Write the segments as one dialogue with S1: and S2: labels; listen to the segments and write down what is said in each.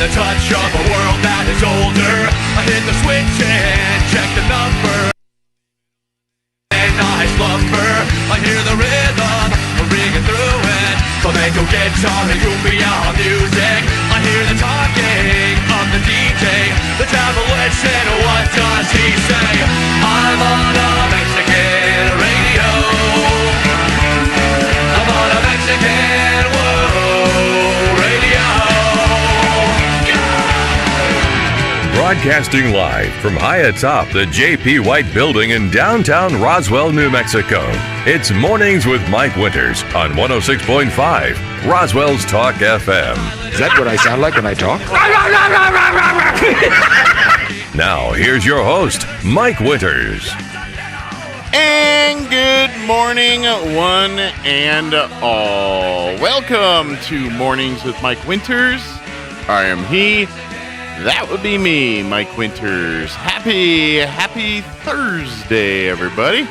S1: the touch of a world that is older. I hit the switch and check the number, and I slumber. I hear the rhythm ringing through it. Flamenco guitar and cumbia music. I hear the talking of the DJ. The demolition, what does he say? I'm on a Mexican radio. I'm on a Mexican radio.
S2: Broadcasting live from high atop the J.P. White Building in downtown Roswell, New Mexico. It's Mornings with Mike Winters on 106.5 Roswell's Talk FM.
S3: Is that what I sound like when I talk?
S2: Now, here's your host, Mike Winters.
S4: And good morning, one and all. Welcome to Mornings with Mike Winters. I am he. That would be me, Mike Winters. Happy Thursday, everybody.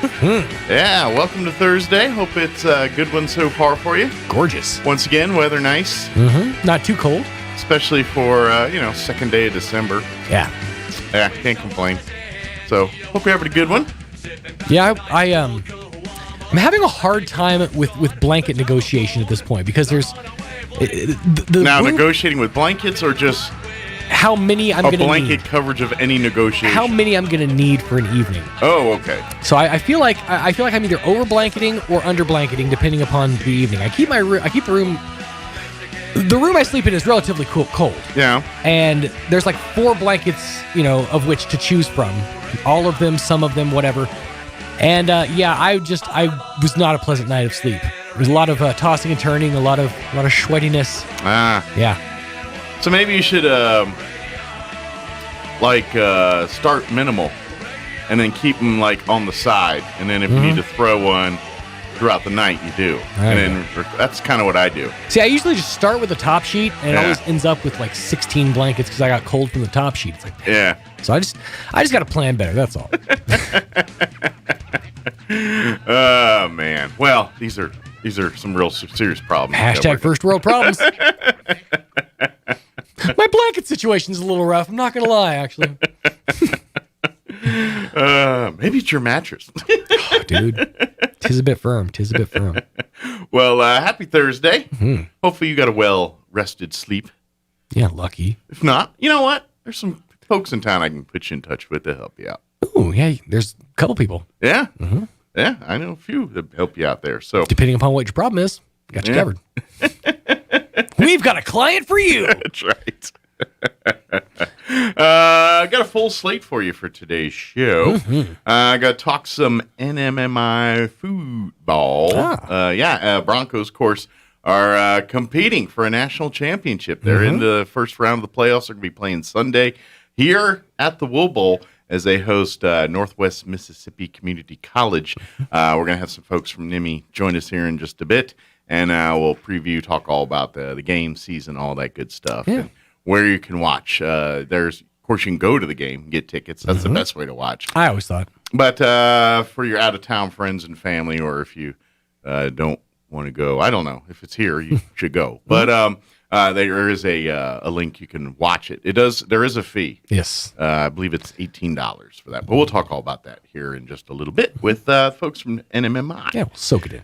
S4: Yeah, welcome to Thursday. Hope it's a good one so far for you.
S3: Gorgeous.
S4: Once again, weather nice.
S3: Not too cold.
S4: Especially for, second day of December.
S3: Yeah.
S4: Yeah, can't complain. So, hope you're having a good one.
S5: Yeah, I'm having a hard time with blanket negotiation at this point because there's
S4: negotiating with blankets or just
S5: how many I'm going to need.
S4: A blanket coverage of any negotiation.
S5: How many I'm going to need for an evening.
S4: Oh, okay.
S5: So I feel like I'm either over blanketing or under blanketing depending upon the evening. I keep the room. The room I sleep in is relatively cold. Yeah. And there's like 4 blankets, of which to choose from. All of them, some of them, whatever. And I was not a pleasant night of sleep. There was a lot of tossing and turning, a lot of sweatiness. Yeah.
S4: So maybe you should start minimal, and then keep them on the side, and then if you need to throw one throughout the night, you do. And then that's kind of what I do.
S5: See, I usually just start with the top sheet, and it always ends up with 16 blankets because I got cold from the top sheet. It's like,
S4: yeah.
S5: So I just got to plan better. That's all.
S4: Oh man. Well, these are some real serious problems.
S5: Hashtag first world problems. My blanket situation's a little rough. I'm not gonna lie, actually.
S4: Maybe it's your mattress.
S5: Oh, dude. Tis a bit firm.
S4: Well, happy Thursday. Mm-hmm. Hopefully you got a well-rested sleep.
S5: Yeah, lucky.
S4: If not, you know what? There's some folks in town I can put you in touch with to help you out.
S5: Oh, yeah. There's a couple people.
S4: Yeah. Mm-hmm. Yeah, I know a few that help you out there. So
S5: depending upon what your problem is, got you covered. We've got a client for you.
S4: That's right. I got a full slate for you for today's show. Mm-hmm. I got to talk some NMMI football. Broncos, of course, are competing for a national championship. They're in the first round of the playoffs. They're going to be playing Sunday here at the Wool Bowl as they host Northwest Mississippi Community College. We're going to have some folks from NIMI join us here in just a bit, and we'll talk all about the game, season, all that good stuff, and where you can watch. Of course, you can go to the game, get tickets. That's the best way to watch.
S5: I always thought.
S4: But for your out-of-town friends and family, or if you don't want to go, I don't know. If it's here, you should go. But there is a link you can watch it. There is a fee.
S5: Yes.
S4: I believe it's $18 for that. But we'll talk all about that here in just a little bit with folks from NMMI.
S5: Yeah, we'll soak it in.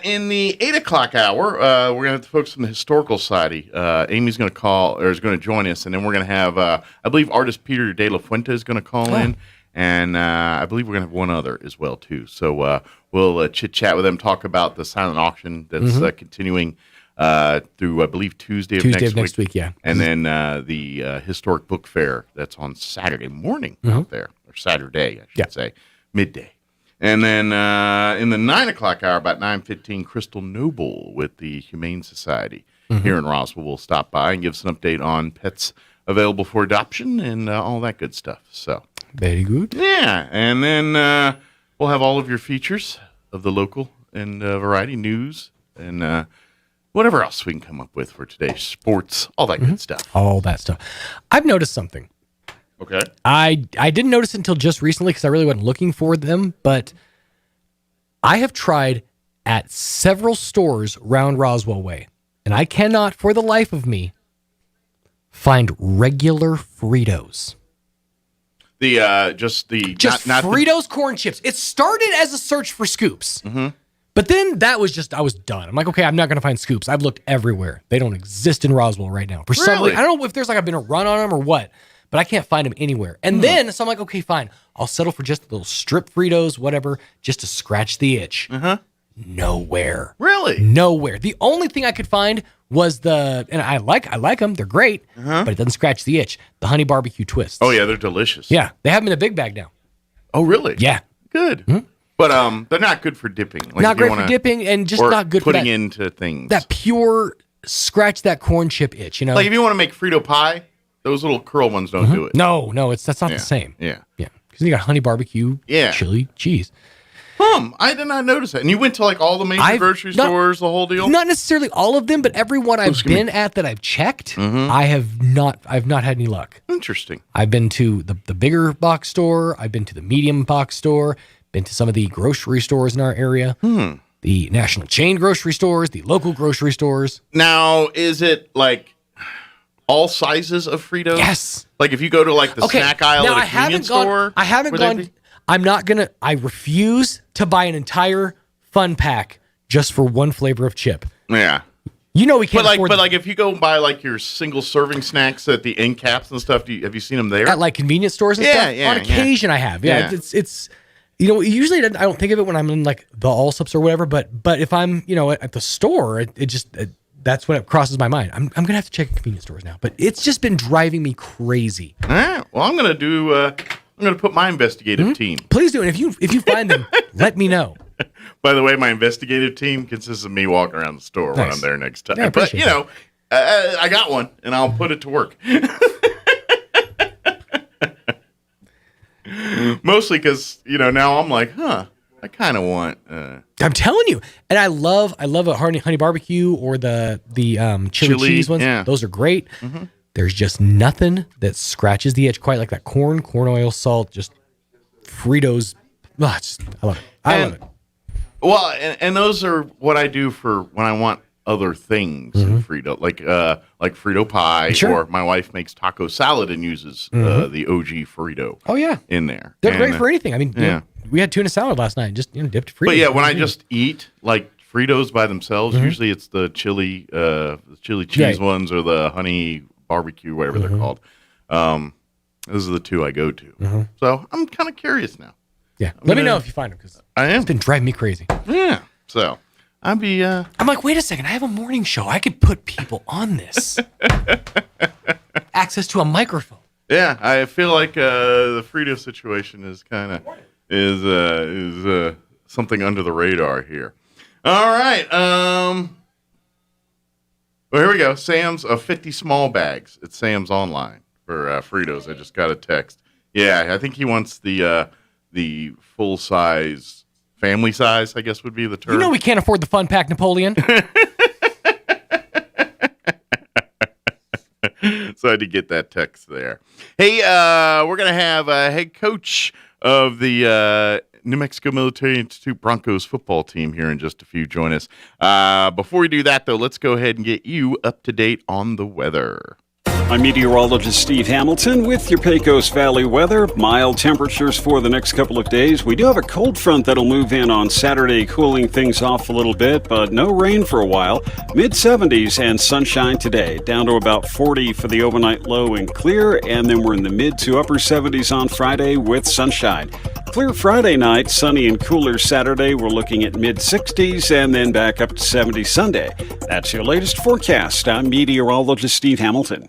S4: In the 8 o'clock hour, we're going to have the folks from the Historical Society. Amy's going to is going to join us, and then we're going to have, I believe, artist Peter De La Fuente is going to call in, and I believe we're going to have one other as well, too. So we'll chit-chat with them, talk about the silent auction that's continuing through, I believe, Tuesday of next week.
S5: Yeah.
S4: And then the Historic Book Fair that's on Saturday morning out there, or Saturday, I should say, midday. And then in the 9 o'clock hour, about 9:15, Crystal Noble with the Humane Society here in Roswell will stop by and give us an update on pets available for adoption and all that good stuff. So
S5: very good.
S4: Yeah, and then we'll have all of your features of the local and variety news and whatever else we can come up with for today, sports, all that good stuff.
S5: All that stuff. I've noticed something.
S4: Okay.
S5: I didn't notice it until just recently because I really wasn't looking for them, but I have tried at several stores around Roswell Way, and I cannot for the life of me find regular Fritos.
S4: Just not
S5: Fritos corn chips. It started as a search for scoops.
S4: Mm-hmm.
S5: But then I was done. I'm like, okay, I'm not going to find scoops. I've looked everywhere. They don't exist in Roswell right now. For some reason, I don't know if there's like been a run on them or what, but I can't find them anywhere. And then, so I'm like, okay, fine. I'll settle for just little strip Fritos, whatever, just to scratch the itch.
S4: Uh-huh.
S5: Nowhere.
S4: Really?
S5: Nowhere. The only thing I could find was and I like them. They're great, but it doesn't scratch the itch. The honey barbecue twists.
S4: Oh, yeah, they're delicious.
S5: Yeah, they have them in a big bag now.
S4: Oh, really?
S5: Yeah.
S4: Good. Mm-hmm. But they're not good for dipping. Like
S5: not great for dipping, and just not good for
S4: putting into things.
S5: That pure scratch that corn chip itch,
S4: Like if you want to make Frito pie, those little curl ones don't do it.
S5: No, that's not the same.
S4: Yeah.
S5: Because you got honey barbecue, chili, cheese.
S4: I did not notice that. And you went to like all the major grocery stores, the whole deal?
S5: Not necessarily all of them, but every one I've been at that I've checked, I've not had any luck.
S4: Interesting.
S5: I've been to the bigger box store. I've been to the medium box store. Been to some of the grocery stores in our area. The national chain grocery stores, the local grocery stores.
S4: Now, is it like all sizes of Fritos?
S5: Yes.
S4: Like if you go to like the snack aisle at a convenience store?
S5: I haven't gone. I refuse to buy an entire fun pack just for one flavor of chip.
S4: Yeah.
S5: You know we can't afford
S4: But if you go buy like your single serving snacks at the end caps and stuff, have you seen them there?
S5: At like convenience stores and stuff? On occasion I have. Yeah. It's usually I don't think of it when I'm in like the Allsups or whatever, but if I'm, at the store, that's what crosses my mind. I'm going to have to check convenience stores now, but it's just been driving me crazy.
S4: All right. Well, I'm going to put my investigative team.
S5: Please do. And if you find them, let me know.
S4: By the way, my investigative team consists of me walking around the store when I'm there next time.
S5: Yeah,
S4: but, I got one, and I'll put it to work. Mostly because, now I'm like, I kind of want...
S5: I'm telling you. And I love a honey barbecue or the chili cheese ones. Yeah. Those are great. Mm-hmm. There's just nothing that scratches the itch quite like that corn oil, salt, just Fritos. I love it. I love it.
S4: Well, and those are what I do for when I want other things in Frito, like Frito pie, or my wife makes taco salad and uses the OG Frito.
S5: Oh yeah,
S4: in there.
S5: They're great for anything. I mean, we had tuna salad last night, just dipped Fritos.
S4: But yeah, when I just eat like Fritos by themselves, usually it's the chili cheese ones or the honey barbecue, whatever they're called. Those are the two I go to. So I'm kind of curious now.
S5: Yeah, let me know if you find them because it's been driving me crazy.
S4: Yeah, so. I'm
S5: like, wait a second. I have a morning show. I could put people on this. Access to a microphone.
S4: Yeah, I feel like the Frito situation is kind of is something under the radar here. All right. Well, here we go. Sam's 50 small bags. It's Sam's online for Fritos. I just got a text. Yeah, I think he wants the full size. Family size, I guess, would be the term.
S5: We can't afford the fun pack Napoleon.
S4: So I had to get that text there. Hey, we're going to have a head coach of the New Mexico Military Institute Broncos football team here in just a few join us. Before we do that, though, let's go ahead and get you up to date on the weather.
S6: I'm meteorologist Steve Hamilton with your Pecos Valley weather. Mild temperatures for the next couple of days. We do have a cold front that'll move in on Saturday, cooling things off a little bit, but no rain for a while. Mid-70s and sunshine today, down to about 40 for the overnight low and clear, and then we're in the mid to upper 70s on Friday with sunshine. Clear Friday night, sunny and cooler Saturday. We're looking at mid-60s and then back up to 70 Sunday. That's your latest forecast. I'm meteorologist Steve Hamilton.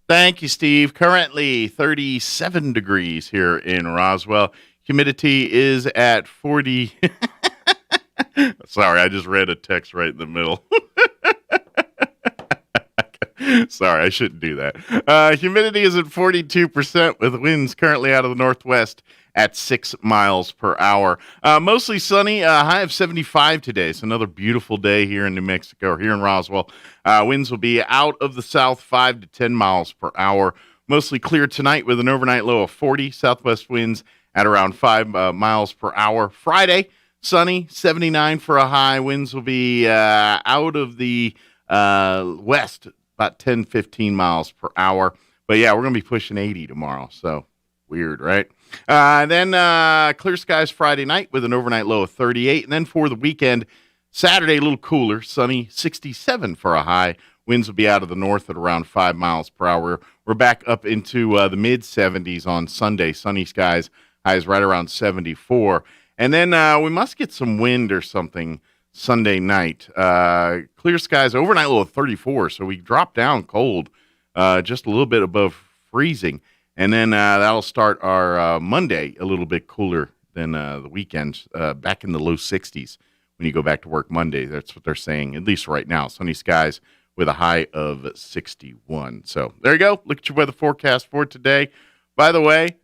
S4: Thank you, Steve. Currently 37 degrees here in Roswell. Humidity is at 40. Sorry, I just read a text right in the middle. Sorry, I shouldn't do that. Humidity is at 42% with winds currently out of the northwest at 6 miles per hour. Mostly sunny, high of 75 today. So another beautiful day here in New Mexico, or here in Roswell. Winds will be out of the south 5 to 10 miles per hour. Mostly clear tonight with an overnight low of 40. Southwest winds at around 5 miles per hour. Friday, sunny, 79 for a high. Winds will be out of the west about 10, 15 miles per hour. But yeah, we're going to be pushing 80 tomorrow. So weird, right? Then clear skies Friday night with an overnight low of 38. And then for the weekend, Saturday, a little cooler, sunny, 67 for a high. Winds will be out of the north at around 5 miles per hour. We're back up into the mid-70s on Sunday. Sunny skies, highs right around 74. And then we must get some wind or something Sunday night. Clear skies, overnight low of 34, so we drop down cold, just a little bit above freezing. And then that'll start our Monday a little bit cooler than the weekend, back in the low 60s when you go back to work Monday. That's what they're saying, at least right now. Sunny skies with a high of 61. So there you go. Look at your weather forecast for today. By the way,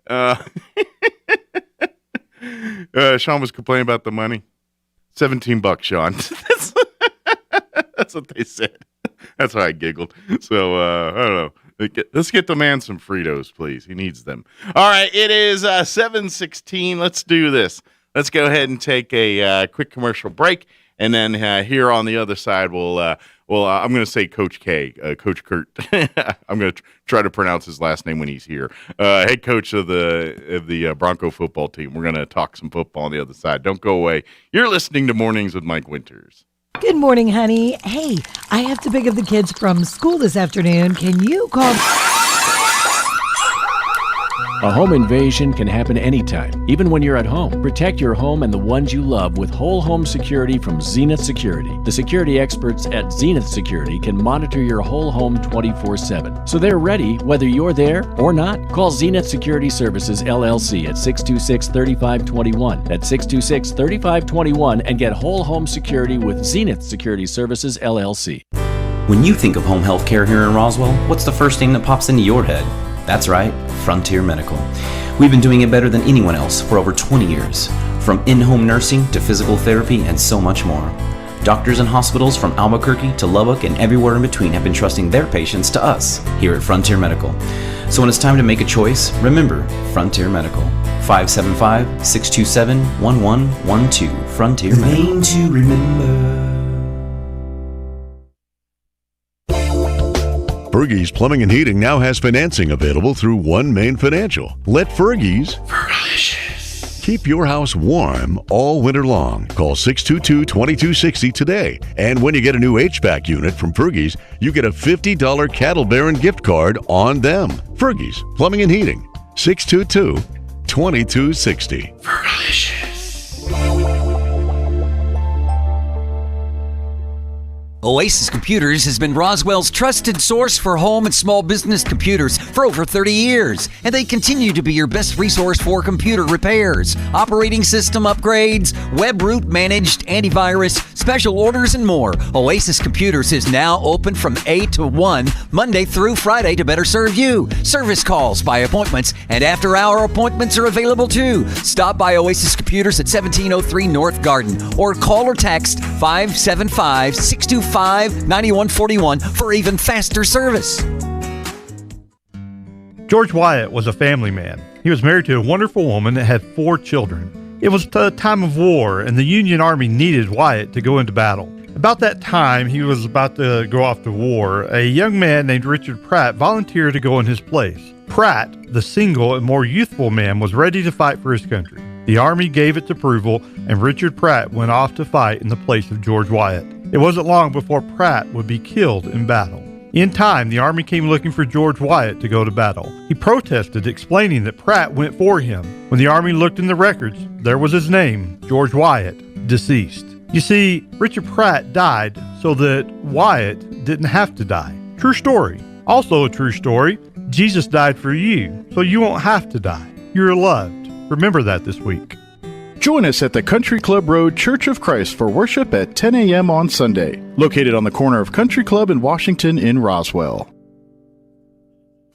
S4: Sean was complaining about the money. $17, Sean. That's what they said. That's why I giggled. So, I don't know. Let's get the man some Fritos, please. He needs them. All right, it is 7:16. Let's do this. Let's go ahead and take a quick commercial break, and then here on the other side, I'm going to say Coach K, Coach Kurt. I'm going to try to pronounce his last name when he's here. Head coach of the Bronco football team. We're going to talk some football on the other side. Don't go away. You're listening to Mornings with Mike Winters.
S7: Good morning, honey. Hey, I have to pick up the kids from school this afternoon. Can you call...
S8: A home invasion can happen anytime, even when you're at home. Protect your home and the ones you love with whole home security from Zenith Security. The security experts at Zenith Security can monitor your whole home 24/7. So they're ready whether you're there or not. Call Zenith Security Services, LLC at 626-3521. That's 626-3521 and get whole home security with Zenith Security Services, LLC.
S9: When you think of home health care here in Roswell, what's the first thing that pops into your head? That's right, Frontier Medical. We've been doing it better than anyone else for over 20 years. From in-home nursing to physical therapy and so much more. Doctors and hospitals from Albuquerque to Lubbock and everywhere in between have been trusting their patients to us here at Frontier Medical. So when it's time to make a choice, remember Frontier Medical. 575-627-1112. Frontier Medical. Name to remember.
S10: Fergie's Plumbing and Heating now has financing available through One Main Financial. Let Fergie's keep your house warm all winter long. Call 622-2260 today. And when you get a new HVAC unit from Fergie's, you get a $50 Cattle Baron gift card on them. Fergie's Plumbing and Heating, 622-2260. Fergalicious.
S11: Oasis Computers has been Roswell's trusted source for home and small business computers for over 30 years, and they continue to be your best resource for computer repairs, operating system upgrades, web root managed, antivirus, special orders, and more. Oasis Computers is now open from 8 to 1, Monday through Friday to better serve you. Service calls by appointments and after-hour appointments are available too. Stop by Oasis Computers at 1703 North Garden or call or text 575-625-9141 for even faster service.
S12: George Wyatt was a family man. He was married to a wonderful woman that had 4 children. It was a time of war, and the Union Army needed Wyatt to go into battle. About that time he was about to go off to war, a young man named Richard Pratt volunteered to go in his place. Pratt, the single and more youthful man, was ready to fight for his country. The Army gave its approval, and Richard Pratt went off to fight in the place of George Wyatt. It wasn't long before Pratt would be killed in battle. In time, the Army came looking for George Wyatt to go to battle. He protested, explaining that Pratt went for him. When the Army looked in the records, there was his name, George Wyatt, deceased. You see, Richard Pratt died so that Wyatt didn't have to die. True story. Also a true story, Jesus died for you, so you won't have to die. You're loved. Remember that this week.
S13: Join us at the Country Club Road Church of Christ for worship at 10 a.m. on Sunday, located on the corner of Country Club and Washington in Roswell.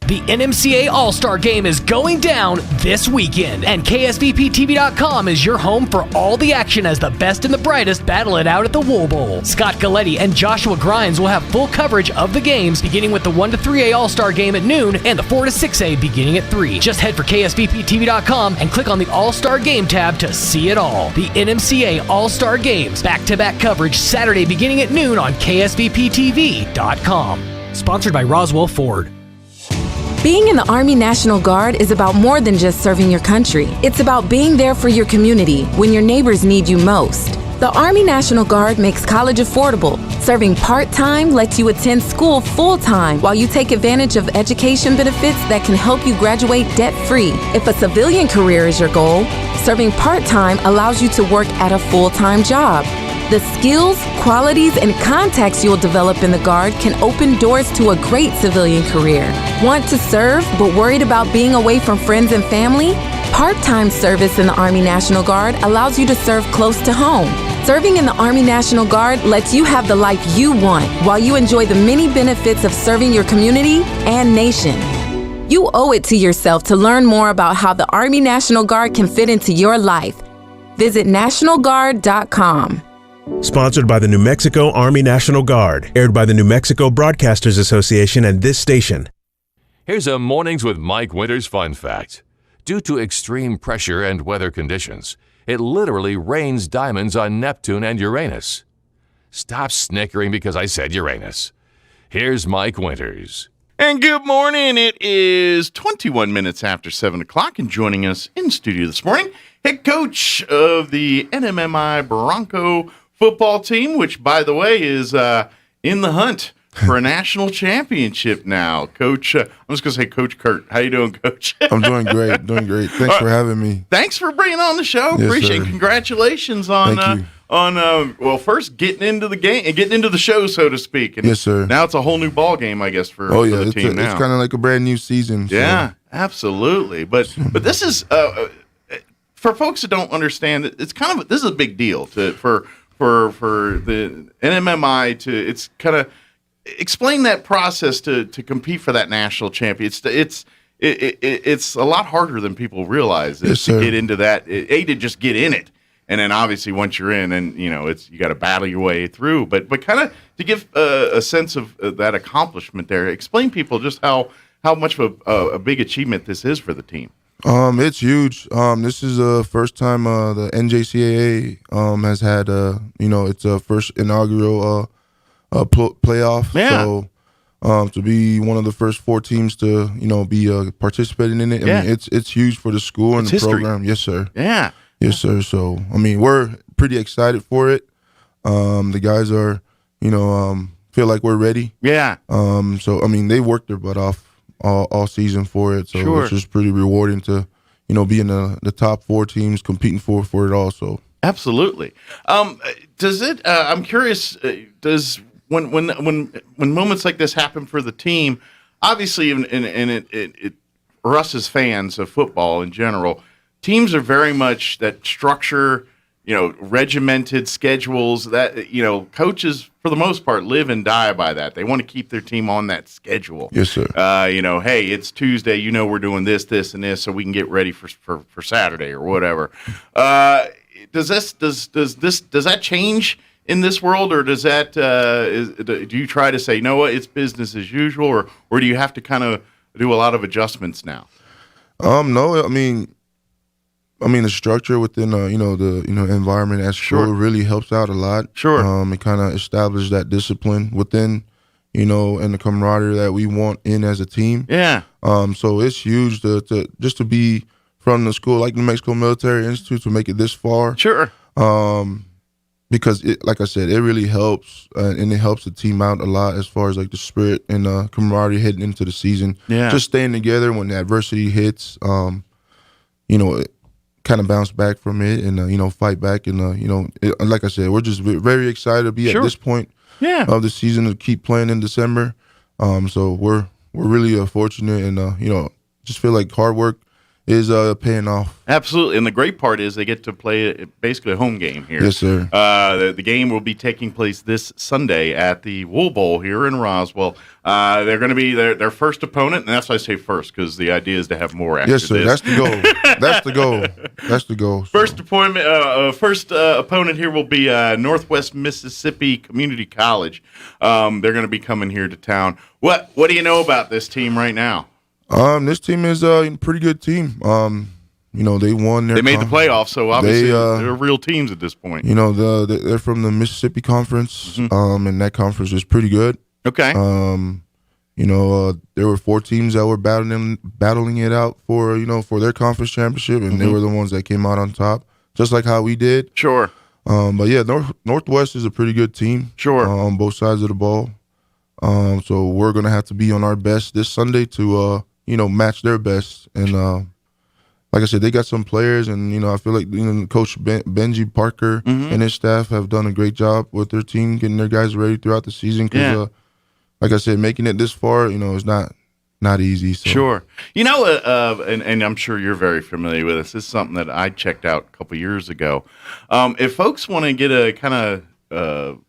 S5: The NMCA All-Star Game is going down this weekend, and KSVPTV.com is your home for all the action as the best and the brightest battle it out at the Wool Bowl. Scott Galletti and Joshua Grimes will have full coverage of the games, beginning with the 1 to 3A All-Star Game at noon and the 4 to 6A beginning at 3. Just head for KSVPTV.com and click on the All-Star Game tab to see it all. The NMCA All-Star Games, back-to-back coverage Saturday beginning at noon on KSVPTV.com. Sponsored by Roswell Ford.
S14: Being in the Army National Guard is about more than just serving your country. It's about being there for your community when your neighbors need you most. The Army National Guard makes college affordable. Serving part-time lets you attend school full-time while you take advantage of education benefits that can help you graduate debt-free. If a civilian career is your goal, serving part-time allows you to work at a full-time job. The skills, qualities, and contacts you'll develop in the Guard can open doors to a great civilian career. Want to serve but worried about being away from friends and family? Part-time service in the Army National Guard allows you to serve close to home. Serving in the Army National Guard lets you have the life you want while you enjoy the many benefits of serving your community and nation. You owe it to yourself to learn more about how the Army National Guard can fit into your life. Visit NationalGuard.com.
S15: Sponsored by the New Mexico Army National Guard. Aired by the New Mexico Broadcasters Association and this station.
S2: Here's a Mornings with Mike Winters fun fact. Due to extreme pressure and weather conditions, it literally rains diamonds on Neptune and Uranus. Stop snickering because I said Uranus. Here's Mike Winters.
S4: And good morning. It is 21 minutes after 7 o'clock, and joining us in studio this morning, head coach of the NMMI Bronco football team, which, by the way, is in the hunt for a national championship now. Coach, I'm just going to say Coach Kurt. How you doing, Coach?
S16: I'm doing great, Thanks for having me.
S4: Thanks for bringing on the show.
S16: Yes,
S4: Appreciate it.
S16: sir.
S4: Congratulations on well, first getting into the game and getting into the show, so to speak. And
S16: yes, sir.
S4: Now it's a whole new ball game, I guess, for the team now.
S16: It's kind of like a brand new season. So.
S4: Yeah, absolutely. But this is for folks that don't understand. It's kind of this is a big deal for the NMMI to. It's kind of explain that process to compete for that national champion. It's a lot harder than people realize to get into that. To just get in it, and then obviously once you're in, and you got to battle your way through. But kind of to give a sense of that accomplishment there. Explain people just how much of a big achievement this is for the team.
S16: It's huge. This is the first time the NJCAA has had it's a first inaugural playoff. Yeah. So to be one of the first 4 teams to be participating in it, I mean it's huge for the school and the program. Yes, sir.
S4: Yeah.
S16: Yes, sir. So I mean we're pretty excited for it. The guys are feel like we're ready.
S4: Yeah.
S16: So I mean they worked their butt off all season for it. So it's just pretty rewarding to be in the top 4 teams competing for it also.
S4: Absolutely. Does it? I'm curious. Does when moments like this happen for the team, obviously, us as fans of football in general, teams are very much that structure, regimented schedules that, coaches for the most part live and die by that. They want to keep their team on that schedule.
S16: Yes, sir.
S4: Hey, it's Tuesday, we're doing this, and this, so we can get ready for Saturday or whatever. Does that change in this world, or does that do you try to say, what, it's business as usual, or do you have to kind of do a lot of adjustments now?
S16: No, I mean the structure within the environment at school really helps out a lot.
S4: Sure.
S16: It kind of established that discipline within and the camaraderie that we want in as a team.
S4: Yeah.
S16: So it's huge to be from the school like New Mexico Military Institute to make it this far.
S4: Sure.
S16: Because like I said, it really helps and it helps the team out a lot as far as like the spirit and camaraderie heading into the season.
S4: Yeah.
S16: Just staying together when the adversity hits. Kind of bounce back from it and fight back and like I said, we're just very excited to be at this point of the season to keep playing in December. So we're really fortunate and just feel like hard work is paying off.
S4: Absolutely, and the great part is they get to play basically a home game here.
S16: Yes, sir.
S4: The game will be taking place this Sunday at the Wool Bowl here in Roswell. They're going to be their first opponent, and that's why I say first, because the idea is to have more after
S16: this. Yes, sir.
S4: This.
S16: That's the goal. That's the goal.
S4: First opponent here will be Northwest Mississippi Community College. They're going to be coming here to town. What do you know about this team right now?
S16: This team is a pretty good team. They won their.
S4: They made the playoffs, so obviously they're real teams at this point.
S16: They're from the Mississippi Conference, and that conference is pretty good.
S4: Okay.
S16: there were 4 teams that were battling it out for their conference championship, and they were the ones that came out on top, just like how we did.
S4: Sure.
S16: But yeah, Northwest is a pretty good team.
S4: Sure.
S16: On both sides of the ball. So we're gonna have to be on our best this Sunday to match their best. And like I said, they got some players, and I feel like Coach Benji Parker and his staff have done a great job with their team, getting their guys ready throughout the season. Because like I said, making it this far, is not easy. So.
S4: Sure. And I'm sure you're very familiar with this. This is something that I checked out a couple years ago. If folks want to get a kind of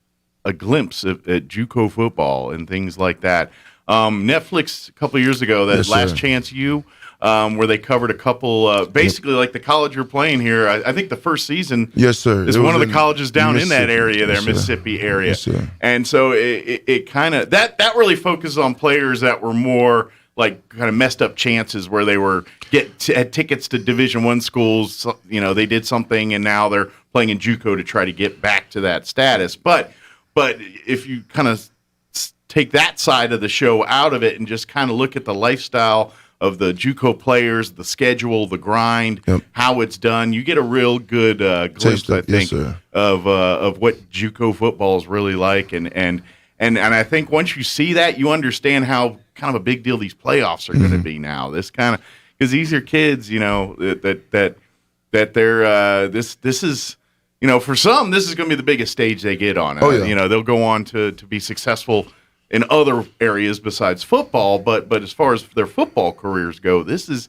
S4: a glimpse at JUCO football and things like that, Netflix a couple years ago, that Last Chance U, where they covered a couple, basically like the college you're playing here. I think the first season
S16: yes, sir.
S4: is one of the colleges down in that area there, Mississippi area.
S16: Yes, sir.
S4: And so it kind of, that really focuses on players that were more like kind of messed up chances where they were had tickets to Division I schools. They did something and now they're playing in JUCO to try to get back to that status. But if you kind of take that side of the show out of it and just kind of look at the lifestyle of the JUCO players, the schedule, the grind, how it's done, you get a real good glimpse, I think, of what JUCO football is really like. And I think once you see that, you understand how kind of a big deal these playoffs are going to be now. This kind of, because these are kids, that they're this is. For some, this is going to be the biggest stage they get on. They'll go on to be successful in other areas besides football. But as far as their football careers go, this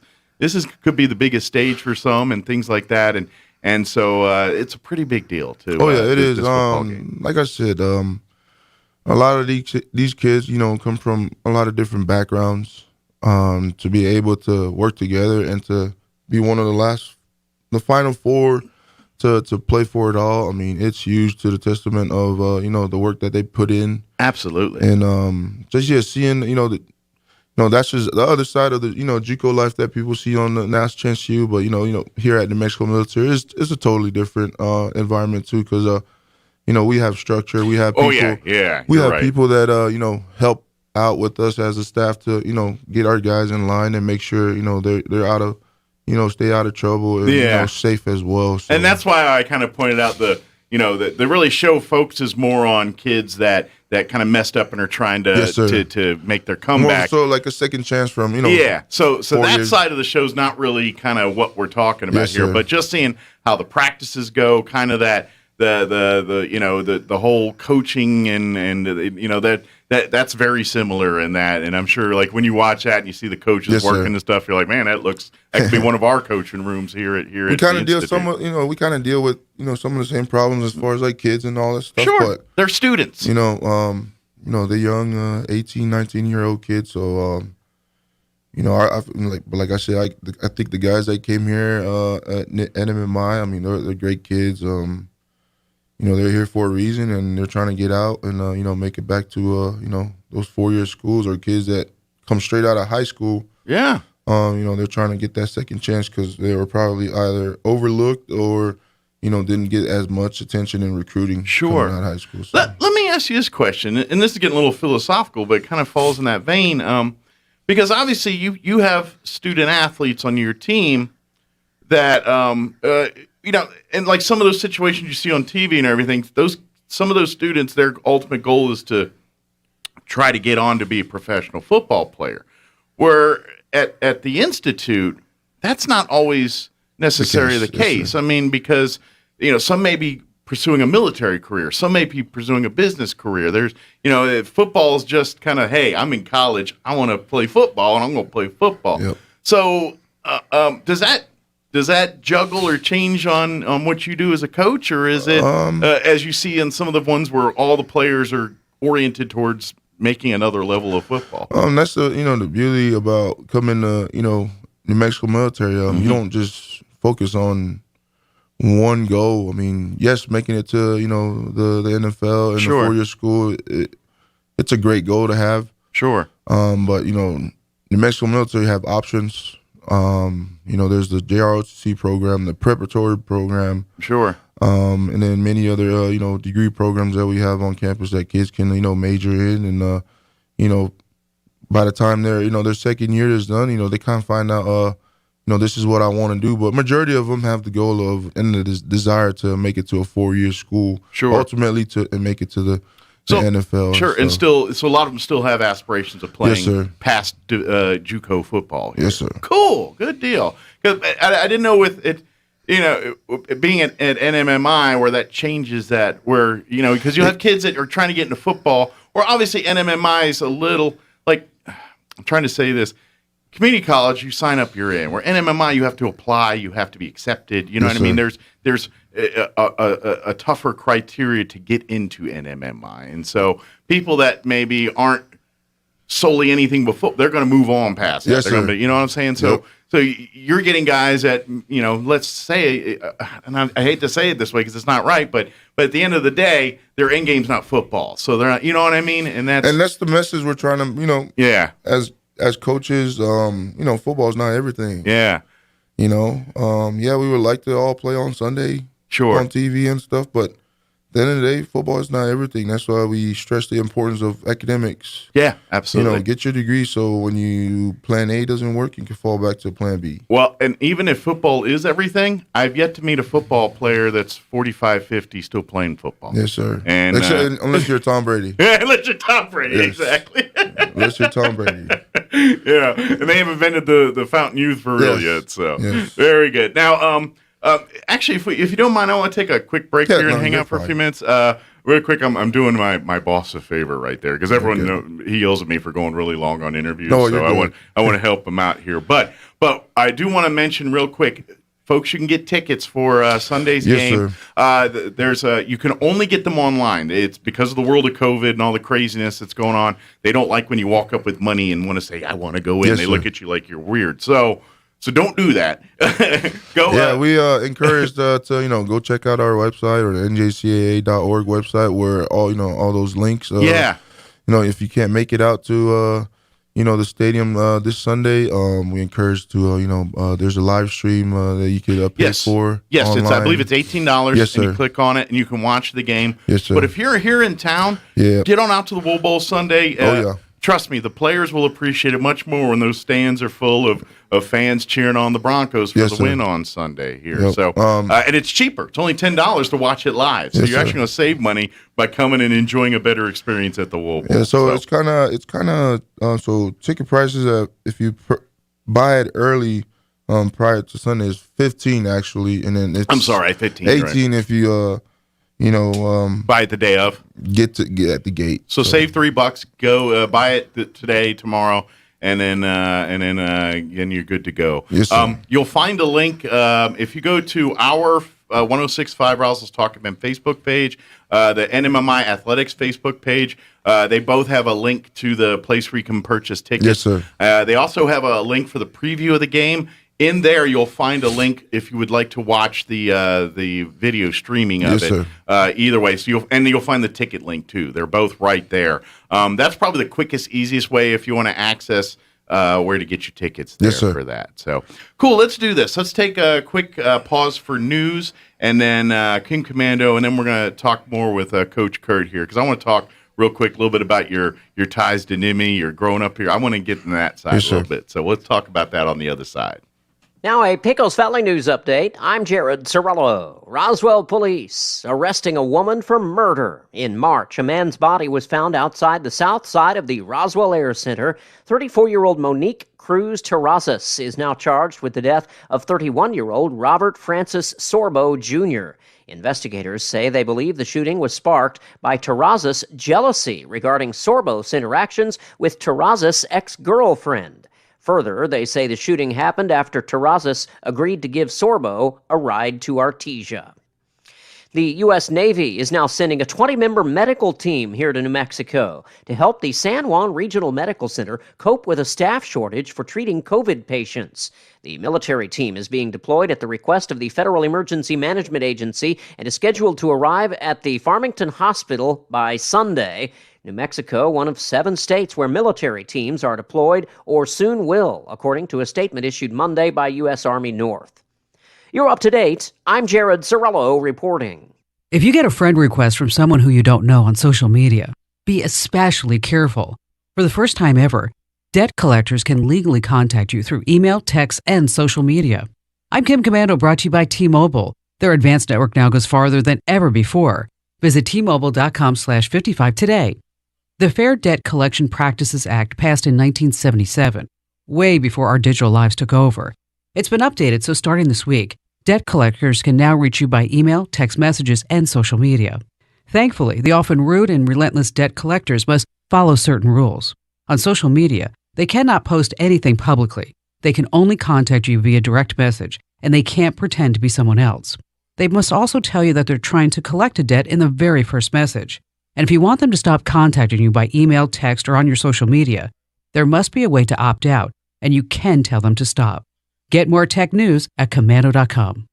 S4: could be the biggest stage for some and things like that. And so it's a pretty big deal too.
S16: It is. Like I said, a lot of these kids, come from a lot of different backgrounds. To be able to work together and to be one of the final 4. To play for it all, I mean, it's huge to the testament of the work that they put in.
S4: Absolutely.
S16: And seeing that's just the other side of the JUCO life that people see on the Last Chance U. But here at New Mexico Military, it's a totally different environment too, because we have structure, we have people, we have people that help out with us as a staff to get our guys in line and make sure they're out of. Stay out of trouble and safe as well. So.
S4: And that's why I kind of pointed out the really show focuses more on kids that kind of messed up and are trying to make their comeback.
S16: More so like a second chance from
S4: So that side of the show is not really kind of what we're talking about here, but just seeing how the practices go, kind of that the whole coaching and that's very similar in that. And I'm sure like when you watch that and you see the coaches working and stuff, you're like, man, that could be one of our coaching rooms here at
S16: we kind of deal we kind of deal with some of the same problems as far as like kids and all this stuff.
S4: Sure,
S16: but
S4: they're students.
S16: They're young 18, 19-year-old kids. So like I said, I think the guys that came here at NMMI, I mean, they're great kids. They're here for a reason, and they're trying to get out and make it back to those 4-year schools, or kids that come straight out of high school.
S4: Yeah.
S16: They're trying to get that second chance because they were probably either overlooked or didn't get as much attention in recruiting.
S4: Sure.
S16: Coming out of high school. So.
S4: Let me ask you this question, and this is getting a little philosophical, but it kind of falls in that vein. Because obviously you have student athletes on your team that and like some of those situations you see on TV and everything, some of those students, their ultimate goal is to try to get on to be a professional football player. Where at the Institute, that's not always necessarily the case. I mean, because some may be pursuing a military career, some may be pursuing a business career. There's football is just kind of, hey, I'm in college, I want to play football, and I'm going to play football.
S16: Yep.
S4: So does that juggle or change on what you do as a coach, or is it as you see in some of the ones where all the players are oriented towards making another level of football?
S16: That's the beauty about coming to New Mexico Military. You don't just focus on one goal. I mean, yes, making it to the NFL and the 4-year school, it's a great goal to have.
S4: Sure.
S16: But New Mexico Military have options. There's the JROTC program, the preparatory program.
S4: Sure.
S16: And then many other, degree programs that we have on campus that kids can, major in and, by the time their second year is done, they kind of find out, this is what I want to do. But majority of them have the goal of and the desire to make it to a 4-year school, ultimately and make it to the NFL.
S4: Sure, and so a lot of them still have aspirations of playing past JUCO football here.
S16: Yes, sir.
S4: Cool, good deal. 'Cause I didn't know with it, being at NMMI where that changes that, where, because you have kids that are trying to get into football, or obviously NMMI is a little, like, I'm trying to say this, community college, you sign up, you're in. Where NMMI, you have to apply, you have to be accepted. You know what I mean? There's a tougher criteria to get into NMMI, and so people that maybe aren't solely anything before, they're going to move on past that.
S16: Yes, sir.
S4: You know what I'm saying? So you're getting guys that, let's say, and I hate to say it this way because it's not right, but at the end of the day, their end game's not football. So they're not, you know what I mean? And that's
S16: the message we're trying to, as coaches, football is not everything.
S4: Yeah.
S16: We would like to all play on Sunday, on TV and stuff, but at the end of the day, football is not everything. That's why we stress the importance of academics.
S4: Yeah, absolutely.
S16: Get your degree so when you plan A doesn't work, you can fall back to plan B.
S4: Well, and even if football is everything, I've yet to meet a football player that's 45, 50 still playing football.
S16: Yes, sir.
S4: And
S16: unless you're Tom Brady.
S4: Unless you're Tom Brady,
S16: yes.
S4: Exactly.
S16: Unless you're Tom Brady.
S4: Yeah, and they haven't invented the Fountain Youth for real yet, so very good. Now, actually, if you don't mind, I want to take a quick break here and hang out for a few minutes. Real quick, I'm doing my boss a favor right there because everyone he yells at me for going really long on interviews.
S16: No,
S4: so I want to help him out here. But I do want to mention real quick, folks, you can get tickets for Sunday's game.
S16: Sir.
S4: You can only get them online. It's because of the world of COVID and all the craziness that's going on. They don't like when you walk up with money and want to say, I want to go in. They look at you like you're weird. So don't do that.
S16: We encourage to go check out our website or the njcaa.org website where all those links. If you can't make it out to the stadium this Sunday, we encourage to there's a live stream that you could pay for.
S4: Yes, I believe it's $18.
S16: Yes,
S4: and
S16: sir.
S4: you click on it and you can watch the game.
S16: Yes, sir.
S4: But if you're here in town, get on out to the Wool Bowl Sunday. Trust me, the players will appreciate it much more when those stands are full of fans cheering on the Broncos for the win on Sunday here.
S16: Yep.
S4: So, and it's cheaper. It's only $10 to watch it live. So you're actually going to save money by coming and enjoying a better experience at the Wool Bowl.
S16: Yeah, so it's kind of so ticket prices if you buy it early prior to Sunday is $15 actually, and then it's
S4: 15,
S16: 18
S4: right.
S16: if you
S4: buy it the day of.
S16: Get at the gate.
S4: So save $3. Go buy it today, tomorrow, and then you're good to go.
S16: Yes, sir.
S4: You'll find a link if you go to our 106.5 Roswell Talk FM Facebook page, the NMMI Athletics Facebook page. They both have a link to the place where you can purchase tickets.
S16: Yes, sir.
S4: They also have a link for the preview of the game. In there, you'll find a link if you would like to watch the video streaming of it. Either way, so you'll find the ticket link too. They're both right there. That's probably the quickest, easiest way if you want to access where to get your tickets there for that. So cool. Let's do this. Let's take a quick pause for news, and then King Commando, and then we're going to talk more with Coach Kurt here because I want to talk real quick a little bit about your ties to NIMI. You're growing up here. I want to get in that side a little bit. So let's talk about that on the other side.
S17: Now, a Pecos Valley News update. I'm Jared Cirillo. Roswell police arresting a woman for murder. In March, a man's body was found outside the south side of the Roswell Air Center. 34-year-old Monique Cruz Terrazas is now charged with the death of 31-year-old Robert Francis Sorbo, Jr. Investigators say they believe the shooting was sparked by Terrazas' jealousy regarding Sorbo's interactions with Terrazas' ex-girlfriend. Further, they say the shooting happened after Terrazas agreed to give Sorbo a ride to Artesia. The U.S. Navy is now sending a 20-member medical team here to New Mexico to help the San Juan Regional Medical Center cope with a staff shortage for treating COVID patients. The military team is being deployed at the request of the Federal Emergency Management Agency and is scheduled to arrive at the Farmington Hospital by Sunday. New Mexico, one of 7 states where military teams are deployed or soon will, according to a statement issued Monday by U.S. Army North. You're up to date. I'm Jared Cirillo reporting.
S18: If you get a friend request from someone who you don't know on social media, be especially careful. For the first time ever, Debt collectors can legally contact you through email, text, and social media. I'm Kim Commando, brought to you by T-Mobile. Their advanced network now goes farther than ever before. Visit T-Mobile.com/55 today. The Fair Debt Collection Practices Act passed in 1977, way before our digital lives took over. It's been updated, so starting this week, debt collectors can now reach you by email, text messages, and social media. Thankfully, the often rude and relentless debt collectors must follow certain rules. On social media, they cannot post anything publicly. They can only contact you via direct message, and they can't pretend to be someone else. They must also tell you that they're trying to collect a debt in the very first message. And if you want them to stop contacting you by email, text, or on your social media, there must be a way to opt out, and you can tell them to stop. Get more tech news at commando.com.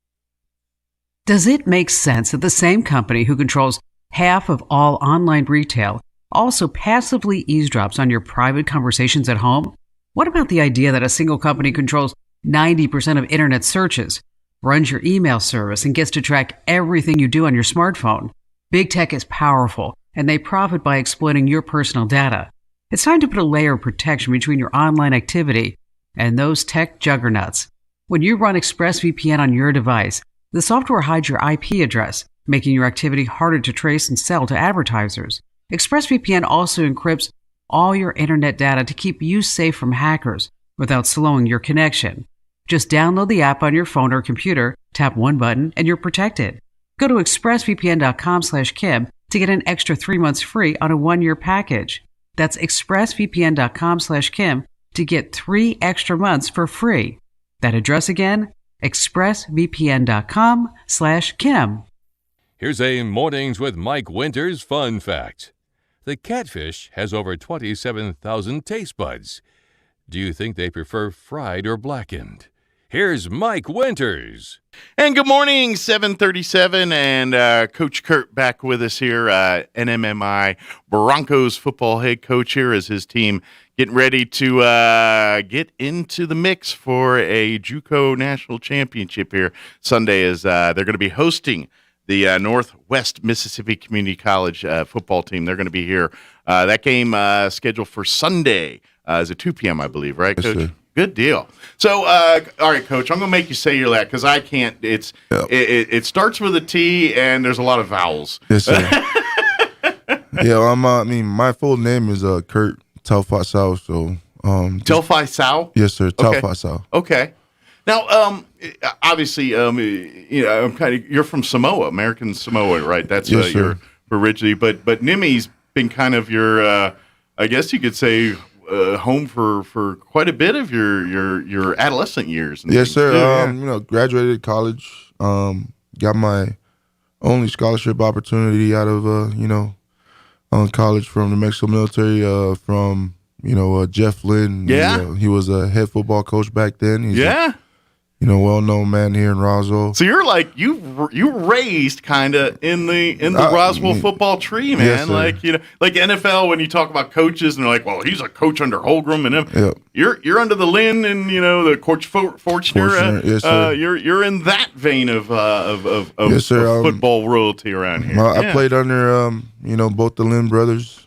S18: Does it make sense that the same company who controls half of all online retail also passively eavesdrops on your private conversations at home? What about the idea that a single company controls 90% of internet searches, runs your email service, and gets to track everything you do on your smartphone? Big tech is powerful, and they profit by exploiting your personal data. It's time to put a layer of protection between your online activity and those tech juggernauts. When you run ExpressVPN on your device, the software hides your IP address, making your activity harder to trace and sell to advertisers. ExpressVPN also encrypts all your internet data to keep you safe from hackers without slowing your connection. Just download the app on your phone or computer, tap one button, and you're protected. Go to expressvpn.com/Kim to get an extra 3 months free on a 1-year package. That's expressvpn.com/Kim to get 3 extra months for free. That address again, expressvpn.com/Kim.
S2: Here's a Mornings with Mike Winters fun fact. The catfish has over 27,000 taste buds. Do you think they prefer fried or blackened? Here's Mike Winters.
S4: And good morning, 7:37, and Coach Kurt back with us here, NMMI Broncos football head coach here as his team getting ready to get into the mix for a JUCO National Championship here Sunday as they're going to be hosting the Northwest Mississippi Community College football team. They're going to be here. That game scheduled for Sunday is at 2 p.m., I believe, right, Coach? Yes, good deal. So, all right, Coach, I'm going to make you say your last because I can't. It starts with a T, and there's a lot of vowels.
S16: Yes, sir. Yeah, my full name is Kurt Telfasau. So,
S4: Telfasau?
S16: Yes, sir. Telfasau.
S4: Okay. Now, obviously, you're from Samoa, American Samoa, right? That's
S16: yes,
S4: your originally, but Nimi's been kind of your, I guess you could say, home for quite a bit of your adolescent years.
S16: Yes, sir. Graduated college, got my only scholarship opportunity out of college from the Mexico military, from Jeff Lynn.
S4: Yeah,
S16: he was a head football coach back then. He's well-known man here in Roswell.
S4: So you're like you raised kind of in the Roswell football tree, man.
S16: Yes,
S4: like like NFL when you talk about coaches and they're like, well, he's a coach under Holmgren, and
S16: yep.
S4: You're under the Lynn and the coach Fortner.
S16: Yes, sir.
S4: You're in that vein of
S16: yes, sir.
S4: Of football royalty around here.
S16: I played under both the Lynn brothers,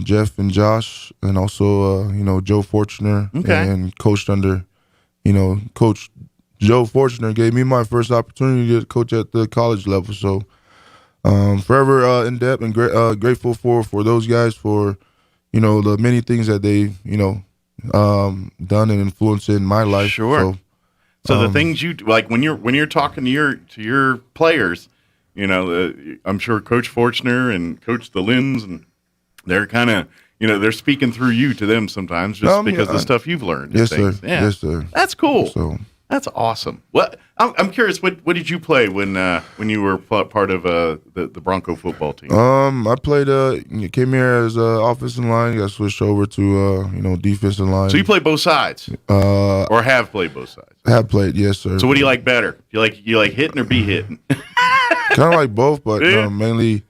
S16: Jeff and Josh, and also Joe Fortner, and coached under Coach Joe Fortner gave me my first opportunity to coach at the college level. So forever in depth and grateful for those guys for the many things that they done and influenced in my life.
S4: Sure. So the things you like when you're talking to your players, I'm sure Coach Fortner and Coach the Lins, and they're kind of they're speaking through you to them sometimes just because of the stuff you've learned.
S16: Yes, sir.
S4: Yeah.
S16: Yes, sir.
S4: That's cool.
S16: So.
S4: That's awesome. What I'm curious. What did you play when you were part of the Bronco football team?
S16: I played. Came here as offensive line. Got switched over to defensive line.
S4: So you play both sides, or have played both sides?
S16: Have played, yes, sir.
S4: So what do you like better? You like hitting or be hitting?
S16: Kind of like both, but mainly,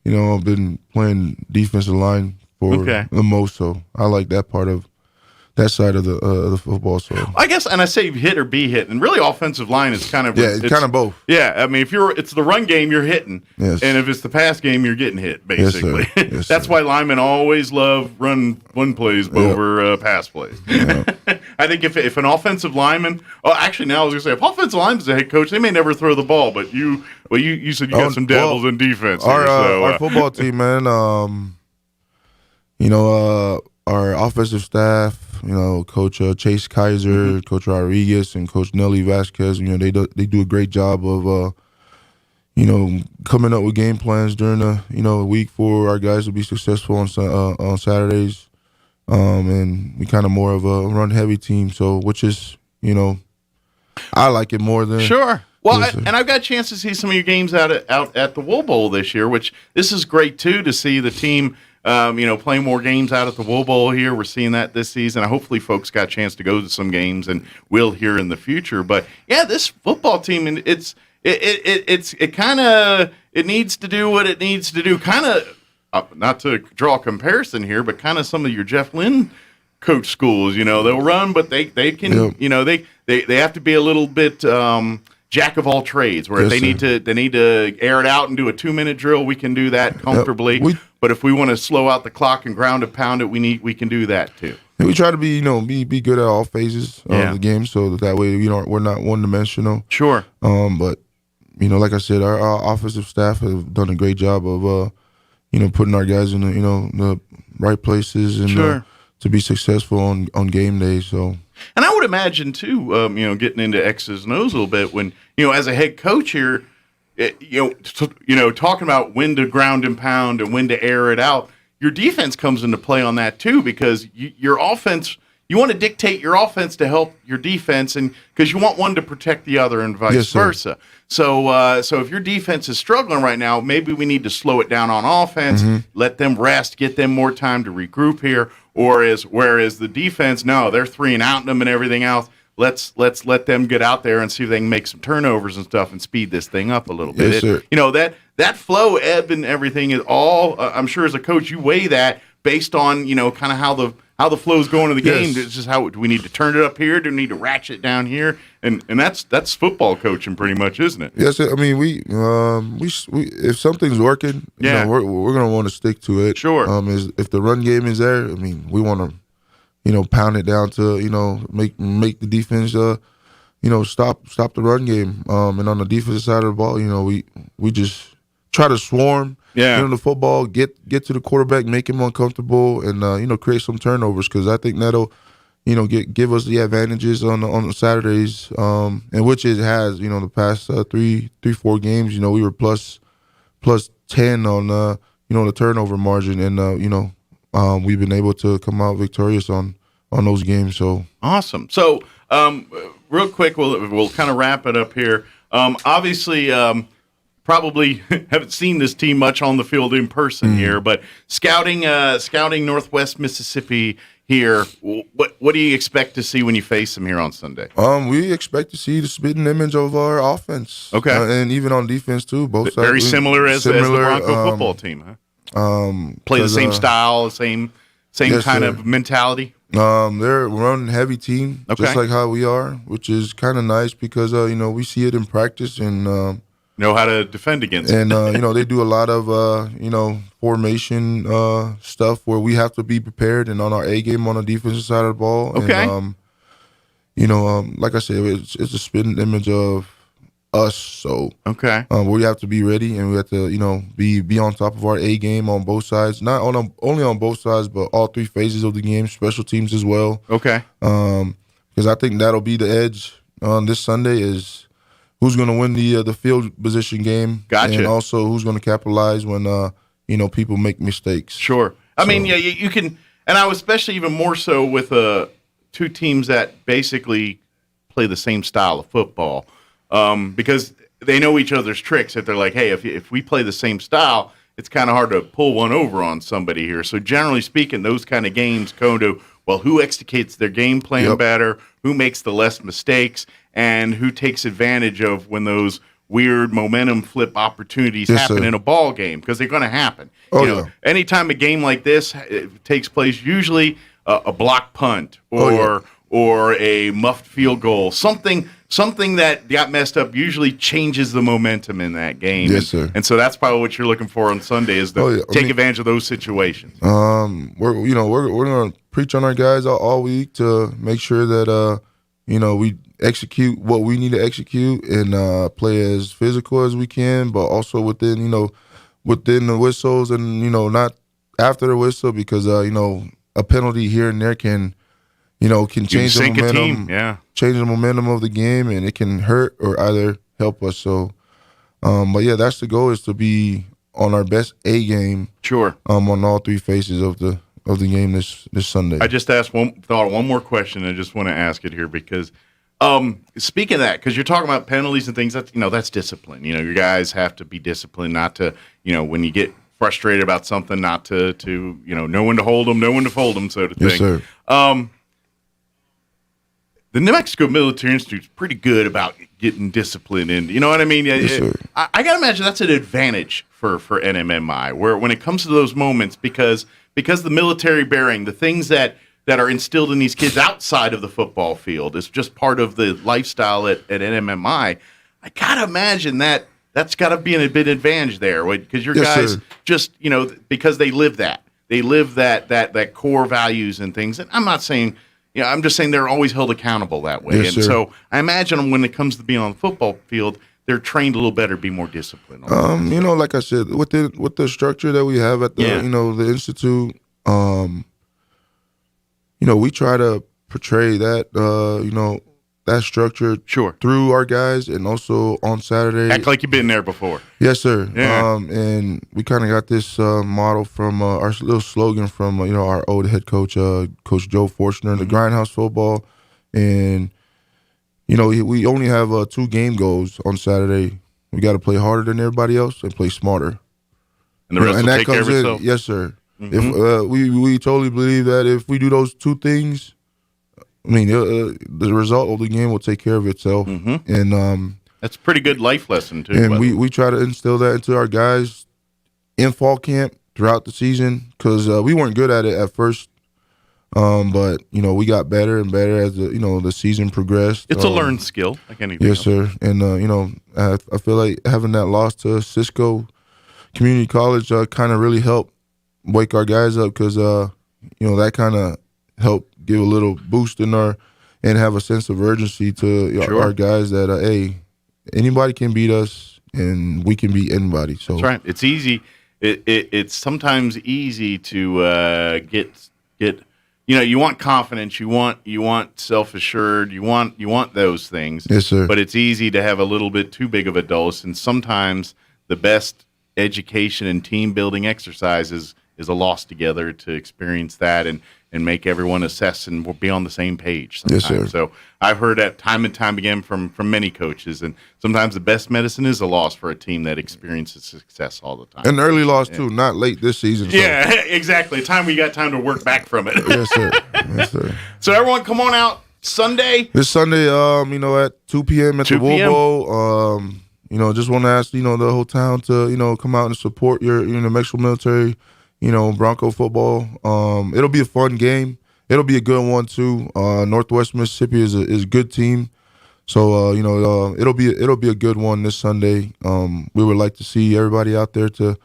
S16: I've been playing defensive line for the most. So I like that part of that side of the football. So
S4: I guess, and I say hit or be hit, and really offensive line is kind of
S16: it's kind of both.
S4: Yeah, I mean, if it's the run game, you're hitting,
S16: yes.
S4: and if it's the pass game, you're getting hit. Basically,
S16: yes, sir. Yes,
S4: that's why linemen always love run plays over pass plays. I think if an offensive lineman, actually now I was gonna say if offensive lineman's a head coach, they may never throw the ball, but you said you got some dabbles in defense.
S16: Our football team, man. Our offensive staff. Coach Chase Kaiser, Coach Rodriguez, and Coach Nelly Vasquez. They do a great job of coming up with game plans during the week for our guys to be successful on Saturdays. And we kind of more of a run heavy team, so which is I like it more than
S4: sure. Well, and I've got a chance to see some of your games out at the Wool Bowl this year, which this is great too to see the team. Playing more games out at the Wool Bowl here. We're seeing that this season. Hopefully folks got a chance to go to some games and will here in the future. But yeah, this football team, and it needs to do what it needs to do. Kind of, not to draw a comparison here, but kind of some of your Jeff Lynn coach schools, they'll run, but they can, they have to be a little bit, jack of all trades, where if they need to air it out and do a 2-minute drill, we can do that comfortably. But if we want to slow out the clock and ground and pound it, we can do that too.
S16: And we try to be be good at all phases of the game, so that way we're not one dimensional.
S4: Sure.
S16: But like I said, our offensive staff have done a great job of putting our guys in the right places and to be successful on game day. So.
S4: And I would imagine too, getting into X's and O's a little bit when as a head coach here. Talking about when to ground and pound and when to air it out, your defense comes into play on that too, because your offense, you want to dictate your offense to help your defense, and because you want one to protect the other and vice versa. So if your defense is struggling right now, maybe we need to slow it down on offense, let them rest, get them more time to regroup here. Whereas the defense, no, they're 3-and-outing them and everything else. Let's let them get out there and see if they can make some turnovers and stuff and speed this thing up a little bit.
S16: Yes,
S4: That flow, ebb, and everything is all. I'm sure as a coach you weigh that based on kind of how the flow is going to the game. It's just how do we need to turn it up here? Do we need to ratchet it down here? And that's football coaching pretty much, isn't it?
S16: Yes, I mean we if something's working, we're gonna want to stick to it.
S4: Sure.
S16: If the run game is there, I mean we want to. Pound it down to, make the defense, stop the run game. And on the defensive side of the ball, we just try to swarm, get on the football, get to the quarterback, make him uncomfortable, and create some turnovers, because I think that'll, give us the advantages on the Saturdays, and which it has, the past 3-4 games, we were plus 10 on the turnover margin, and we've been able to come out victorious on those games. So
S4: awesome. So real quick, we'll kind of wrap it up here. Obviously, probably haven't seen this team much on the field in person here, but scouting Northwest Mississippi here, what do you expect to see when you face them here on Sunday?
S16: We expect to see the spitting image of our offense.
S4: Okay,
S16: and even on defense too. Both sides
S4: very similar as the Bronco football team, huh? Play the same style, same kind of mentality.
S16: They're a run heavy team, just like how we are, which is kind of nice because we see it in practice and
S4: know how to defend against it.
S16: And they do a lot of formation stuff where we have to be prepared and on our A game on the defensive side of the ball.
S4: Okay.
S16: And, like I said, it's a spitting image of us. So we have to be ready, and we have to be on top of our A game on both sides, not only on both sides, but all three phases of the game, special teams as well.
S4: Okay.
S16: Because I think that'll be the edge on this Sunday is who's going to win the field position game.
S4: Gotcha.
S16: And also who's going to capitalize when people make mistakes.
S4: Sure. I mean, yeah, you can, and I was especially even more so with two teams that basically play the same style of football. Because they know each other's tricks. If they're like, hey, if we play the same style, it's kind of hard to pull one over on somebody here. So generally speaking, those kind of games go to, well, who executes their game plan better, who makes the less mistakes, and who takes advantage of when those weird momentum flip opportunities happen in a ball game, because they're going to happen. Anytime a game like this takes place, usually a block punt or a muffed field goal, something that got messed up usually changes the momentum in that game.
S16: Yes, sir.
S4: And so that's probably what you're looking for on Sunday is to take advantage of those situations.
S16: We're going to preach on our guys all week to make sure that we execute what we need to execute and play as physical as we can, but also within the whistles and not after the whistle, because a penalty here and there can change the momentum, change the momentum of the game, and it can hurt or either help us. So, but yeah, that's the goal, is to be on our best A game.
S4: Sure.
S16: On all three phases of the game this Sunday.
S4: I just asked one more question. I just want to ask it here because, speaking of that, because you're talking about penalties and things, that's discipline. Your guys have to be disciplined, not to, when you get frustrated about something, not to know when to hold them, know when to fold them, so to
S16: yes,
S4: think.
S16: Sir.
S4: The New Mexico Military Institute's pretty good about getting discipline in. You know what I mean?
S16: Yes, sir.
S4: I got to imagine that's an advantage for NMMI, where when it comes to those moments, because the military bearing, the things that are instilled in these kids outside of the football field is just part of the lifestyle at NMMI. I got to imagine that's got to be a bit advantage there, because your guys
S16: sir.
S4: just, because they live that. They live that core values and things. And I'm not saying... I'm just saying they're always held accountable that way.
S16: Yes,
S4: and
S16: sir.
S4: so I imagine when it comes to being on the football field, they're trained a little better, be more disciplined.
S16: Like I said, with the structure that we have at the the institute, we try to portray that that structure through our guys, and also on Saturday.
S4: Act like you've been there before.
S16: Yes, sir.
S4: Yeah.
S16: And we kind of got this model from our little slogan from our old head coach, Coach Joe Forstner, the Grindhouse football. And we only have 2 game goals on Saturday. We got to play harder than everybody else and play smarter.
S4: And the rest will take care of itself.
S16: Yes, sir.
S4: Mm-hmm.
S16: If we totally believe that if we do those 2 things, the result of the game will take care of itself.
S4: Mm-hmm.
S16: And
S4: that's a pretty good life lesson too.
S16: And we try to instill that into our guys in fall camp throughout the season, because we weren't good at it at first, but we got better and better as the season progressed.
S4: It's a learned skill, like anything.
S16: Yes,
S4: else.
S16: sir. And I feel like having that loss to Cisco Community College kind of really helped wake our guys up, because that kind of helped give a little boost in and have a sense of urgency to our guys that hey, anybody can beat us and we can beat anybody. So
S4: that's right. It's easy. It's sometimes easy to get. You want confidence. You want self-assured. You want those things.
S16: Yes, sir.
S4: But it's easy to have a little bit too big of a dose. And sometimes the best education and team building exercises is a loss together, to experience that and make everyone assess and be on the same page sometimes.
S16: Yes, sir.
S4: So I've heard that time and time again from many coaches, and sometimes the best medicine is a loss for a team that experiences success all the time.
S16: An early loss too, not late this season. So.
S4: Yeah, exactly. Time we got time to work back from it.
S16: Yes, sir. Yes, sir.
S4: So everyone, come on out Sunday.
S16: This Sunday, at 2 p.m. at the Wool Bowl. Just want to ask, the whole town to, come out and support your New Mexico Military, Bronco football. It'll be a fun game. It'll be a good one too. Northwest Mississippi is a good team, so it'll be a good one this Sunday. We would like to see everybody out there to,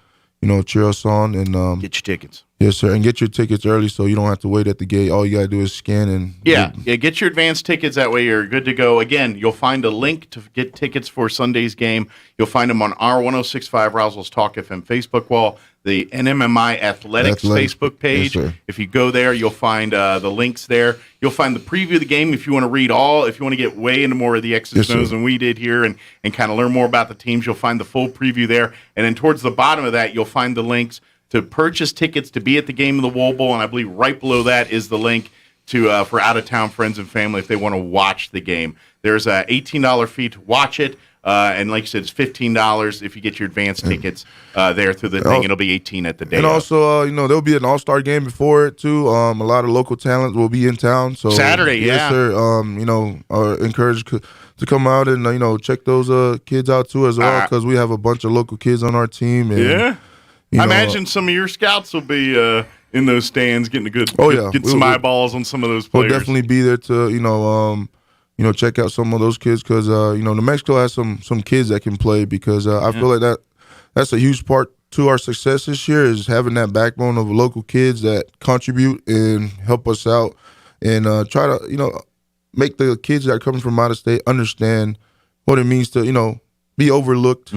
S16: cheer us on and
S4: get your tickets.
S16: Yes, sir, and get your tickets early so you don't have to wait at the gate. All you gotta do is scan and
S4: get your advance tickets. That way you're good to go. Again, you'll find a link to get tickets for Sunday's game. You'll find them on our 106.5 Roswell's Talk FM Facebook wall, the NMMI Athletics Facebook page.
S16: Yes,
S4: if you go there, you'll find the links there. You'll find the preview of the game if you want to read if you want to get way into more of the X's and O's than we did here and kind of learn more about the teams. You'll find the full preview there. And then towards the bottom of that, you'll find the links to purchase tickets to be at the game of the Wool Bowl, and I believe right below that is the link to for out-of-town friends and family if they want to watch the game. There's a $18 fee to watch it, and like you said, it's $15 if you get your advance tickets there through the thing. It'll be $18 at the day.
S16: And also, there'll be an all-star game before it too. A lot of local talent will be in town. So
S4: Saturday,
S16: yes, sir. Encouraged to come out and check those kids out too as well, because we have a bunch of local kids on our team. And,
S4: I imagine some of your scouts will be in those stands, getting a good, get some eyeballs on some of those players.
S16: We'll definitely be there to check out some of those kids because New Mexico has some kids that can play because I feel like that's a huge part to our success this year is having that backbone of local kids that contribute and help us out and try to make the kids that are coming from out of state understand what it means to be overlooked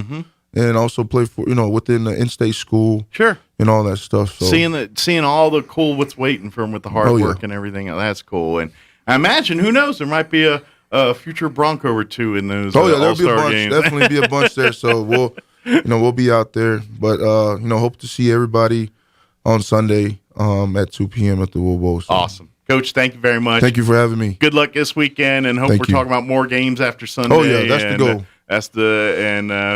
S16: and also play for within the in-state school, and all that stuff. So
S4: seeing all the cool what's waiting for them with the hard work and everything, that's cool. And I imagine, who knows, there might be a future Bronco or two in those.
S16: There'll be a bunch.
S4: Games.
S16: Definitely be a bunch there. So we'll be out there, but hope to see everybody on Sunday at 2 p.m. at the Wool Bowl. So.
S4: Awesome. Coach, thank you very much.
S16: Thank you for having me.
S4: Good luck this weekend, and hope we're talking about more games after Sunday.
S16: That's the goal.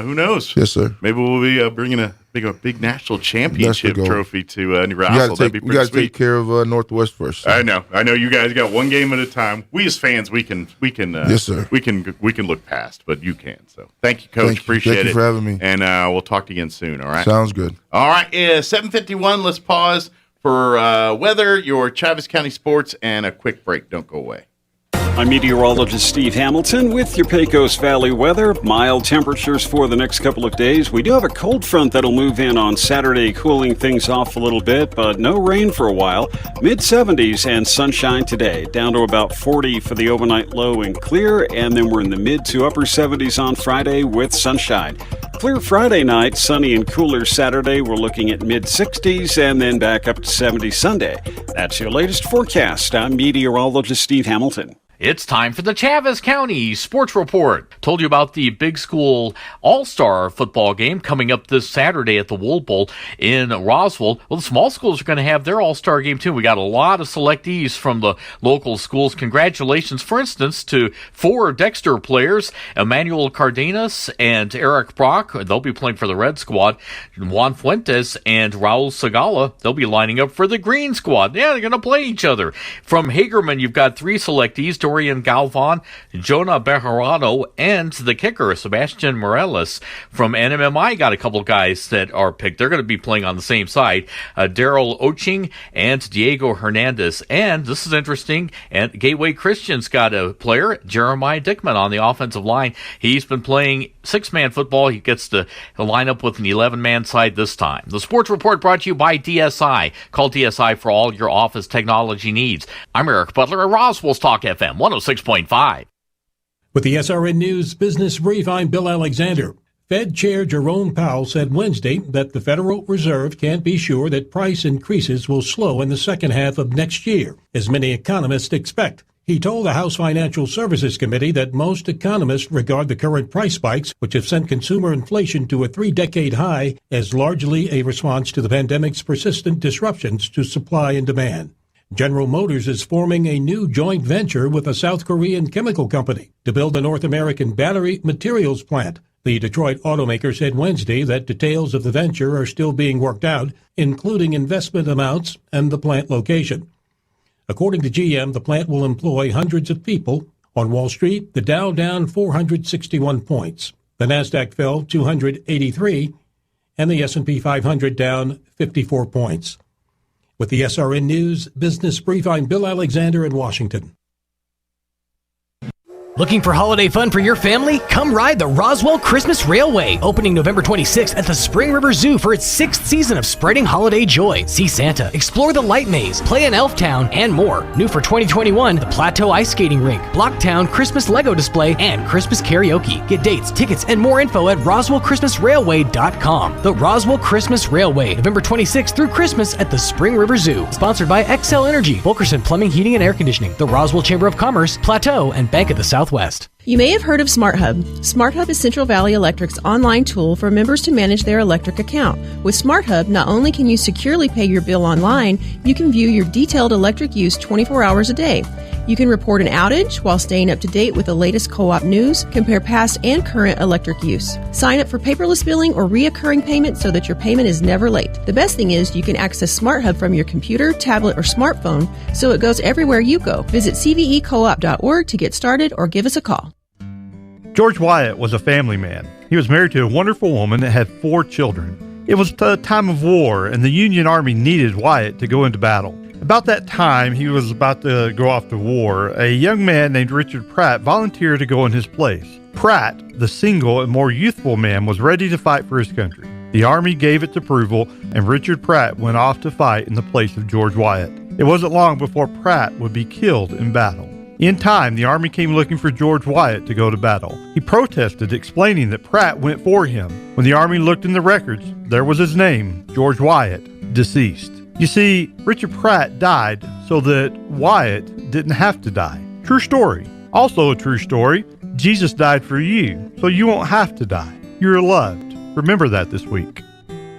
S4: Who knows?
S16: Yes, sir.
S4: Maybe we'll be bringing a big national championship trophy to New Roswell. That'd be pretty sweet.
S16: We got to take care of Northwest first. So.
S4: I know. You guys got one game at a time. We as fans, we can.
S16: Yes, sir.
S4: We can look past, but you can't. So thank you, Coach. Appreciate it.
S16: Thank you for having me.
S4: And we'll talk to you again soon. All right.
S16: Sounds good.
S4: All right. 7:51. Let's pause for weather, your Travis County sports, and a quick break. Don't go away.
S6: I'm meteorologist Steve Hamilton with your Pecos Valley weather. Mild temperatures for the next couple of days. We do have a cold front that'll move in on Saturday, cooling things off a little bit, but no rain for a while. Mid-70s and sunshine today, down to about 40 for the overnight low and clear, and then we're in the mid to upper 70s on Friday with sunshine. Clear Friday night, sunny and cooler Saturday. We're looking at mid-60s and then back up to 70 Sunday. That's your latest forecast. I'm meteorologist Steve Hamilton.
S19: It's time for the Travis County Sports Report. Told you about the big school all-star football game coming up this Saturday at the Wool Bowl in Roswell. Well, the small schools are going to have their all-star game too. We got a lot of selectees from the local schools. Congratulations, for instance, to 4 Dexter players, Emmanuel Cardenas and Eric Brock. They'll be playing for the Red Squad. Juan Fuentes and Raul Segala, they'll be lining up for the Green Squad. Yeah, they're going to play each other. From Hagerman, you've got 3 selectees, Dorian Galvan, Jonah Bejarano, and the kicker, Sebastian Morales. From NMMI, got a couple guys that are picked. They're going to be playing on the same side, Daryl Oching and Diego Hernandez. And this is interesting, and Gateway Christian's got a player, Jeremiah Dickman, on the offensive line. He's been playing 6-man football. He gets to line up with an 11-man side this time. The Sports Report brought to you by DSI. Call DSI for all your office technology needs. I'm Eric Butler at Roswell's Talk FM 106.5.
S20: With the SRN News Business Brief, I'm Bill Alexander. Fed Chair Jerome Powell said Wednesday that the Federal Reserve can't be sure that price increases will slow in the second half of next year, as many economists expect. He told the House Financial Services Committee that most economists regard the current price spikes, which have sent consumer inflation to a 3-decade high, as largely a response to the pandemic's persistent disruptions to supply and demand. General Motors is forming a new joint venture with a South Korean chemical company to build a North American battery materials plant. The Detroit automaker said Wednesday that details of the venture are still being worked out, including investment amounts and the plant location. According to GM, the plant will employ hundreds of people. On Wall Street, the Dow down 461 points. The Nasdaq fell 283, and the S&P 500 down 54 points. With the SRN News Business Brief, I'm Bill Alexander in Washington.
S5: Looking for holiday fun for your family? Come ride the Roswell Christmas Railway, opening November 26th at the Spring River Zoo for its 6th season of spreading holiday joy. See Santa, explore the Light Maze, play in Elf Town, and more. New for 2021, the Plateau Ice Skating Rink, Blocktown Christmas Lego Display, and Christmas Karaoke. Get dates, tickets, and more info at RoswellChristmasRailway.com. The Roswell Christmas Railway, November 26th through Christmas at the Spring River Zoo. Sponsored by XL Energy, Wilkerson Plumbing, Heating, and Air Conditioning, the Roswell Chamber of Commerce, Plateau, and Bank of the Southwest.
S21: You may have heard of SmartHub. SmartHub is Central Valley Electric's online tool for members to manage their electric account. With SmartHub, not only can you securely pay your bill online, you can view your detailed electric use 24 hours a day. You can report an outage while staying up to date with the latest co-op news, compare past and current electric use. Sign up for paperless billing or reoccurring payment so that your payment is never late. The best thing is you can access SmartHub from your computer, tablet, or smartphone, so it goes everywhere you go. Visit cvecoop.org to get started or give us a call.
S12: George Wyatt was a family man. He was married to a wonderful woman that had 4 children. It was the time of war, and the Union Army needed Wyatt to go into battle. About that time he was about to go off to war, a young man named Richard Pratt volunteered to go in his place. Pratt, the single and more youthful man, was ready to fight for his country. The Army gave its approval, and Richard Pratt went off to fight in the place of George Wyatt. It wasn't long before Pratt would be killed in battle. In time, the Army came looking for George Wyatt to go to battle. He protested, explaining that Pratt went for him. When the Army looked in the records, there was his name, George Wyatt, deceased. You see, Richard Pratt died so that Wyatt didn't have to die. True story. Also a true story, Jesus died for you, so you won't have to die. You're loved. Remember that this week.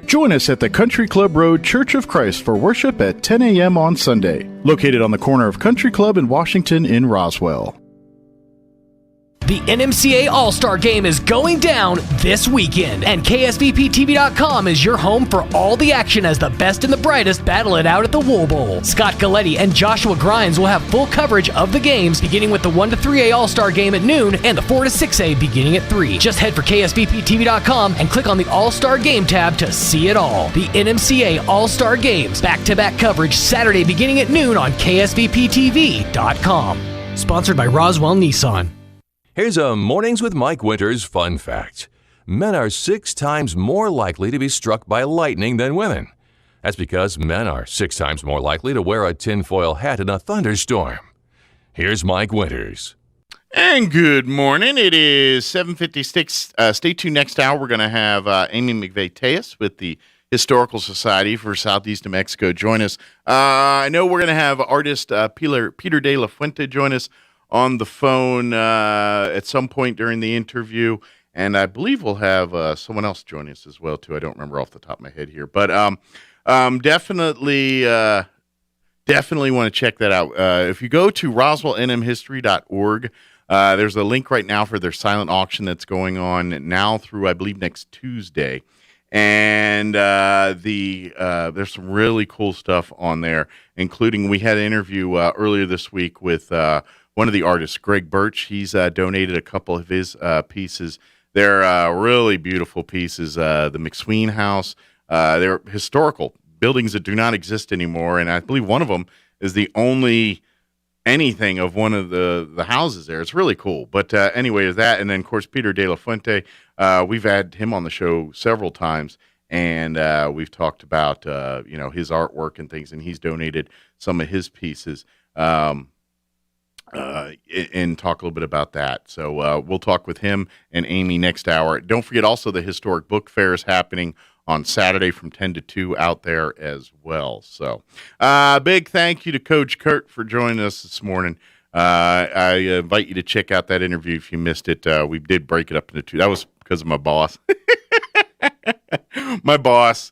S13: Join us at the Country Club Road Church of Christ for worship at 10 a.m. on Sunday, located on the corner of Country Club and Washington in Roswell.
S5: The NMCA All-Star Game is going down this weekend, and KSVPTV.com is your home for all the action as the best and the brightest battle it out at the Wool Bowl. Scott Galletti and Joshua Grimes will have full coverage of the games, beginning with the 1 to 3A All-Star Game at noon and the 4 to 6A beginning at 3. Just head for KSVPTV.com and click on the All-Star Game tab to see it all. The NMCA All-Star Games, back-to-back coverage Saturday beginning at noon on KSVPTV.com. Sponsored by Roswell Nissan.
S2: Here's a Mornings with Mike Winters fun fact. Men are 6 times more likely to be struck by lightning than women. That's because men are 6 times more likely to wear a tinfoil hat in a thunderstorm. Here's Mike Winters.
S4: And good morning. It is 7:56. Stay tuned next hour. We're going to have Amy McVeigh-Tejas with the Historical Society for Southeast New Mexico join us. I know we're going to have artist Peter De La Fuente join us on the phone at some point during the interview, and I believe we'll have someone else join us as well too. I don't remember off the top of my head here, but definitely want to check that out. If you go to roswellnmhistory.org, there's a link right now for their silent auction that's going on now through, I believe, next Tuesday, and there's some really cool stuff on there, including we had an interview earlier this week with one of the artists, Greg Birch. He's donated a couple of his pieces. They're really beautiful pieces. The McSween House. They're historical buildings that do not exist anymore, and I believe one of them is the only anything of one of the houses there. It's really cool. But anyway, there's that, and then of course Peter De La Fuente. We've had him on the show several times, and we've talked about his artwork and things, and he's donated some of his pieces. And talk a little bit about that. So we'll talk with him and Amy next hour. Don't forget also the Historic Book Fair is happening on Saturday from 10 to 2 out there as well. So big thank you to Coach Kurt for joining us this morning. I invite you to check out that interview if you missed it. We did break it up into 2. That was because of my boss. My boss,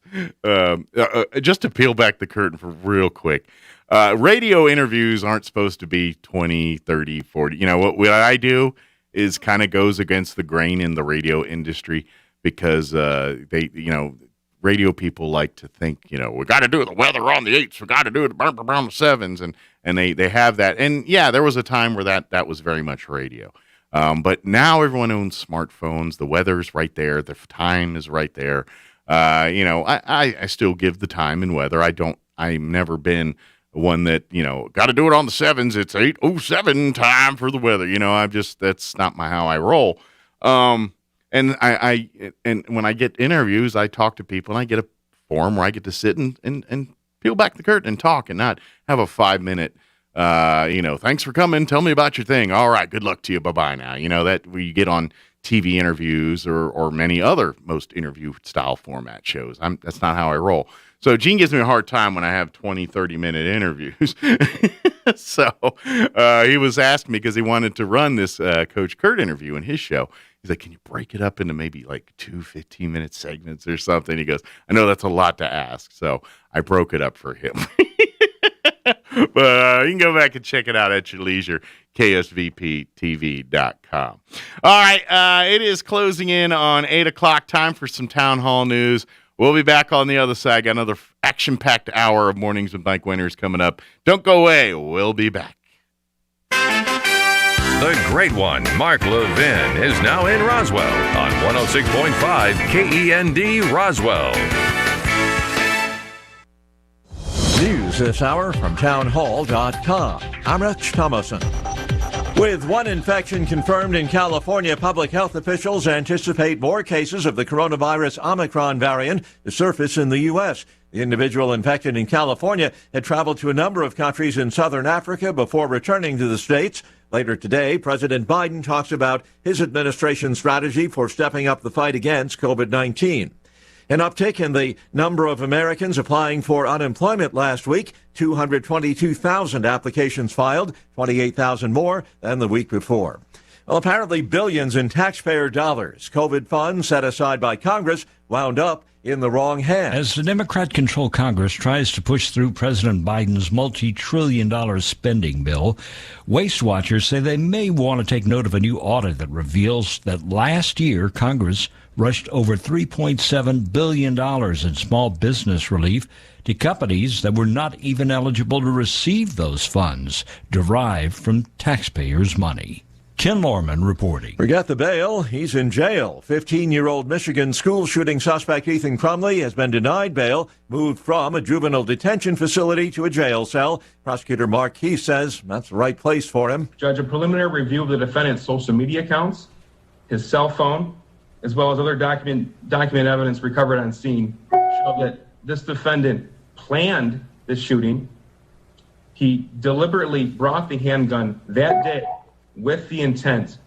S4: just to peel back the curtain for real quick. Radio interviews aren't supposed to be 20, 30, 40. What I do is kind of goes against the grain in the radio industry because radio people like to think, we got to do the weather on the 8s, we got to do it around the 7s, and they have that. And yeah, there was a time where that was very much radio. But now everyone owns smartphones. The weather's right there. The time is right there. I still give the time and weather. I've never been one that, got to do it on the 7s. It's 8:07 time for the weather. That's not how I roll. And when I get interviews, I talk to people and I get a forum where I get to sit and peel back the curtain and talk and not have a 5-minute, thanks for coming. Tell me about your thing. All right. Good luck to you. Bye-bye now. That we get on TV interviews or many other most interview style format shows. That's not how I roll. So Gene gives me a hard time when I have 20, 30-minute interviews. So he was asking me because he wanted to run this Coach Kurt interview in his show. He's like, can you break it up into maybe like 2 15-minute segments or something? He goes, I know that's a lot to ask. So I broke it up for him. But you can go back and check it out at your leisure, ksvptv.com. All right, it is closing in on 8 o'clock. Time for some town hall news. We'll be back on the other side. Got another action-packed hour of Mornings with Mike Winters coming up. Don't go away. We'll be back.
S2: The great one, Mark Levin, is now in Roswell on 106.5 KEND Roswell.
S1: News this hour from townhall.com. I'm Rich Thomason. With one infection confirmed in California, public health officials anticipate more cases of the coronavirus Omicron variant to surface in the U.S. The individual infected in California had traveled to a number of countries in southern Africa before returning to the States. Later today, President Biden talks about his administration's strategy for stepping up the fight against COVID-19. An uptick in the number of Americans applying for unemployment last week, 222,000 applications filed, 28,000 more than the week before. Well, apparently billions in taxpayer dollars, COVID funds set aside by Congress, wound up in the wrong hands.
S22: As the Democrat-controlled Congress tries to push through President Biden's multi-trillion-dollar spending bill, Waste Watchers say they may want to take note of a new audit that reveals that last year Congress rushed over $3.7 billion in small business relief to companies that were not even eligible to receive those funds derived from taxpayers' money. Ken Lorman reporting.
S1: Forget the bail. He's in jail. 15-year-old Michigan school shooting suspect Ethan Crumley has been denied bail, moved from a juvenile detention facility to a jail cell. Prosecutor Mark Keith says that's the right place for him.
S23: Judge, a preliminary review of the defendant's social media accounts, his cell phone, as well as other document evidence recovered on scene show that this defendant planned the shooting. He deliberately brought the handgun that day with the intent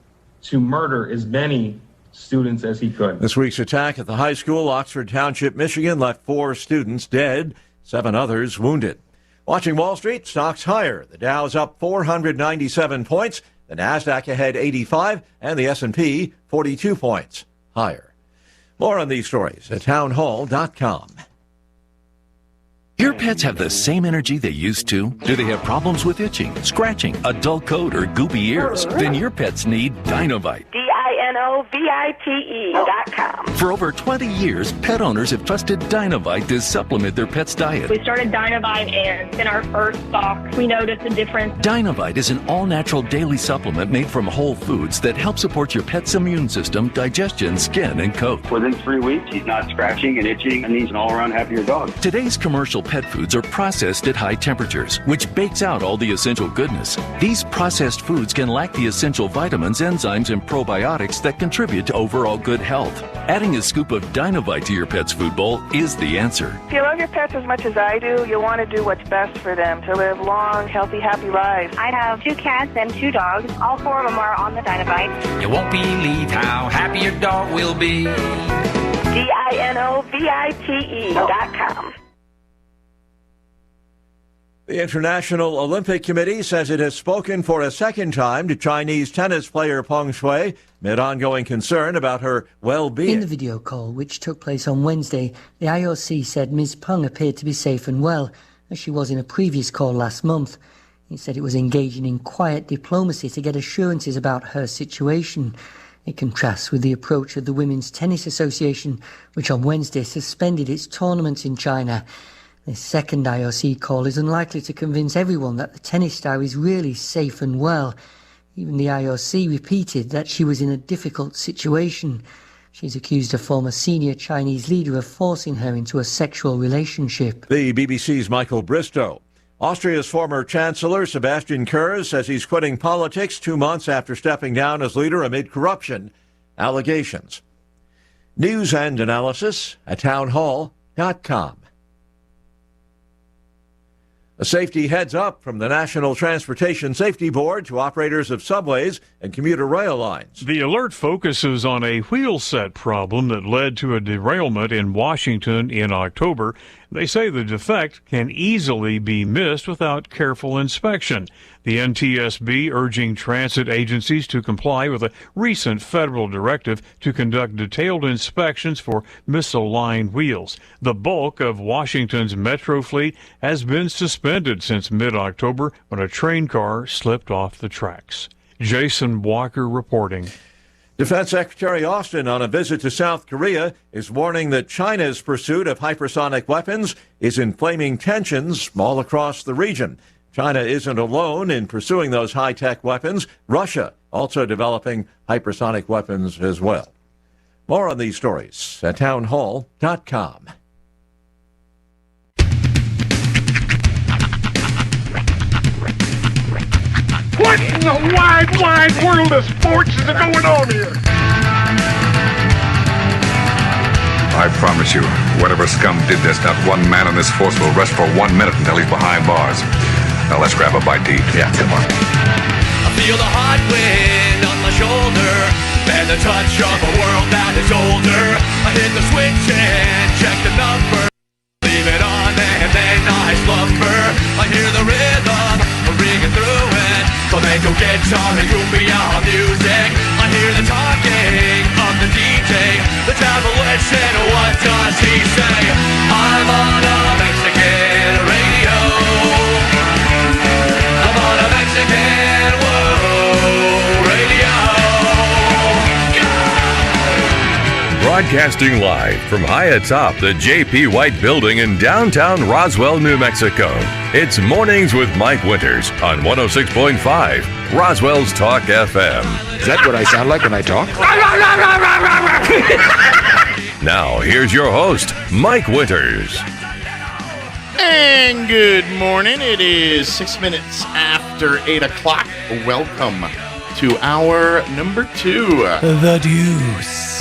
S23: to murder as many students as he could.
S1: This week's attack at the high school, Oxford Township, Michigan, left 4 students dead, 7 others wounded. Watching Wall Street, stocks higher. The Dow's up 497 points, the Nasdaq ahead 85, and the S&P 42 points higher. More on these stories at townhall.com.
S24: Your pets have the same energy they used to? Do they have problems with itching, scratching, a dull coat, or goopy ears? Then your pets need Dinovite.
S25: DINOVITE.com.
S24: For over 20 years, pet owners have trusted Dinovite to supplement their pet's diet.
S25: We started Dinovite, and in our first stock, we noticed a difference.
S24: Dinovite is an all-natural daily supplement made from whole foods that help support your pet's immune system, digestion, skin, and coat.
S26: Within 3 weeks, he's not scratching and itching, and he's an all-around happier dog.
S24: Today's commercial pet foods are processed at high temperatures, which bakes out all the essential goodness. These processed foods can lack the essential vitamins, enzymes, and probiotics that contribute to overall good health. Adding a scoop of Dinovite to your pet's food bowl is the answer.
S25: If you love your pets as much as I do, you'll want to do what's best for them to live long, healthy, happy lives.
S27: I have 2 cats and 2 dogs. All 4 of them are on the Dinovite.
S28: You won't believe how happy your dog will be.
S25: DINOVITE.com.
S1: The International Olympic Committee says it has spoken for a second time to Chinese tennis player Peng Shuai amid ongoing concern about her well-being.
S29: In the video call, which took place on Wednesday, the IOC said Ms. Peng appeared to be safe and well, as she was in a previous call last month. It said it was engaging in quiet diplomacy to get assurances about her situation. It contrasts with the approach of the Women's Tennis Association, which on Wednesday suspended its tournaments in China. This second IOC call is unlikely to convince everyone that the tennis star is really safe and well. Even the IOC repeated that she was in a difficult situation. She's accused a former senior Chinese leader of forcing her into a sexual relationship.
S1: The BBC's Michael Bristow. Austria's former Chancellor Sebastian Kurz says he's quitting politics 2 months after stepping down as leader amid corruption allegations. News and analysis at townhall.com. A safety heads up from the National Transportation Safety Board to operators of subways and commuter rail lines.
S30: The alert focuses on a wheel set problem that led to a derailment in Washington in October. They say the defect can easily be missed without careful inspection. The NTSB urging transit agencies to comply with a recent federal directive to conduct detailed inspections for misaligned wheels. The bulk of Washington's metro fleet has been suspended since mid-October when a train car slipped off the tracks. Jason Walker reporting.
S1: Defense Secretary Austin, on a visit to South Korea, is warning that China's pursuit of hypersonic weapons is inflaming tensions all across the region. China isn't alone in pursuing those high-tech weapons. Russia also developing hypersonic weapons as well. More on these stories at townhall.com.
S3: What in the wide, wide world of sports is going on here?
S7: I promise you, whatever scum did this, not one man in this force will rest for 1 minute until he's behind bars. Now let's grab a bite to eat. Yeah, come on.
S8: I feel the hot wind on my shoulder and the touch of a world that is older. I hit the switch and check the number. Leave it on and then I slumber. I hear the rhythm ringing through it. Flamenco guitar and cumbia music. I hear the talking of the DJ. The devil listen, what does he say? I'm on a Mexican radio. I'm on a Mexican radio.
S2: Broadcasting live from high atop the J.P. White Building in downtown Roswell, New Mexico. It's Mornings with Mike Winters on 106.5 Roswell's Talk FM.
S9: Is that what I sound like when I talk?
S2: Now, here's your host, Mike Winters.
S4: And good morning. It is 6 minutes after 8 o'clock. Welcome to hour number 2.
S5: The Deuce.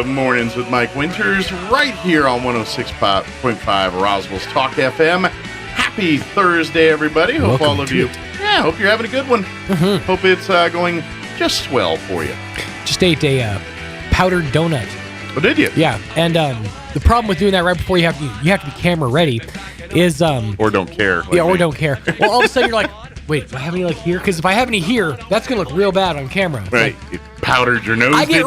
S4: Mornings with Mike Winters, right here on 106.5 Roswell's Talk FM. Happy Thursday, everybody. Hope
S5: Welcome
S4: all of you, hope you're having a good one. Hope it's going just swell for you.
S5: Just ate a powdered donut.
S4: Oh, did you?
S5: Yeah, and the problem with doing that right before you have to be camera ready is
S4: or don't care.
S5: Like or don't care. Well, all of a sudden you're like, wait, do I have any here? Because if I have any here, that's gonna look real bad on camera.
S4: Right,
S5: like,
S4: you powdered your nose.
S5: I get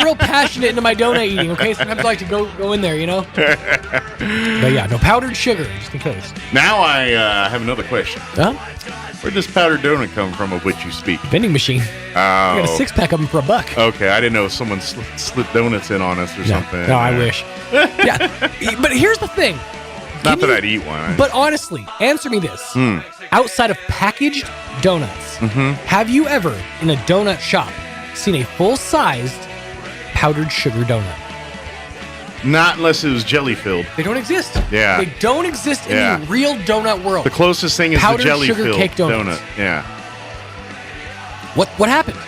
S5: real passionate into my donut eating. Okay, sometimes I like to go in there, you know. But yeah, no powdered sugar, just in case.
S4: Now I have another question.
S5: Huh?
S4: Where'd this powdered donut come from of which you speak?
S5: Vending machine. I got a 6-pack of them for $1.
S4: Okay, I didn't know if someone slid donuts in on us or something.
S5: No, I wish. Yeah, but here's the thing.
S4: Not that I'd eat one.
S5: But honestly, answer me this. Outside of packaged donuts, have you ever, in a donut shop, seen a full-sized powdered sugar donut?
S4: Not unless it was jelly-filled.
S5: They don't exist.
S4: Yeah.
S5: They don't exist in the real donut world.
S4: The closest thing is
S5: powdered
S4: the jelly-filled
S5: sugar cake
S4: donut. Yeah.
S5: What happened?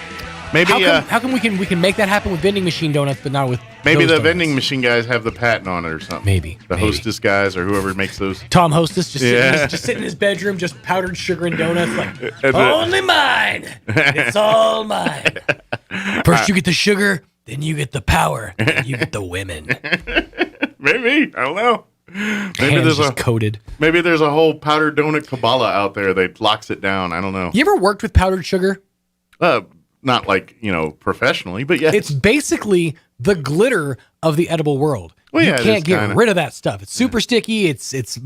S4: Maybe
S5: how come we can make that happen with vending machine donuts, but not with
S4: maybe the
S5: donuts?
S4: vending machine guys have the patent on it or something.
S5: Maybe
S4: the Hostess guys or whoever makes those.
S5: Tom Hostess just sitting in his bedroom, just powdered sugar and donuts, like only mine. It's all mine. First you get the sugar, then you get the power, then you get the women.
S4: Maybe I don't know. Maybe there's
S5: coated.
S4: Maybe there's a whole powdered donut Kabbalah out there that locks it down. I don't know.
S5: You ever worked with powdered sugar?
S4: Not like, professionally, but yeah.
S5: It's basically the glitter of the edible world.
S4: Well,
S5: you can't get rid of that stuff. It's super sticky. It's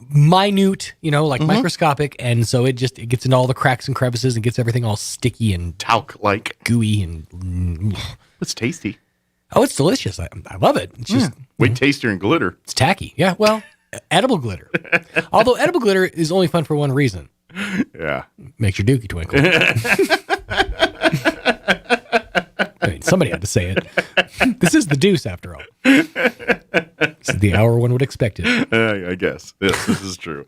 S5: minute, microscopic, and so it gets into all the cracks and crevices and gets everything all sticky and
S4: talc-like,
S5: gooey, and
S4: it's tasty.
S5: Oh, it's delicious. I love it. It's just
S4: way tastier than glitter.
S5: It's tacky. Yeah, well, edible glitter. Although edible glitter is only fun for one reason.
S4: Yeah.
S5: Makes your dookie twinkle. I mean, somebody had to say it. This is the Deuce, after all. This is the hour one would expect it.
S4: I guess. Yes, this is true.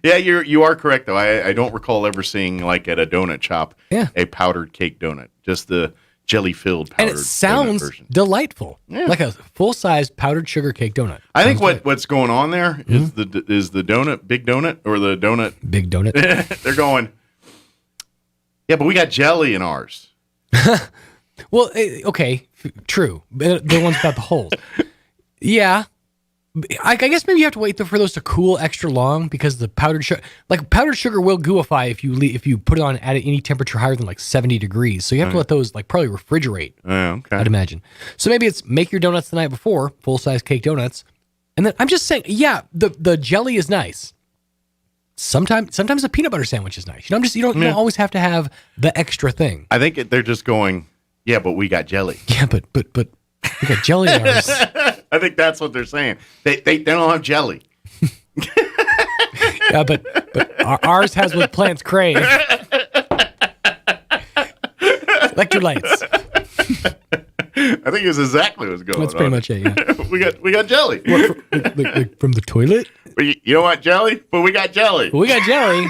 S4: Yeah, you are correct, though. I don't recall ever seeing, like, at a donut shop, a powdered cake donut. Just the jelly-filled powdered
S5: and it sounds
S4: version.
S5: Delightful. Yeah. Like a full-size powdered sugar cake donut.
S4: I think what's going on there is the donut, big donut, or the donut.
S5: Big donut.
S4: They're going, yeah, but we got jelly in ours.
S5: Well, okay, true. The ones without the holes. Yeah. I guess maybe you have to wait for those to cool extra long because the powdered sugar will gooify if you put it on at any temperature higher than like 70 degrees. So you have to let those probably refrigerate.
S4: Okay.
S5: I'd imagine. So maybe it's make your donuts the night before, full-size cake donuts. And then I'm just saying, yeah, the jelly is nice. Sometimes a peanut butter sandwich is nice. You don't always have to have the extra thing.
S4: I think they're just going, yeah, but we got jelly.
S5: Yeah, but we got jelly in ours.
S4: I think that's what they're saying. They don't have jelly.
S5: but ours has what plants crave. Electrolytes.
S4: I think it's exactly what's going on.
S5: That's pretty much it, yeah.
S4: we got jelly.
S5: What, from the toilet?
S4: You don't want jelly? But we got jelly.
S5: Well, we got jelly.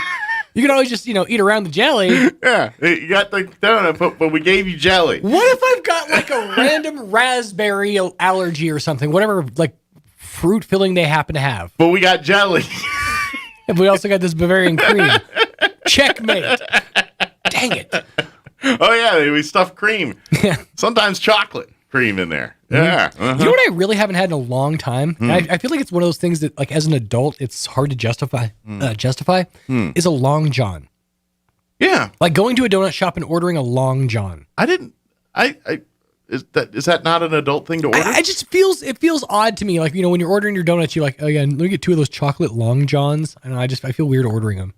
S5: You can always just, eat around the jelly.
S4: Yeah, you got the donut, but we gave you jelly.
S5: What if I've got like a random raspberry allergy or something, whatever like fruit filling they happen to have?
S4: But we got jelly.
S5: And we also got this Bavarian cream. Checkmate. Dang it.
S4: Oh, yeah, we stuff cream. Sometimes chocolate cream in there. Yeah. Uh-huh.
S5: You know what I really haven't had in a long time? I feel like it's one of those things that, like, as an adult, it's hard to justify. Is a Long John.
S4: Yeah.
S5: Like going to a donut shop and ordering a Long John.
S4: Is that not an adult thing to order?
S5: It feels odd to me. Like, when you're ordering your donuts, you're like, oh yeah, let me get 2 of those chocolate Long Johns. I don't know, I feel weird ordering them.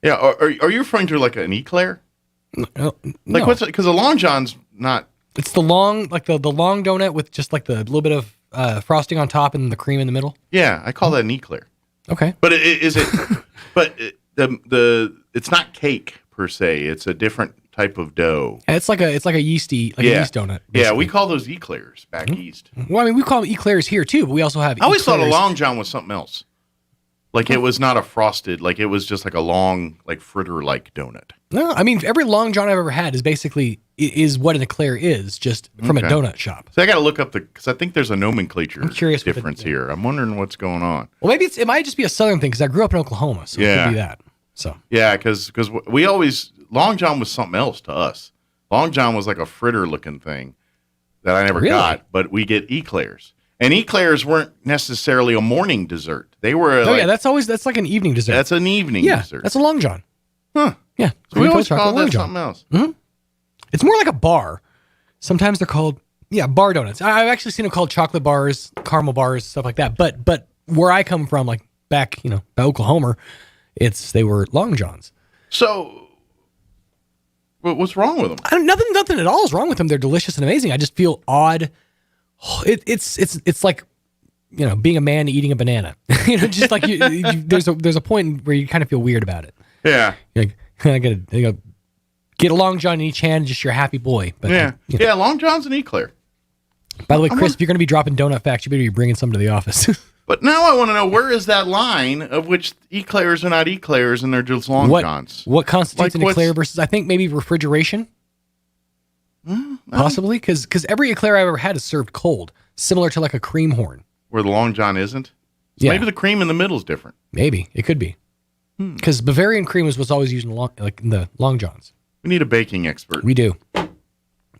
S4: Yeah. Are you referring to like an eclair?
S5: No.
S4: Like what's it? Because a Long John's not.
S5: It's the long, like the long donut with just like the little bit of frosting on top and the cream in the middle.
S4: Yeah, I call that an eclair.
S5: Okay,
S4: but is it? But it's not cake per se. It's a different type of dough.
S5: And it's like a yeasty a yeast donut. Basically.
S4: Yeah, we call those eclairs back east.
S5: Well, I mean, we call them eclairs here too, but we also have.
S4: I always thought a Long John was something else. Like it was not a frosted, like it was just like a long, like fritter-like donut.
S5: No, I mean every Long John I've ever had is basically is what an eclair is, just from a donut shop.
S4: So I got to look up because I think there's a nomenclature
S5: difference
S4: here. I'm wondering what's going on.
S5: Well, maybe it might just be a Southern thing because I grew up in Oklahoma, so it could be that. So
S4: yeah, because we always Long John was something else to us. Long John was like a fritter-looking thing that I never got, but we get eclairs. And eclairs weren't necessarily a morning dessert. They were.
S5: That's like an evening dessert.
S4: That's an evening dessert.
S5: That's a Long John.
S4: Huh.
S5: Yeah.
S4: So we always call that something else.
S5: Mm-hmm. It's more like a bar. Sometimes they're called bar donuts. I've actually seen them called chocolate bars, caramel bars, stuff like that. But where I come from, like back by Oklahoma, they were Long Johns.
S4: So. What's wrong with them?
S5: Nothing at all is wrong with them. They're delicious and amazing. I just feel odd. It's like being a man eating a banana. Just like there's a point where you kind of feel weird about it.
S4: Yeah.
S5: You're like, I gotta get a Long John in each hand, just your happy boy. But
S4: Long John's an eclair.
S5: By the way, Chris, if you're gonna be dropping donut facts, you better be bringing some to the office.
S4: But now I want to know, where is that line of which eclairs are not eclairs and they're just Long Johns?
S5: What constitutes an eclair versus, I think, maybe refrigeration? Possibly, because every eclair I've ever had is served cold, similar to like a cream horn.
S4: Where the Long John isn't? So maybe the cream in the middle is different.
S5: Maybe. It could be. Because Bavarian cream was what's always used in the Long Johns.
S4: We need a baking expert.
S5: We do.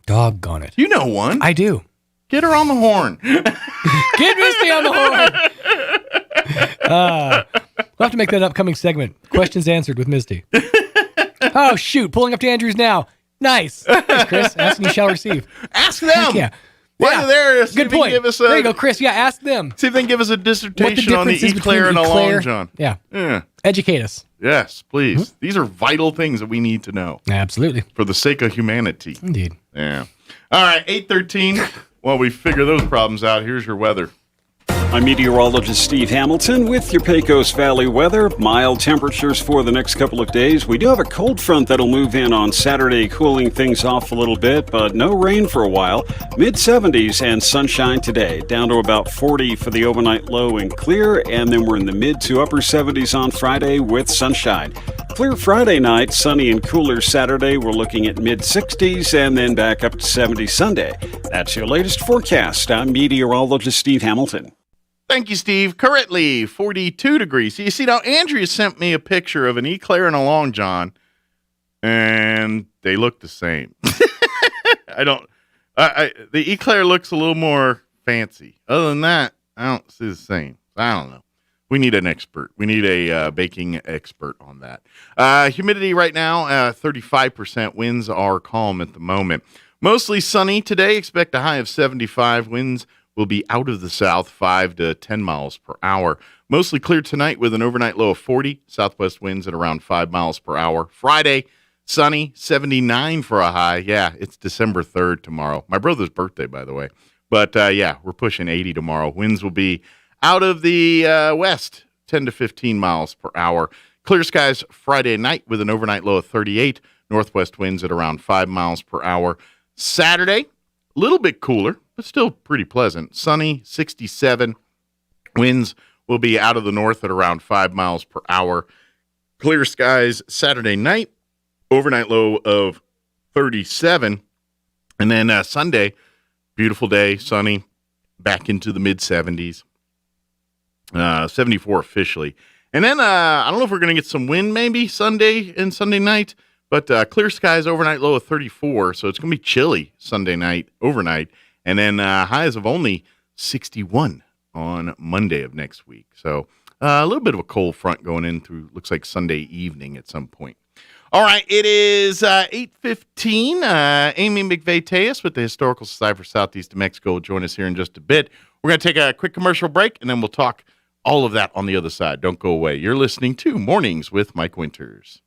S5: Doggone it.
S4: You know one.
S5: I do.
S4: Get her on the horn.
S5: Get Misty on the horn. We'll have to make that an upcoming segment. Questions answered with Misty. Oh, shoot. Pulling up to Andrews now. Nice. Thanks, Chris. Ask and you shall receive.
S4: Ask them.
S5: Yeah.
S4: While they're there,
S5: good point. There you go, Chris. Yeah, ask them.
S4: See if they can give us a dissertation on the eclair and a Long John.
S5: Yeah. Educate us.
S4: Yes, please. Mm-hmm. These are vital things that we need to know.
S5: Absolutely.
S4: For the sake of humanity.
S5: Indeed.
S4: Yeah. All right, 8:13. While we figure those problems out, here's your weather.
S6: I'm meteorologist Steve Hamilton with your Pecos Valley weather. Mild temperatures for the next couple of days. We do have a cold front that'll move in on Saturday, cooling things off a little bit, but no rain for a while. Mid-70s and sunshine today, down to about 40 for the overnight low and clear, and then we're in the mid to upper 70s on Friday with sunshine. Clear Friday night, sunny and cooler Saturday. We're looking at mid-60s and then back up to 70 Sunday. That's your latest forecast. I'm meteorologist Steve Hamilton.
S4: Thank you, Steve. Currently 42 degrees. You see, now Andrea sent me a picture of an eclair and a Long John, and they look the same. The eclair looks a little more fancy. Other than that, I don't see the same. I don't know. We need an expert. We need a baking expert on that. Humidity right now, 35%. Winds are calm at the moment. Mostly sunny today. Expect a high of 75. Winds will be out of the south, 5 to 10 miles per hour. Mostly clear tonight with an overnight low of 40. Southwest winds at around 5 miles per hour. Friday, sunny, 79 for a high. Yeah, it's December 3rd tomorrow. My brother's birthday, by the way. But, we're pushing 80 tomorrow. Winds will be out of the west, 10 to 15 miles per hour. Clear skies Friday night with an overnight low of 38. Northwest winds at around 5 miles per hour. Saturday, a little bit cooler, but still pretty pleasant. Sunny, 67. Winds will be out of the north at around 5 miles per hour. Clear skies Saturday night, overnight low of 37. And then Sunday, beautiful day, sunny, back into the mid-70s. 74 officially. And then I don't know if we're going to get some wind maybe Sunday and Sunday night, but clear skies, overnight low of 34. So it's going to be chilly Sunday night, overnight. And then highs of only 61 on Monday of next week. So a little bit of a cold front going in through, looks like Sunday evening at some point. All right, it is 8:15. Amy McVeigh-Tejas with the Historical Society for Southeast New Mexico will join us here in just a bit. We're going to take a quick commercial break, and then we'll talk all of that on the other side. Don't go away. You're listening to Mornings with Mike Winters.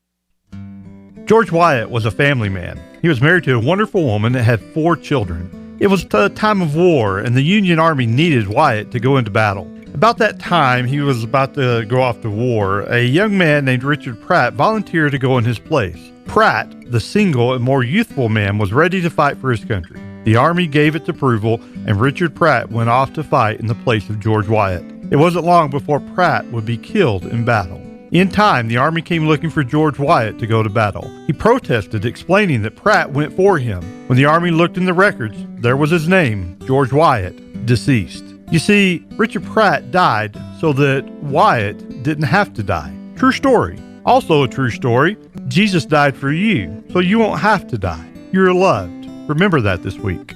S12: George Wyatt was a family man. He was married to a wonderful woman that had 4 children. It was a time of war, and the Union Army needed Wyatt to go into battle. About that time, he was about to go off to war. A young man named Richard Pratt volunteered to go in his place. Pratt, the single and more youthful man, was ready to fight for his country. The Army gave its approval, and Richard Pratt went off to fight in the place of George Wyatt. It wasn't long before Pratt would be killed in battle. In time, the Army came looking for George Wyatt to go to battle. He protested, explaining that Pratt went for him. When the Army looked in the records, there was his name, George Wyatt, deceased. You see, Richard Pratt died so that Wyatt didn't have to die. True story. Also a true story, Jesus died for you, so you won't have to die. You're loved. Remember that this week.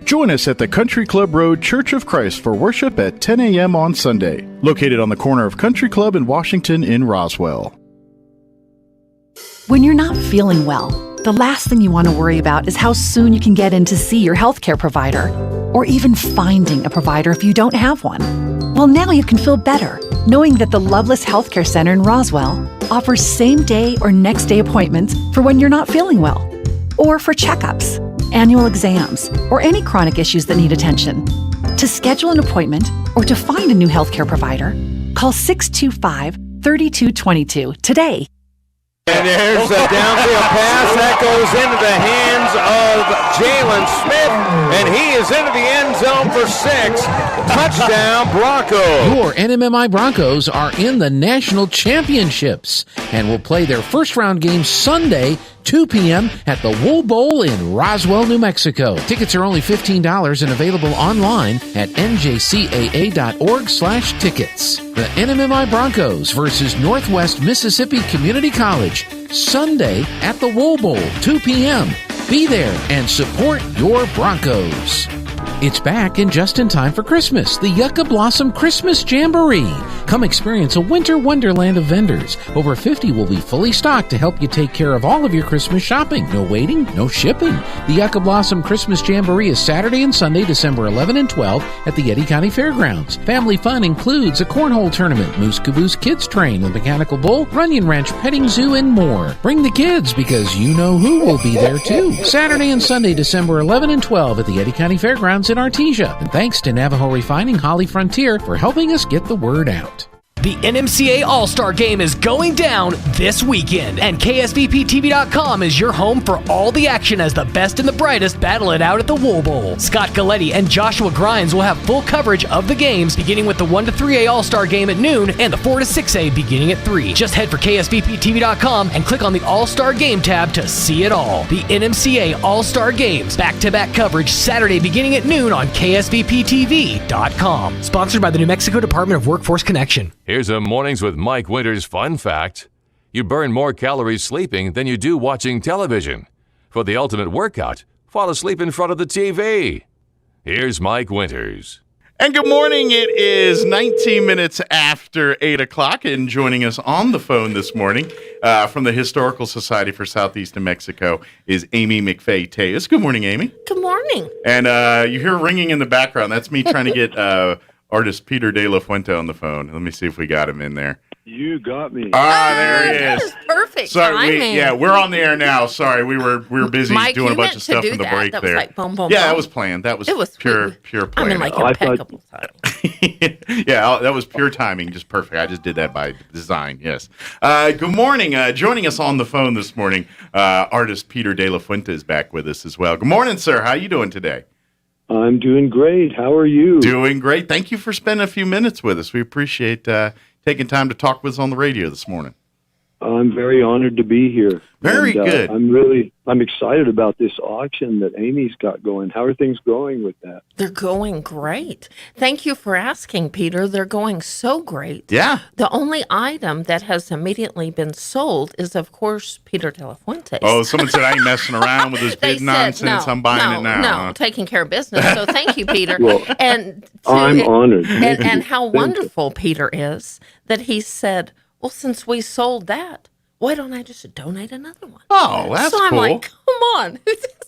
S13: Join us at the Country Club Road Church of Christ for worship at 10 a.m. on Sunday, located on the corner of Country Club and Washington in Roswell.
S10: When you're not feeling well, the last thing you want to worry about is how soon you can get in to see your healthcare provider, or even finding a provider if you don't have one. Well, now you can feel better, knowing that the Loveless Healthcare Center in Roswell offers same-day or next-day appointments for when you're not feeling well, or for checkups, annual exams, or any chronic issues that need attention. To schedule an appointment or to find a new healthcare provider, call 625-3222 today.
S11: And there's a downfield pass that goes into the hands of Jalen Smith, and he is into the end zone for 6. Touchdown, Broncos.
S14: Your NMMI Broncos are in the national championships and will play their first-round game Sunday, 2 p.m. at the Wool Bowl in Roswell, New Mexico. Tickets are only $15 and available online at njcaa.org/tickets. The NMMI Broncos versus Northwest Mississippi Community College, Sunday at the Wool Bowl, 2 p.m. Be there and support your Broncos. It's back and just in time for Christmas, the Yucca Blossom Christmas Jamboree. Come experience a winter wonderland of vendors. Over 50 will be fully stocked to help you take care of all of your Christmas shopping. No waiting, no shipping. The Yucca Blossom Christmas Jamboree is Saturday and Sunday, December 11 and 12 at the Eddy County Fairgrounds. Family fun includes a cornhole tournament, Moose Caboose Kids Train, a mechanical bull, Runyon Ranch Petting Zoo, and more. Bring the kids because you know who will be there too. Saturday and Sunday, December 11 and 12 at the Eddy County Fairgrounds in Artesia. And thanks to Navajo Refining Holly Frontier for helping us get the word out.
S15: The NMCA All-Star Game is going down this weekend, and KSVPTV.com is your home for all the action as the best and the brightest battle it out at the Wool Bowl. Scott Galletti and Joshua Grimes will have full coverage of the games, beginning with the 1 to 3A All-Star Game at noon and the 4 to 6A beginning at 3. Just head for KSVPTV.com and click on the All-Star Game tab to see it all. The NMCA All-Star Games, back-to-back coverage Saturday beginning at noon on KSVPTV.com. Sponsored by the New Mexico Department of Workforce Connection.
S2: Here's a Mornings with Mike Winters fun fact. You burn more calories sleeping than you do watching television. For the ultimate workout, fall asleep in front of the TV. Here's Mike Winters.
S4: And good morning. It is 19 minutes after 8 o'clock, and joining us on the phone this morning from the Historical Society for Southeast New Mexico is Amy McVeigh-Tejas. Good morning, Amy.
S16: Good morning.
S4: And you hear ringing in the background. That's me trying to get artist Peter De La Fuente on the phone. Let me see if we got him in there.
S16: You got me.
S4: There he
S17: That
S4: is.
S17: is perfect
S4: Sorry,
S17: timing.
S4: we're on the air now. Sorry, we were busy
S17: Mike,
S4: doing
S17: you
S4: a bunch
S17: meant
S4: of
S17: to
S4: stuff
S17: do
S4: in the
S17: that.
S4: break
S17: That was
S4: there.
S17: like boom, boom,
S4: yeah,
S17: boom.
S4: it was planned. That was
S17: It was
S4: pure planning.
S17: like impeccable timing.
S4: Yeah, that was pure timing, just perfect. I just did that by design. Yes. Good morning. Joining us on the phone this morning, artist Peter De La Fuente is back with us as well. Good morning, sir. How are you doing today?
S16: I'm doing great. How are you?
S4: Doing great. Thank you for spending a few minutes with us. We appreciate taking time to talk with us on the radio this morning.
S16: I'm very honored to be here.
S4: Very good.
S16: I'm excited about this auction that Amy's got going. How are things going with that?
S17: They're going great. Thank you for asking, Peter. They're going so great.
S4: Yeah.
S17: The only item that has immediately been sold is, of course, Peter De La Fuente's.
S4: Oh, someone said I ain't messing around with this bid nonsense. I'm buying it now.
S17: No, taking care of business. So thank you, Peter.
S16: Well,
S17: and
S16: I'm honored.
S17: And how wonderful Peter is that he said, well, since we sold that, why don't I just donate another one?
S4: Oh, that's
S17: so I'm
S4: cool.
S17: like, come on.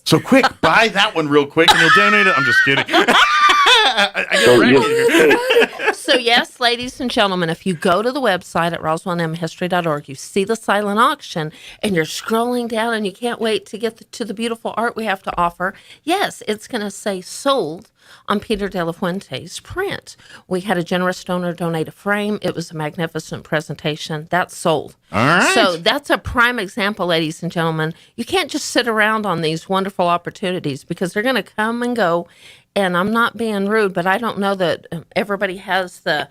S4: So quick, buy that one real quick and you'll donate it. I'm just kidding. I get ready here.
S17: So yes, ladies and gentlemen, if you go to the website at roswellmhistory.org, you see the silent auction and you're scrolling down and you can't wait to get to the beautiful art we have to offer. Yes, it's going to say sold on Peter De La Fuente's print. We had a generous donor donate a frame. It was a magnificent presentation. That's sold.
S4: All right.
S17: So that's a prime example, ladies and gentlemen. You can't just sit around on these wonderful opportunities because they're going to come and go. And I'm not being rude, but I don't know that everybody has the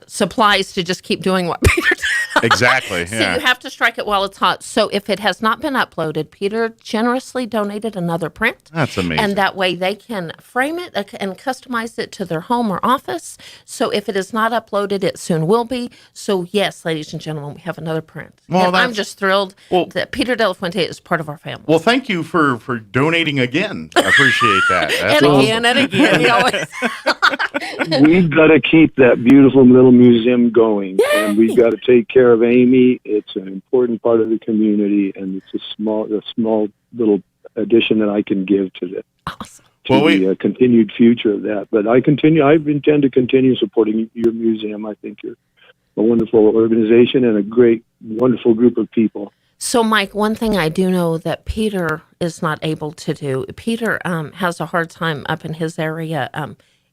S17: supplies to just keep doing what Peter did.
S4: Exactly.
S17: So
S4: Yeah.
S17: you have to strike it while it's hot. So if it has not been uploaded, Peter generously donated another print.
S4: That's amazing.
S17: And that way they can frame it and customize it to their home or office. So if it is not uploaded, it soon will be. So yes, ladies and gentlemen, we have another print.
S4: Well,
S17: and I'm just thrilled that Peter De La Fuente is part of our family.
S4: Well, thank you for donating again. I appreciate that. That's
S17: and
S4: awesome.
S17: again and again. He always
S16: We've got to keep that beautiful little museum going, and we've got to take care of Amy. It's an important part of the community, and it's a small little addition that I can give to the the continued future of that. But I intend to continue supporting your museum. I think you're a wonderful organization and a great, wonderful group of people.
S17: So, Mike, one thing I do know that Peter is not able to do, Peter has a hard time up in his area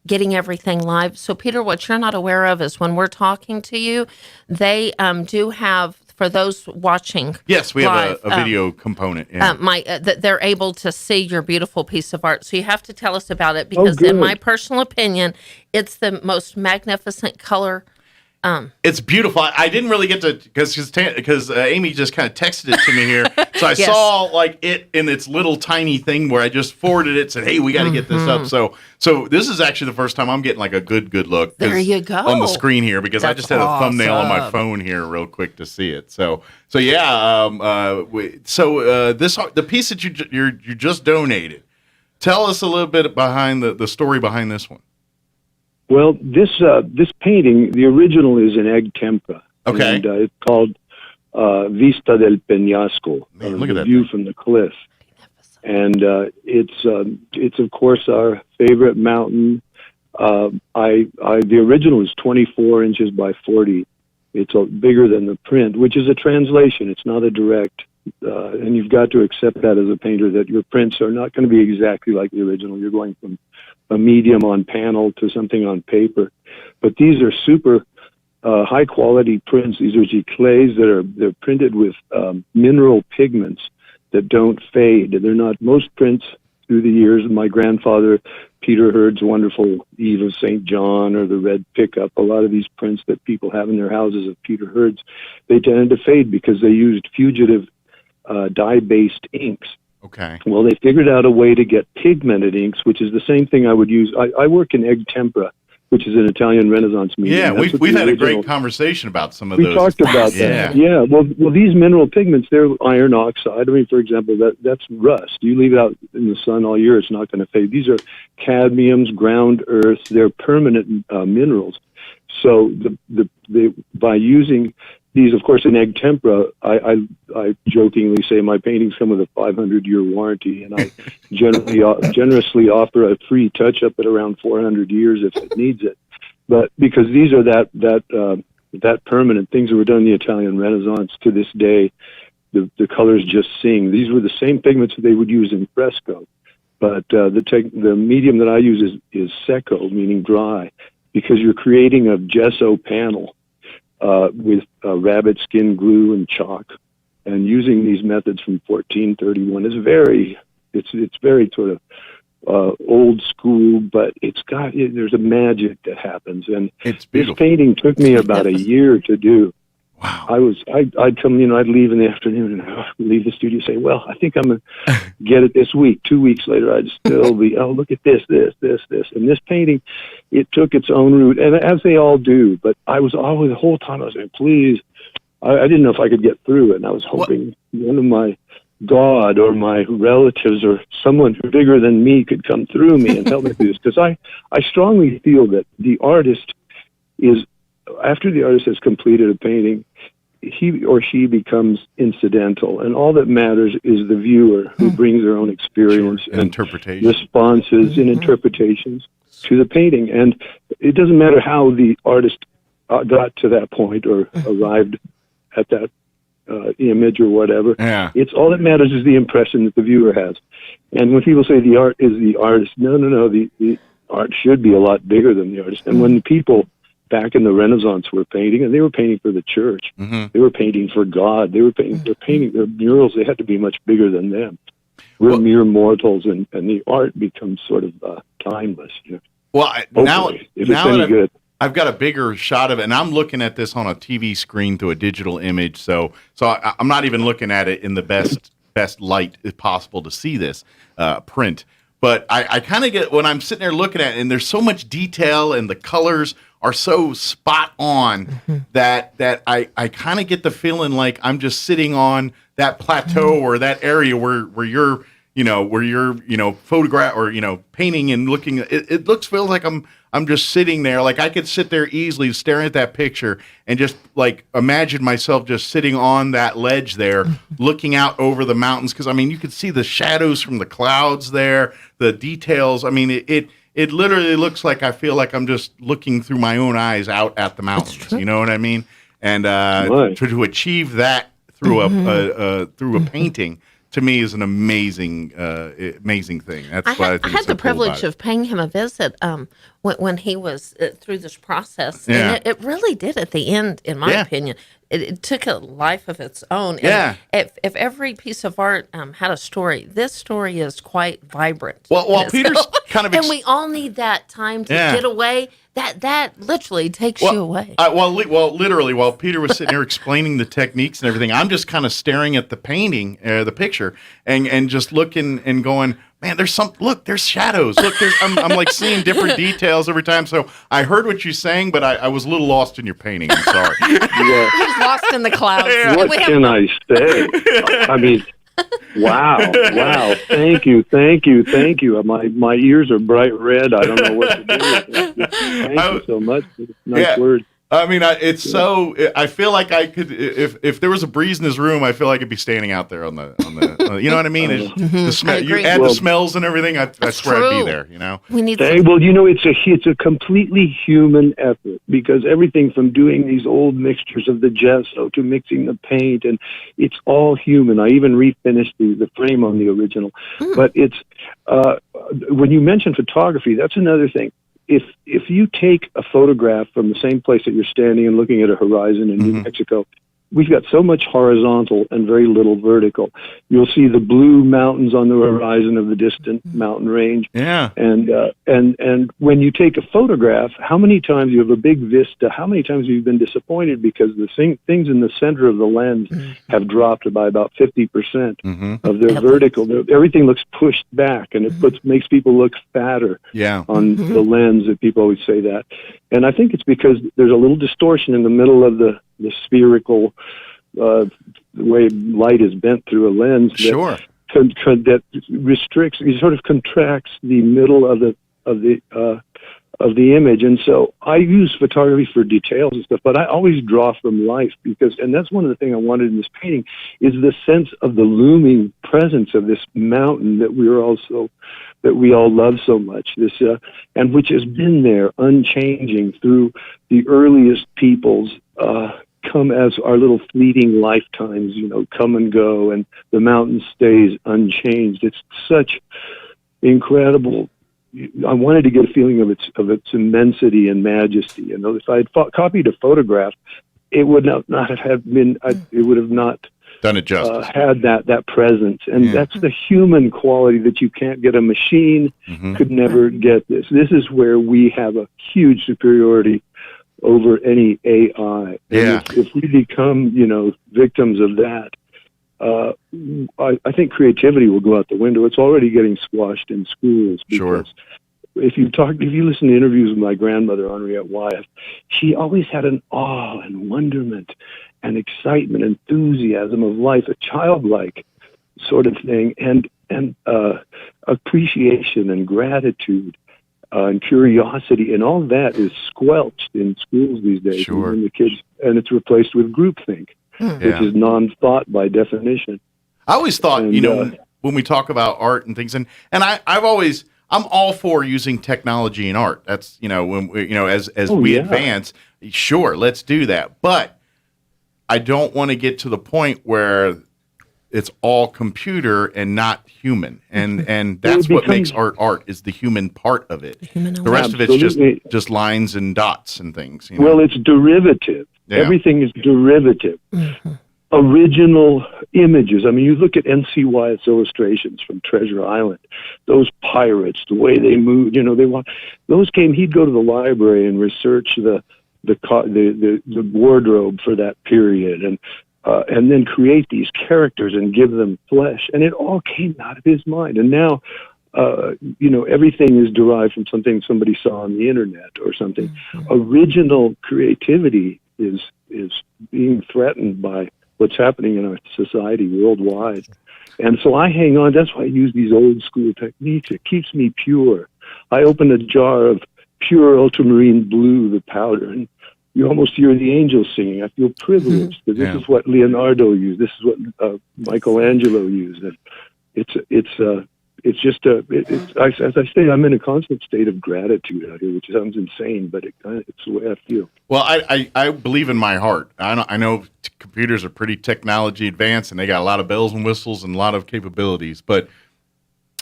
S17: getting everything live. So, Peter, what you're not aware of is when we're talking to you, they do have, for those watching
S4: Yes, we
S17: live,
S4: have a video component. Yeah.
S17: they're able to see your beautiful piece of art. So you have to tell us about it because, in my personal opinion, it's the most magnificent color.
S4: It's beautiful. I didn't really get to because Amy just kind of texted it to me here, so I
S17: Yes.
S4: saw like it in its little tiny thing where I just forwarded it. Said, "Hey, we got to get this up." So this is actually the first time I'm getting like a good look.
S17: There you go
S4: on the screen here because I
S17: That's
S4: just had a thumbnail on my
S17: awesome.
S4: phone here real quick to see it. The piece that you just donated. Tell us a little bit behind the story behind this one.
S16: Well, this painting, the original is in egg tempera.
S4: Okay.
S16: And it's called Vista del Peñasco,
S4: look at
S16: the
S4: that
S16: view from the cliff. And it's of course our favorite mountain. The original is 24 inches by 40. It's bigger than the print, which is a translation. It's not a direct. And you've got to accept that as a painter, that your prints are not going to be exactly like the original. You're going from a medium on panel to something on paper. But these are super high quality prints. These are giclées they're printed with mineral pigments that don't fade. They're not, most prints through the years, my grandfather, Peter Hurd's wonderful Eve of St. John or the Red Pickup, a lot of these prints that people have in their houses of Peter Hurd's, they tended to fade because they used fugitive dye-based inks.
S4: Okay.
S16: Well, they figured out a way to get pigmented inks, which is the same thing I would use. I work in egg tempera, which is an Italian Renaissance medium.
S4: Yeah, we've had a great conversation about some of those.
S16: We talked about that. Yeah. Well, these mineral pigments, they're iron oxide. I mean, for example, that's rust. You leave it out in the sun all year, it's not going to fade. These are cadmiums, ground earth. They're permanent minerals. So by using these, of course, in egg tempera, I jokingly say my paintings come with a 500-year warranty, and I generously offer a free touch-up at around 400 years if it needs it. But because these are that that permanent. Things that were done in the Italian Renaissance to this day, the colors just sing. These were the same pigments that they would use in fresco, but the medium that I use is secco, meaning dry, because you're creating a gesso panel with rabbit skin glue and chalk, and using these methods from 1431 is it's very sort of old school, but there's a magic that happens, and
S4: it's beautiful.
S16: This painting took me about a year to do. Wow. I'd come, I'd leave in the afternoon and I'd leave the studio and say, well, I think I'm going to get it this week. 2 weeks later, I'd still be, oh, look at this. And this painting, it took its own route, and as they all do, but I was always, the whole time I was saying, please, I didn't know if I could get through it, and I was hoping one of my God or my relatives or someone bigger than me could come through me and help me do this, because I strongly feel that the artist is, after the artist has completed a painting, he or she becomes incidental, and all that matters is the viewer who brings their own experience and
S4: interpretation,
S16: responses and interpretations to the painting. And it doesn't matter how the artist got to that point or arrived at that image or whatever.
S4: Yeah.
S16: It's all that matters is the impression that the viewer has. And when people say the art is the artist, no, the art should be a lot bigger than the artist. And when the people back in the Renaissance were painting, and they were painting for the church.
S4: Mm-hmm.
S16: They were painting for God. They were painting their murals. They had to be much bigger than them. We're mere mortals, and the art becomes sort of timeless.
S4: Well, now
S16: good.
S4: I've got a bigger shot of it, and I'm looking at this on a TV screen through a digital image, so I'm not even looking at it in the best light possible to see this print. But I kind of get, when I'm sitting there looking at it, and there's so much detail, and the colors are so spot on that I kind of get the feeling like I'm just sitting on that plateau or that area where you're photograph or painting and looking. It feels like I'm just sitting there. Like I could sit there easily staring at that picture and just like imagine myself just sitting on that ledge there, looking out over the mountains. Because you could see the shadows from the clouds there, the details. It literally looks like I feel like I'm just looking through my own eyes out at the mountains. You know what I mean? And to achieve that through a painting, to me, is an amazing thing. That's what I think.
S17: I had the privilege of paying him a visit when he was through this process, and it really did at the end, in my opinion. It took a life of its own. And if every piece of art had a story, this story is quite vibrant.
S4: Well, Peter's kind of,
S17: and we all need that time to get away. That literally takes you away.
S4: Literally, while Peter was sitting here explaining the techniques and everything, I'm just kind of staring at the painting, the picture, and just looking and going, man, there's shadows. Look, I'm like seeing different details every time. So I heard what you're saying, but I was a little lost in your painting. I'm sorry.
S17: He's lost in the clouds.
S16: What can I say? Wow. Thank you. My ears are bright red. I don't know what to do. Thank you so much. Nice words.
S4: It's so. I feel like I could, if there was a breeze in this room, I feel like I'd be standing out there on the you know what I mean? The smell, you add the smells and everything. I swear I'd be there.
S17: We need.
S16: It's a completely human effort, because everything from doing these old mixtures of the gesso to mixing the paint, and it's all human. I even refinished the frame on the original, but it's when you mention photography, that's another thing. If you take a photograph from the same place that you're standing and looking at a horizon in New Mexico, we've got so much horizontal and very little vertical. You'll see the blue mountains on the horizon of the distant mountain range.
S4: Yeah.
S16: And when you take a photograph, how many times you have a big vista, how many times have you been disappointed because the things in the center of the lens have dropped by about 50% of their vertical. Everything looks pushed back, and it makes people look fatter on the lens. That people always say that. And I think it's because there's a little distortion in the middle of the spherical the way light is bent through a lens that restricts, it sort of contracts the middle of the image. And so I use photography for details and stuff, but I always draw from life, and that's one of the things I wanted in this painting, is the sense of the looming presence of this mountain that we are all so that we all love so much. This and which has been there, unchanging through the earliest peoples. Come as our little fleeting lifetimes, come and go, and the mountain stays unchanged. It's such incredible. I wanted to get a feeling of its immensity and majesty. If I had copied a photograph, it would not have been. It would have not
S4: done it justice.
S16: Had that presence, and that's the human quality that you can't get. A machine could never get this. This is where we have a huge superiority over any AI.
S4: Yeah.
S16: And if we become, victims of that, I think creativity will go out the window. It's already getting squashed in schools.
S4: Sure.
S16: If you listen to interviews with my grandmother, Henriette Wyeth, she always had an awe and wonderment and excitement, enthusiasm of life, a childlike sort of thing, and appreciation and gratitude. And curiosity, and all that is squelched in schools these days.
S4: Sure.
S16: And the kids, and it's replaced with groupthink, which is non-thought by definition.
S4: I always thought, when we talk about art and things, and I'm all for using technology in art. That's when we advance, sure, let's do that. But I don't want to get to the point where it's all computer and not human, and that's what makes art is the human part of it. The rest of it's just lines and dots and things.
S16: Well, it's derivative. Yeah. Everything is derivative. Original images. I mean, you look at N.C. Wyatt's illustrations from Treasure Island. Those pirates, the way they moved. Those came. He'd go to the library and research the wardrobe for that period, and then create these characters and give them flesh. And it all came out of his mind. And now, everything is derived from something somebody saw on the internet or something. Original creativity is being threatened by what's happening in our society worldwide. And so I hang on. That's why I use these old school techniques. It keeps me pure. I open a jar of pure ultramarine blue, the powder, and you almost hear the angels singing. I feel privileged because this is what Leonardo used. This is what Michelangelo used. And as I say, I'm in a constant state of gratitude out here, which sounds insane, but it's the way I feel.
S4: Well, I believe in my heart. I know computers are pretty technology advanced, and they got a lot of bells and whistles and a lot of capabilities, but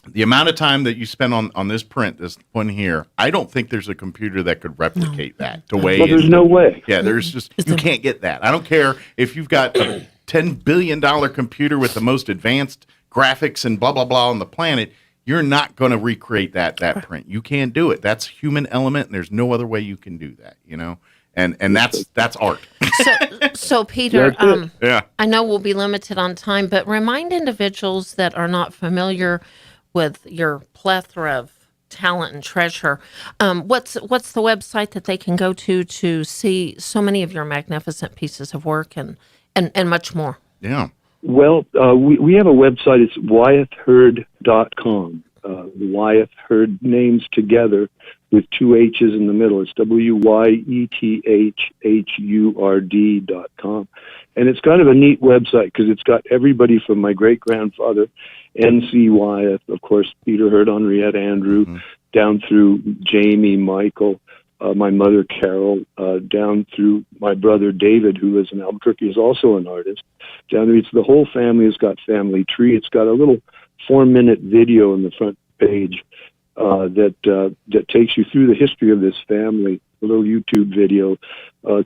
S4: the amount of time that you spend on this print, this one here, I don't think there's a computer that could replicate that.
S16: There's no way.
S4: Yeah, you can't get that. I don't care if you've got a $10 billion computer with the most advanced graphics and blah, blah, blah on the planet. You're not going to recreate that print. You can't do it. That's human element, and there's no other way you can do that, And that's art.
S17: So Peter, I know we'll be limited on time, but remind individuals that are not familiar with your plethora of talent and treasure. What's the website that they can go to see so many of your magnificent pieces of work and much more?
S4: Yeah.
S16: Well, we have a website. It's wyethhurd.com. Wyeth Hurd, names together with two H's in the middle. It's wyethhurd.com. And it's kind of a neat website because it's got everybody from my great-grandfather, N.C. Wyeth, of course, Peter Hurd, Henriette, Andrew, down through Jamie, Michael, my mother, Carol, down through my brother, David, who is in Albuquerque, is also an artist. Down through, the whole family has got family tree. It's got a little 4-minute video in the front page that takes you through the history of this family, a little YouTube video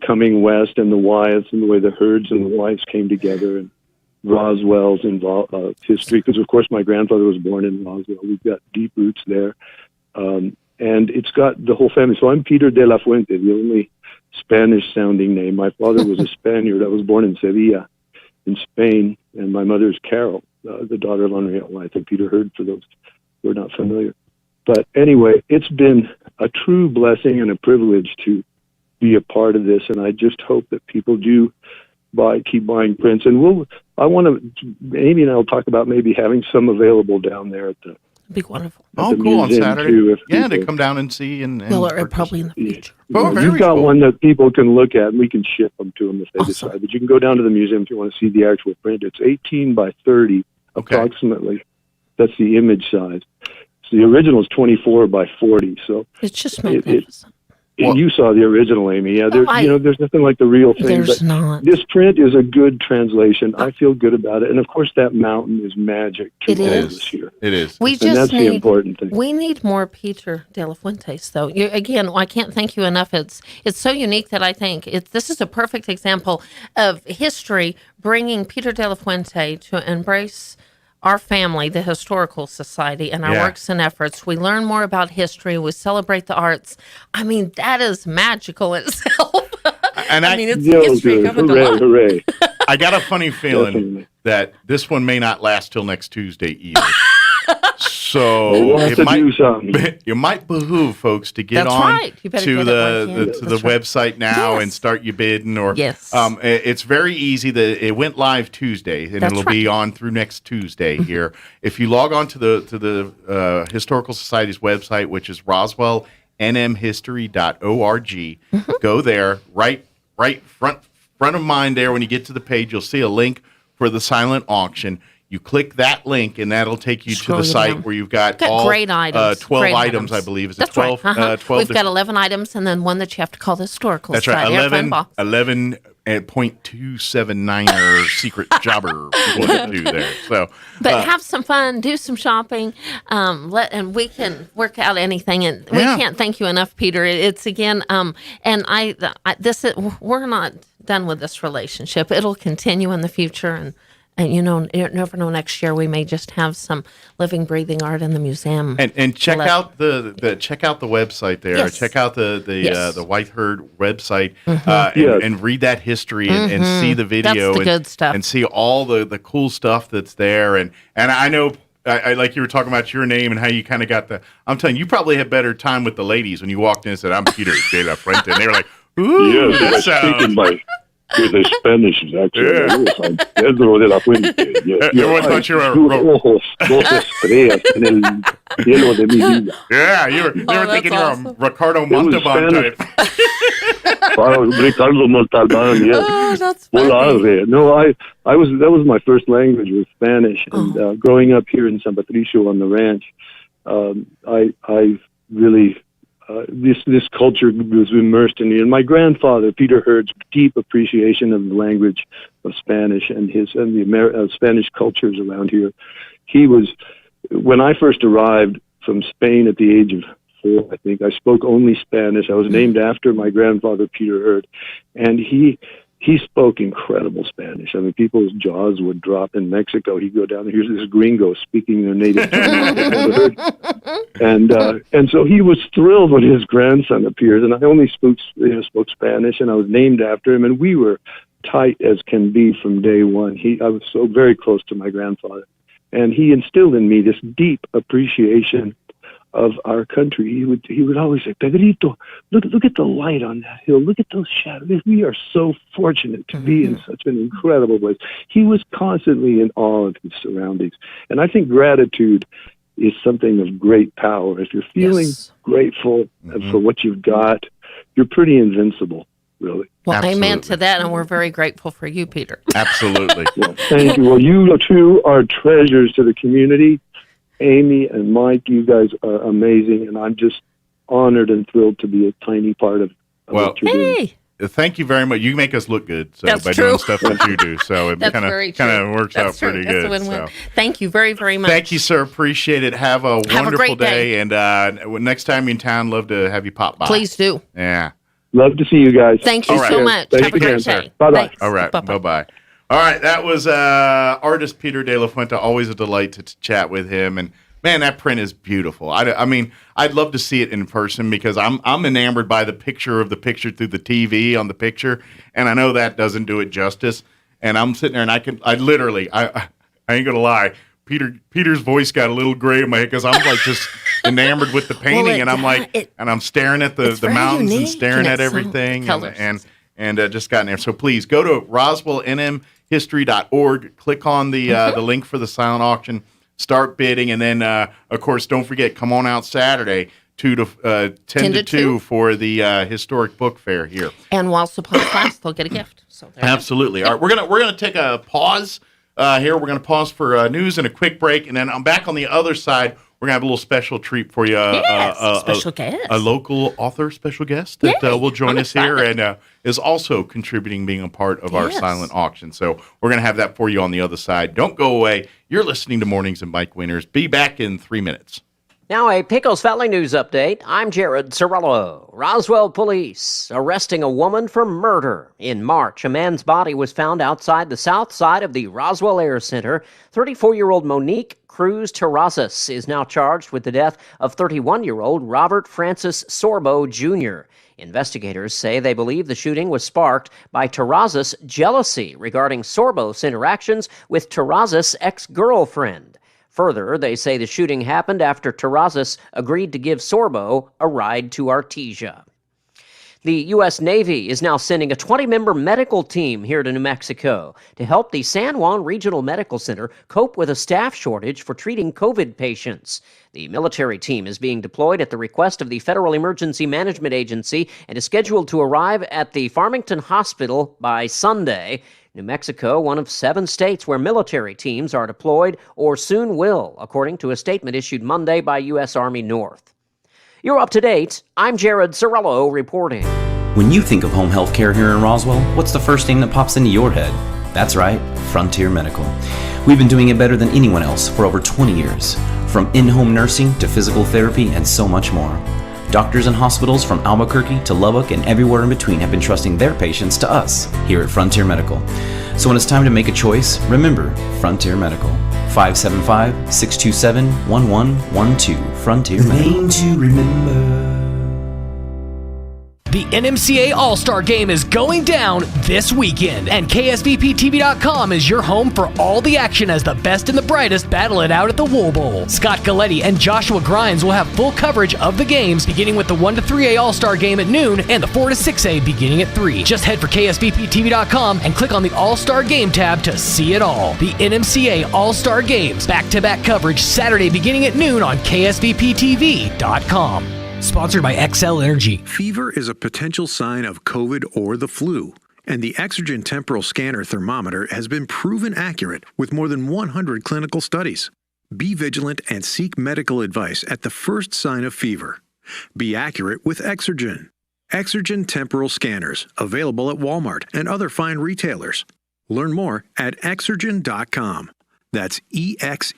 S16: coming west and the Wyeths and the way the Hurds and the Wyeths came together and Roswell's history, because of course my grandfather was born in Roswell. We've got deep roots there. And it's got the whole family. So I'm Peter de la Fuente, the only Spanish-sounding name. My father was a Spaniard. I was born in Sevilla, in Spain, and my mother's Carol, the daughter of Henriette Wyeth and Peter Hurd, for those who are not familiar. But anyway, it's been a true blessing and a privilege to be a part of this, and I just hope that people do keep buying prints. And Amy and I will talk about maybe having some available down there at the
S17: Be wonderful.
S4: Oh, cool, on Saturday. To come down and see. And
S17: probably in the future.
S16: You've got one that people can look at, and we can ship them to them if they decide. But you can go down to the museum if you want to see the actual print. It's 18 by 30, approximately. That's the image size. the original is 24 by 40. So
S17: it's just magnificent.
S16: You saw the original, Amy. Yeah, there's nothing like the real thing.
S17: There's not.
S16: This print is a good translation. I feel good about it, and of course, that mountain is magic.
S17: It is
S16: this year.
S4: It is.
S16: That's the important thing.
S17: We need more Peter De La Fuentes, though. Again, I can't thank you enough. It's so unique that I think this is a perfect example of history bringing Peter De La Fuente to embrace our family, the Historical Society, and our works and efforts. We learn more about history. We celebrate the arts. I mean, that is magical itself.
S4: And
S17: it's history coming to life.
S16: Hooray.
S4: I got a funny feeling that this one may not last till next Tuesday either. So it might behoove folks to get on to the website now and start your bidding. Or it's very easy. It went live Tuesday, and it'll be on through next Tuesday here. If you log on to the Historical Society's website, which is roswellnmhistory.org, go there. Right front of mind there. When you get to the page, you'll see a link for the silent auction. You click that link, and that'll take you to the site where you've got all
S17: great items,
S4: 12 items, I believe. Is it 12?
S17: Right. 12 We've got 11 items, and then one that you have to call the Historical Society.
S4: That's right. 11.279er secret jobber people to do there. So,
S17: but have some fun, do some shopping, and we can work out anything. And we can't thank you enough, Peter. It's again, and we're not done with this relationship. It'll continue in the future, and you never know. Next year we may just have some living, breathing art in the museum.
S4: And check out the website there.
S17: Yes.
S4: Check out the White Herd website and read that history and see the video.
S17: That's the good stuff.
S4: And see all the cool stuff that's there. And I know. I like you were talking about your name and how you kind of got I'm telling you probably had better time with the ladies when you walked in and said, "I'm Peter De La Fuente," and they were like, "Ooh, that sounds."
S16: With the Spanish accent. Pedro de la Fuente.
S4: Everyone thought you were
S16: ojos, dos estrellas en el cielo de mi vida.
S4: Yeah, you were thinking you were a Ricardo Montalban type.
S16: Ricardo Montalban, yes.
S17: Oh, that's funny.
S16: No, that was my first language was Spanish, and growing up here in San Patricio on the ranch, I really. This culture was immersed in me, and my grandfather Peter Hurd's deep appreciation of the language of Spanish and the Spanish cultures around here. He was, when I first arrived from Spain at the age of 4, I think I spoke only Spanish. I was named after my grandfather Peter Hurd, and he spoke incredible Spanish. I mean, people's jaws would drop in Mexico. He'd go down there. Here's this gringo speaking their native tongue. And so he was thrilled when his grandson appeared. And I only spoke Spanish, and I was named after him. And we were tight as can be from day one. I was so very close to my grandfather. And he instilled in me this deep appreciation of our country. He would always say, "Pedrito, look at the light on that hill. Look at those shadows. We are so fortunate to be in such an incredible place." He was constantly in awe of his surroundings. And I think gratitude is something of great power. If you're feeling grateful for what you've got, you're pretty invincible, really.
S17: Well, amen to that, and we're very grateful for you, Peter.
S4: Absolutely.
S16: Well, thank you. Well, you two are treasures to the community. Amy and Mike, you guys are amazing, and I'm just honored and thrilled to be a tiny part of what you're doing.
S4: Thank you very much. You make us look good by
S17: true.
S4: doing stuff that you do. So it kind of works out pretty good.
S17: That's a win-win.
S4: So.
S17: Thank you very, very much.
S4: Thank you, sir. Appreciate it. Have a wonderful day. And next time you're in town, love to have you pop by.
S17: Please do.
S4: Yeah.
S16: Love to see you guys.
S17: Thank you so much.
S16: Thanks
S17: have a great day.
S16: Bye-bye.
S4: All right. Bye-bye. All right. That was artist Peter De La Fuente. Always a delight to chat with him. And man, that print is beautiful. I mean, I'd love to see it in person because I'm enamored by the picture through the TV on the picture, and I know that doesn't do it justice. And I'm sitting there, and I ain't gonna lie, Peter's voice got a little gray in my head because I'm like just enamored with the painting, and I'm like, and I'm staring at the mountains and staring at everything, and just got in there. So please go to roswellnmhistory.org, click on the link for the silent auction. Start bidding, and then, of course, don't forget, come on out Saturday, 10 to 2 for the historic book fair here.
S17: And while supplies last, they'll get a gift. So
S4: absolutely. All right, we're gonna take a pause here. We're gonna pause for news and a quick break, and then I'm back on the other side we're gonna have a little special treat for you.
S17: Special guest,
S4: a local author special guest that will join us here and is also contributing, being a part of our silent auction. So we're gonna have that for you on the other side. Don't go away. You're listening to Mornings and Mike Winters. Be back in 3 minutes.
S18: Now a Pecos Valley News update. I'm Jared Cirillo. Roswell police arresting a woman for murder. In March, a man's body was found outside the south side of the Roswell Air Center. 34-year-old Monique Cruz Terrazas is now charged with the death of 31-year-old Robert Francis Sorbo Jr. Investigators say they believe the shooting was sparked by Terrazas' jealousy regarding Sorbo's interactions with Terrazas' ex-girlfriend. Further, they say the shooting happened after Terrazas agreed to give Sorbo a ride to Artesia. The U.S. Navy is now sending a 20-member medical team here to New Mexico to help the San Juan Regional Medical Center cope with a staff shortage for treating COVID patients. The military team is being deployed at the request of the Federal Emergency Management Agency and is scheduled to arrive at the Farmington Hospital by Sunday. New Mexico, one of 7 states where military teams are deployed or soon will, according to a statement issued Monday by U.S. Army North. You're up to date. I'm Jared Cirillo reporting.
S19: When you think of home health care here in Roswell, what's the first thing that pops into your head? That's right, Frontier Medical. We've been doing it better than anyone else for over 20 years. From in-home nursing to physical therapy and so much more. Doctors and hospitals from Albuquerque to Lubbock and everywhere in between have been trusting their patients to us here at Frontier Medical. So when it's time to make a choice, remember Frontier Medical. 575-627-1112. Frontier Medical.
S15: Name to remember. The NMCA All-Star Game is going down this weekend, and KSVPTV.com is your home for all the action as the best and the brightest battle it out at the Wool Bowl. Scott Galletti and Joshua Grimes will have full coverage of the games, beginning with the 1 to 3A All-Star Game at noon and the 4 to 6A beginning at 3. Just head for KSVPTV.com and click on the All-Star Game tab to see it all. The NMCA All-Star Games, back-to-back coverage Saturday beginning at noon on KSVPTV.com. Sponsored by XL Energy.
S20: Fever is a potential sign of COVID or the flu, and the Exergen Temporal Scanner Thermometer has been proven accurate with more than 100 clinical studies. Be vigilant and seek medical advice at the first sign of fever. Be accurate with Exergen. Exergen Temporal Scanners, available at Walmart and other fine retailers. Learn more at Exergen.com. That's EXERGEN.com.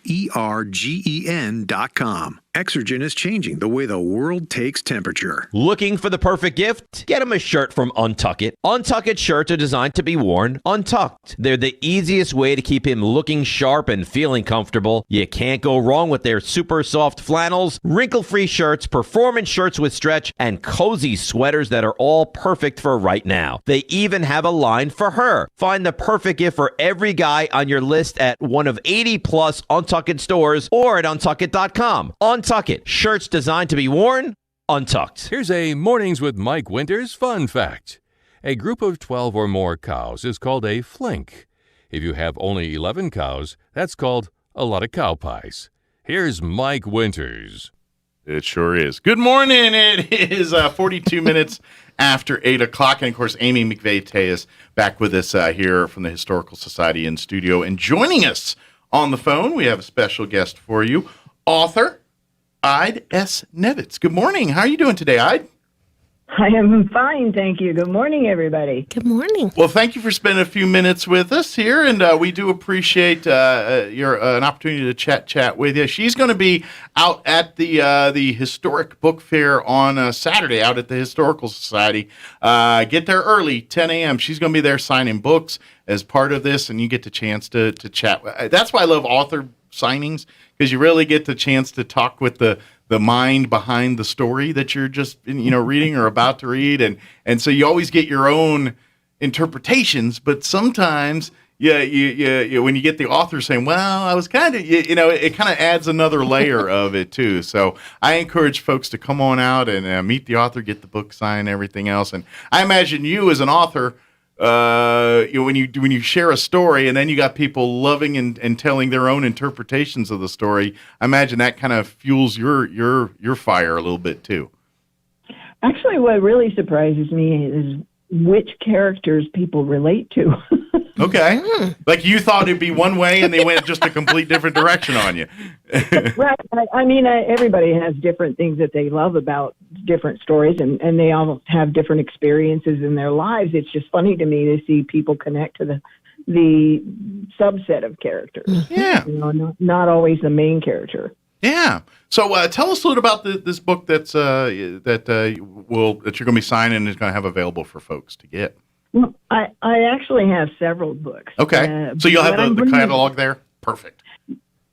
S20: Exergen is changing the way the world takes temperature.
S21: Looking for the perfect gift? Get them a shirt from Untuck It. Untuck It shirts are designed to be worn untucked. They're the easiest way to keep him looking sharp and feeling comfortable. You can't go wrong with their super soft flannels, wrinkle-free shirts, performance shirts with stretch, and cozy sweaters that are all perfect for right now. They even have a line for her. Find the perfect gift for every guy on your list at one of 80-plus Untuck It stores or at untuckit.com. Untuck It. Shirts designed to be worn untucked.
S2: Here's a Mornings with Mike Winters fun fact. A group of 12 or more cows is called a flink. If you have only 11 cows, that's called a lot of cow pies. Here's Mike Winters.
S4: It sure is. Good morning. It is 42 minutes after 8 o'clock. And, of course, Amy McVeigh is back with us here from the Historical Society in studio. And joining us on the phone, we have a special guest for you, author Ide S. Nevitz. Good morning. How are you doing today, Ide?
S22: I am fine, thank you. Good morning, everybody.
S17: Good morning.
S4: Well, thank you for spending a few minutes with us here, and we do appreciate an opportunity to chat with you. She's going to be out at the Historic Book Fair on Saturday, out at the Historical Society. Get there early, 10 a.m. She's going to be there signing books as part of this, and you get the chance to chat. That's why I love author signings, because you really get the chance to talk with the mind behind the story that you're just reading or about to read, and so you always get your own interpretations. But sometimes, you when you get the author saying, "Well, I was kind of," it kind of adds another layer of it too. So I encourage folks to come on out and meet the author, get the book signed, everything else. And I imagine you as an author, when you share a story and then you got people loving and telling their own interpretations of the story, I imagine that kind of fuels your fire a little bit too.
S22: Actually, what really surprises me is which characters people relate to.
S4: Okay. Like you thought it'd be one way and they went just a complete different direction on you.
S22: Right. I mean, everybody has different things that they love about different stories, and they all have different experiences in their lives. It's just funny to me to see people connect to the subset of characters.
S4: Yeah.
S22: You know, not always the main character.
S4: Yeah. So tell us a little about this book that you're going to be signing and is going to have available for folks to get.
S22: Well, I actually have several books.
S4: Okay. So you'll have the catalog there? Perfect.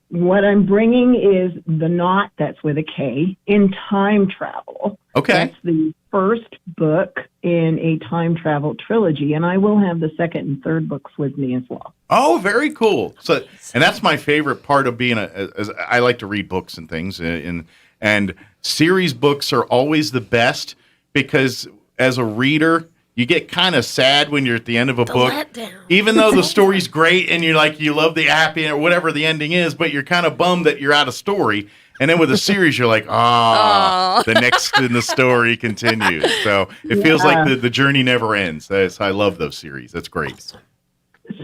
S22: What I'm bringing is The Knot, that's with a K, in time travel.
S4: Okay.
S22: That's the first book in a time travel trilogy, and I will have the second and third books with me as well.
S4: Oh, very cool. So, and that's my favorite part of being as I like to read books and things, and series books are always the best because as a reader, you get kind of sad when you're at the end of a book, even though the story's great and you love the happy or whatever the ending is, but you're kind of bummed that you're out of story. And then with a series, you're like, the next in the story continues. So it feels like the journey never ends. I love those series. That's great.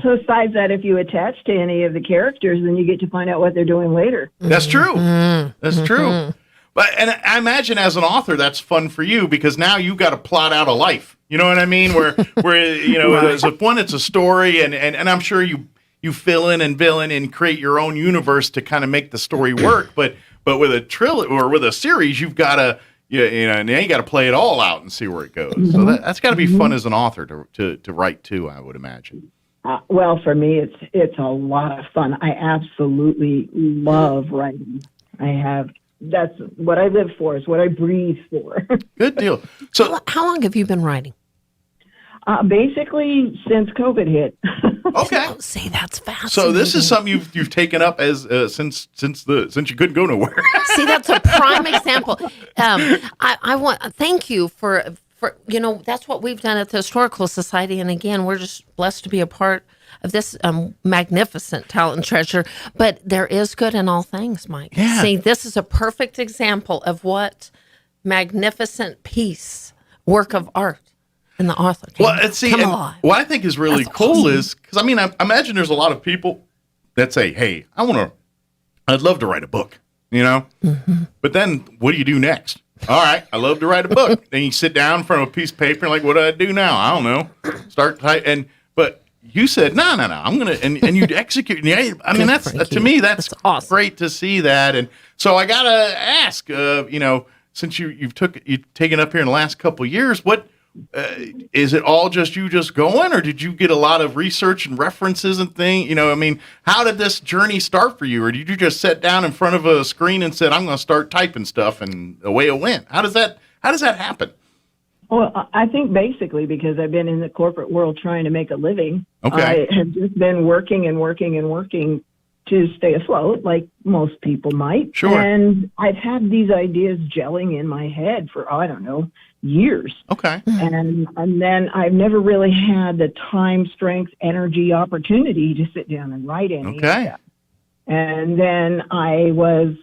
S22: So besides that, if you attach to any of the characters, then you get to find out what they're doing later.
S4: That's true. That's true. But and I imagine as an author, that's fun for you because now you've got to plot out a life. You know what I mean? Where you know, as one, it's a story, and I'm sure you fill in and villain and create your own universe to kind of make the story work. But with a trilogy or with a series, you've got to now you got to play it all out and see where it goes. So that's got to be fun as an author to write too, I would imagine.
S22: Well, for me, it's a lot of fun. I absolutely love writing. That's what I live for. Is what I breathe for.
S4: Good deal. So,
S17: how long have you been writing?
S22: Basically, since COVID hit.
S4: Okay.
S17: See, that's fascinating.
S4: So this is something you've taken up as since you couldn't go nowhere.
S17: See, that's a prime example. I want thank you for that's what we've done at the Historical Society, and again, we're just blessed to be a part of this magnificent talent and treasure. But there is good in all things, Mike.
S4: Yeah.
S17: See, this is a perfect example of what magnificent piece, work of art, and the author come alive.
S4: What I think is really cool is because I imagine there's a lot of people that say, "Hey, I'd love to write a book," you know. Mm-hmm. But then, what do you do next? All right, I love to write a book. Then you sit down in front of a piece of paper and like, what do I do now? I don't know. Start type but you said no. I'm gonna and you execute. Yeah, I mean that's to me that's awesome. Great to see that. And so I gotta ask, since you've taken up here in the last couple of years, what is it all just going, or did you get a lot of research and references and things? How did this journey start for you, or did you just sit down in front of a screen and said, "I'm going to start typing stuff," and away it went? How does that happen?
S22: Well, I think basically because I've been in the corporate world trying to make a living.
S4: Okay.
S22: I have just been working to stay afloat, like most people might.
S4: Sure.
S22: And I've had these ideas gelling in my head for, years.
S4: Okay.
S22: And then I've never really had the time, strength, energy, opportunity to sit down and write any of that. And then I was,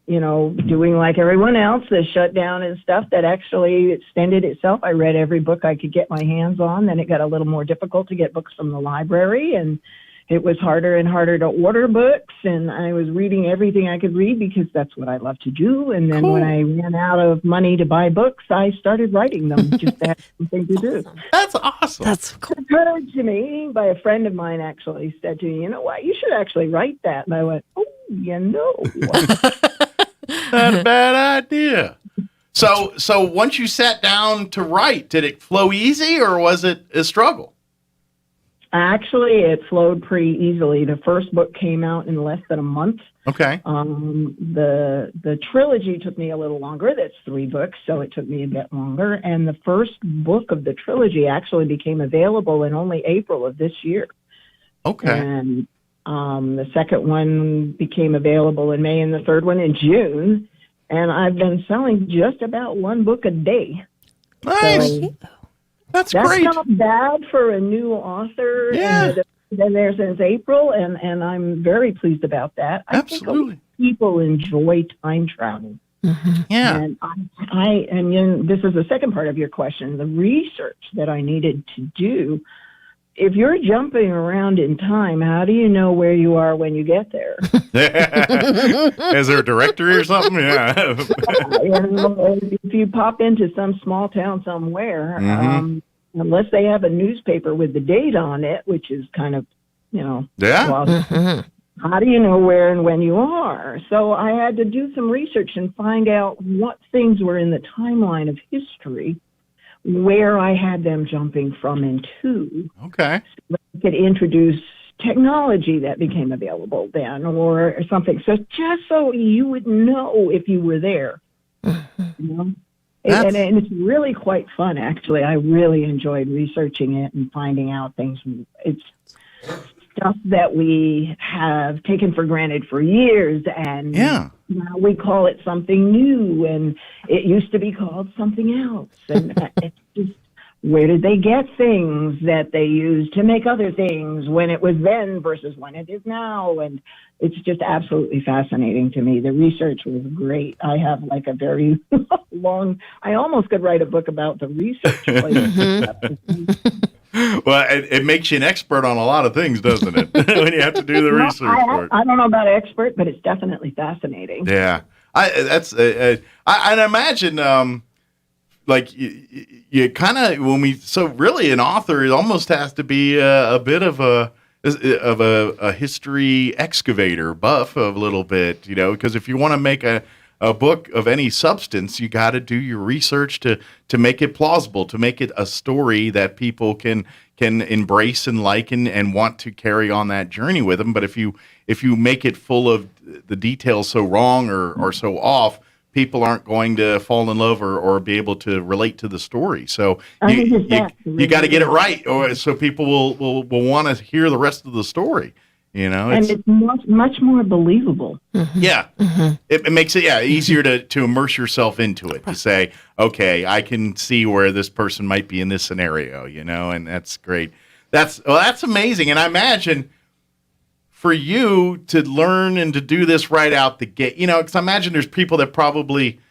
S22: doing like everyone else, the shutdown and stuff that actually extended itself. I read every book I could get my hands on. Then it got a little more difficult to get books from the library, and it was harder and harder to order books, and I was reading everything I could read because that's what I love to do. And then when I ran out of money to buy books, I started writing them just to have something to do.
S4: That's awesome.
S17: That's cool.
S22: Encouraged to me by a friend of mine actually said to me, "You know what? You should actually write that." And I went, "Oh,
S4: Not a bad idea." So once you sat down to write, did it flow easy or was it a struggle?
S22: Actually, it flowed pretty easily. The first book came out in less than a month.
S4: Okay.
S22: The trilogy took me a little longer. That's 3 books, so it took me a bit longer. And the first book of the trilogy actually became available in only April of this year.
S4: Okay.
S22: And the second one became available in May, and the third one in June. And I've been selling just about 1 book a day.
S4: Nice.
S22: So,
S4: That's
S22: That's
S4: great.
S22: not bad for a new author.
S4: Yeah.
S22: Been there since April, and I'm very pleased about that. I
S4: Absolutely.
S22: think people enjoy time travel.
S4: Yeah.
S22: And this is the second part of your question, the research that I needed to do. If you're jumping around in time, how do you know where you are when you get there?
S4: Is there a directory or something? Yeah.
S22: If you pop into some small town somewhere, unless they have a newspaper with the date on it, which is kind of, how do you know where and when you are? So I had to do some research and find out what things were in the timeline of history where I had them jumping from and to.
S4: Okay.
S22: So I could introduce technology that became available then or something. So just so you would know if you were there. And it's really quite fun, actually. I really enjoyed researching it and finding out things. It's stuff that we have taken for granted for years, and now we call it something new, and it used to be called something else. And it's just, where did they get things that they used to make other things when it was then versus when it is now? And it's just absolutely fascinating to me. The research was great. I have like a very long, I almost could write a book about the research.
S4: Well, it makes you an expert on a lot of things, doesn't it? When you have to do the research for it.
S22: I don't know about expert, but it's definitely fascinating.
S4: Yeah, I imagine like you kind of so really an author almost has to be a bit of a history excavator buff a little bit, because if you want to make a book of any substance, you got to do your research to make it plausible, to make it a story that people can embrace and like and want to carry on that journey with them. But if you make it full of the details so wrong or so off, people aren't going to fall in love or be able to relate to the story. So you got to get it right, or so people will want to hear the rest of the story.
S22: And it's much more believable.
S4: Yeah. It makes it easier to immerse yourself into it, to say, okay, I can see where this person might be in this scenario, and that's great. That's amazing. And I imagine for you to learn and to do this right out the gate, because I imagine there's people that probably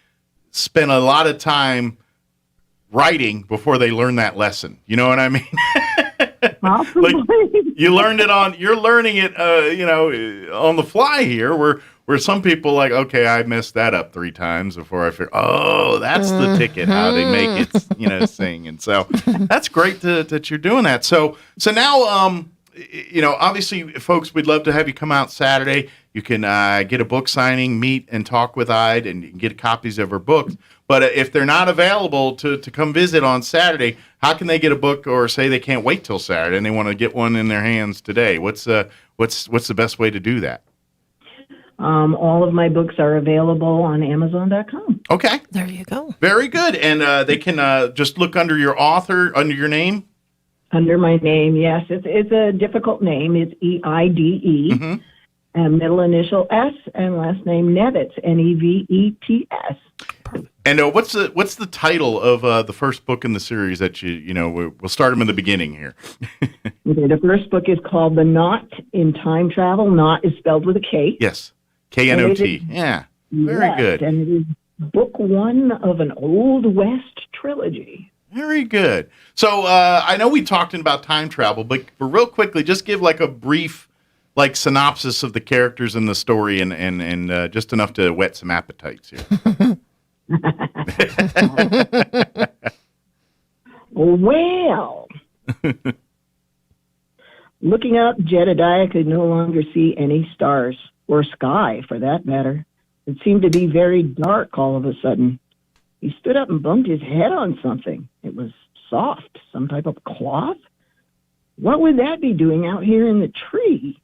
S4: spend a lot of time writing before they learn that lesson. You know what I mean? Like you're learning it, on the fly here, where some people like, okay, I messed that up 3 times before I figure, that's the ticket, how they make it, sing. And so that's great that you're doing that. So now, obviously, folks, we'd love to have you come out Saturday. You can get a book signing, meet and talk with Ide, and you can get copies of her books. But if they're not available to come visit on Saturday, how can they get a book, or say they can't wait till Saturday and they want to get one in their hands today? What's the best way to do that?
S22: All of my books are available on Amazon.com.
S4: Okay.
S17: There you go.
S4: Very good. And they can just look under your name?
S22: Under my name, yes. It's a difficult name. It's EIDE, and middle initial S, and last name Nevets, Nevets.
S4: And what's the title of the first book in the series that we'll start them in the beginning here?
S22: The first book is called The Knot in Time Travel. Knot is spelled with a K.
S4: Yes, K-N-O-T. Yeah, very good.
S22: And it is book 1 of an Old West trilogy.
S4: Very good. So I know we talked about time travel, but real quickly, just give like a brief synopsis of the characters in the story and just enough to whet some appetites here.
S22: Well, looking up, Jedediah could no longer see any stars, or sky for that matter. It seemed to be very dark all of a sudden. He stood up and bumped his head on something. It was soft, some type of cloth. What would that be doing out here in the tree?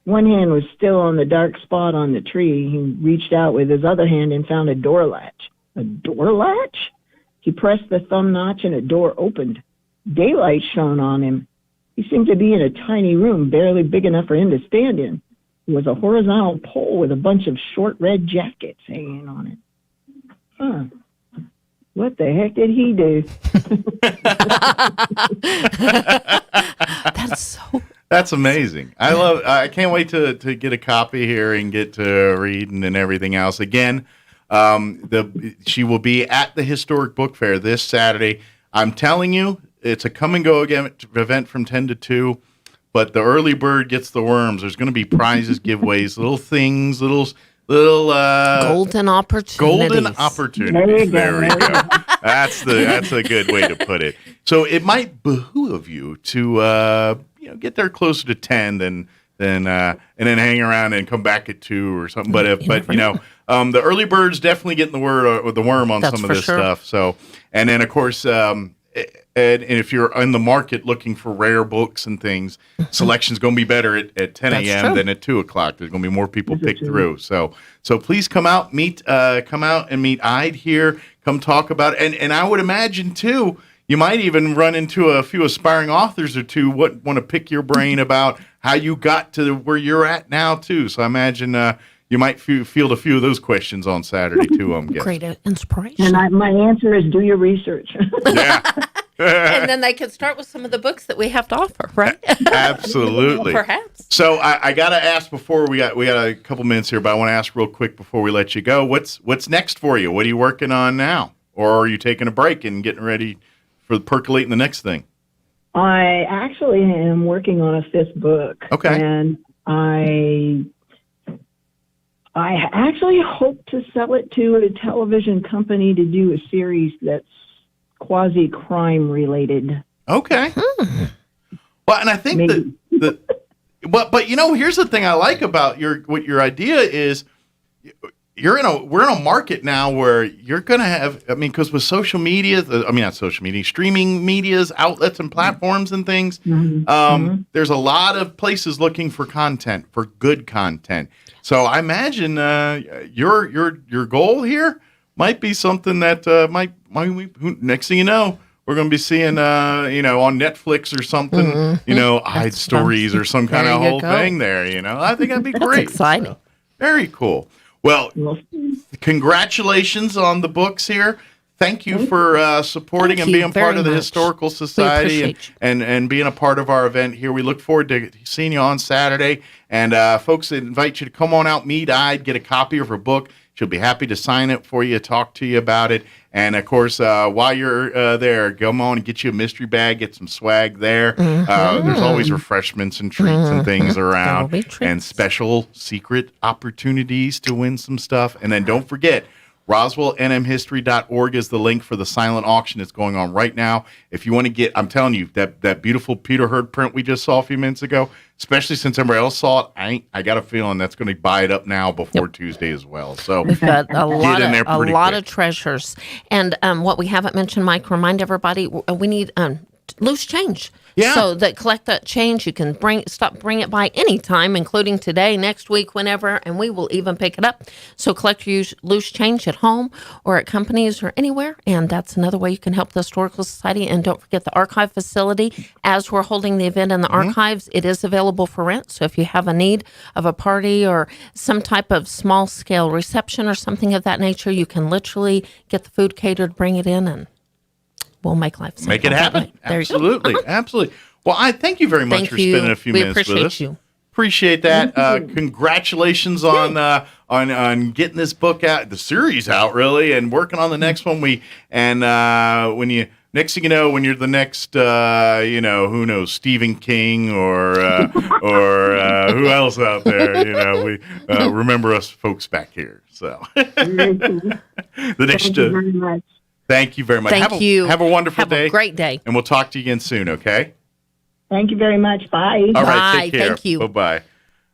S22: One hand was still on the dark spot on the tree. He reached out with his other hand and found a door latch. A door latch? He pressed the thumb notch and a door opened. Daylight shone on him. He seemed to be in a tiny room, barely big enough for him to stand in. There was a horizontal pole with a bunch of short red jackets hanging on it. Huh. What the heck did he do?
S4: That's amazing. I can't wait to get a copy here and get to reading and everything else. Again, She will be at the Historic Book Fair this Saturday. I'm telling you, it's a come-and-go event from 10 to 2, but the early bird gets the worms. There's going to be prizes, giveaways, little things, little
S17: golden opportunities.
S4: Golden opportunities. There we go. That's a good way to put it. So it might behoove you to get there closer to 10 and then hang around and come back at 2 or something. But the early bird's definitely getting the worm on some of this stuff. So, and then of course, and if you're in the market looking for rare books and things, selection's going to be better at 10 a.m. than at 2 o'clock. There's going to be more people pick through. So please come out and meet Ide here. Come talk about it. And I would imagine too, you might even run into a few aspiring authors or two want to pick your brain about how you got to where you're at now too. So I imagine you might field a few of those questions on Saturday too. I'm guessing.
S17: Great inspiration.
S22: And my answer is do your research.
S4: Yeah.
S17: And then they could start with some of the books that we have to offer, right?
S4: Absolutely.
S17: Perhaps.
S4: So I got to ask before we got a couple minutes here, but I want to ask real quick before we let you go. What's next for you? What are you working on now? Or are you taking a break and getting ready for percolating the next thing?
S22: I actually am working on a 5th book.
S4: Okay.
S22: And I actually hope to sell it to a television company to do a series that's quasi-crime related.
S4: Okay. Well, and I think but here's the thing I like about your idea is we're in a market now where you're going to have, because with social media, not social media, streaming medias, outlets and platforms and things, there's a lot of places looking for content, for good content. So I imagine your goal here might be something that next thing you know, we're going to be seeing, on Netflix or something, Ide Stories or some kind of whole thing there, I think that'd be great.
S17: That's exciting.
S4: So, very cool. Well, congratulations on the books here. Thank you for supporting and being part of the Historical Society and being a part of our event here. We look forward to seeing you on Saturday. And folks, I invite you to come on out, meet Ide, get a copy of her book. She'll be happy to sign it for you, talk to you about it. And, of course, while you're there, come on and get you a mystery bag, get some swag there. There's always refreshments and treats and things around and special secret opportunities to win some stuff. And then don't forget, RoswellNMHistory.org is the link for the silent auction that's going on right now. If you want to get, I'm telling you, that beautiful Peter Hurd print we just saw a few minutes ago, especially since everybody else saw it, I got a feeling that's going to buy it up now before Tuesday as well. So
S17: we've got a lot of treasures. And what we haven't mentioned, Mike, remind everybody, we need loose change.
S4: Yeah.
S17: So that collect that change, you can bring it by any time, including today, next week, whenever, and we will even pick it up. So collect your loose change at home or at companies or anywhere, and that's another way you can help the Historical Society. And don't forget the archive facility. As we're holding the event in the archives, it is available for rent. So if you have a need of a party or some type of small-scale reception or something of that nature, you can literally get the food catered, bring it in, and we'll make life simple.
S4: Make it happen. Absolutely. Absolutely. Well, I thank you very much for spending a few minutes with us. Appreciate that. Congratulations on getting this book out, the series out, really, and working on the next one. Next thing you know, when you're the next, who knows, Stephen King or who else out there, we remember us folks back here. So the next.
S22: Thank you very much.
S4: Thank you very much.
S17: Thank you.
S4: Have a wonderful day.
S17: Have a great day.
S4: And we'll talk to you again soon, okay?
S22: Thank you very much. Bye.
S4: All right,
S17: Bye.
S4: take care.
S17: Thank you.
S4: Bye-bye.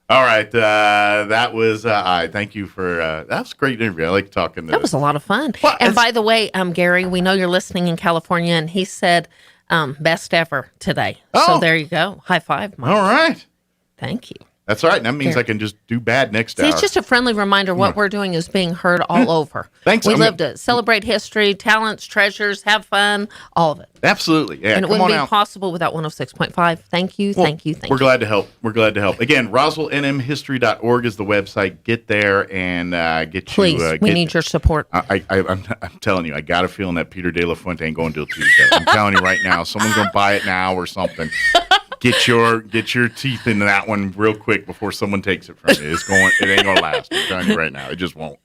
S4: All right, that was thank you for that was a great interview. I like talking to
S17: That was a lot of fun. Well, and by the way, Gary, we know you're listening in California, and he said best ever today. So there you go. High five, Mike.
S4: All right.
S17: Thank you.
S4: That's right. That means I can just do bad next hour.
S17: It's just a friendly reminder what we're doing is being heard all over.
S4: Thanks.
S17: We live to celebrate history, talents, treasures, have fun, all of it.
S4: Absolutely. Yeah.
S17: And it wouldn't be possible without 106.5. Thank you. Thank you.
S4: We're glad to help. Again, RoswellNMHistory.org is the website. Get there and get
S17: Please,
S4: you.
S17: we need your support.
S4: I'm telling you, I got a feeling that Peter De La Fuente ain't going till Tuesday. I'm telling you right now, someone's going to buy it now or something. Get your teeth into that one real quick before someone takes it from you. It ain't gonna last. I'm telling you right now, it just won't.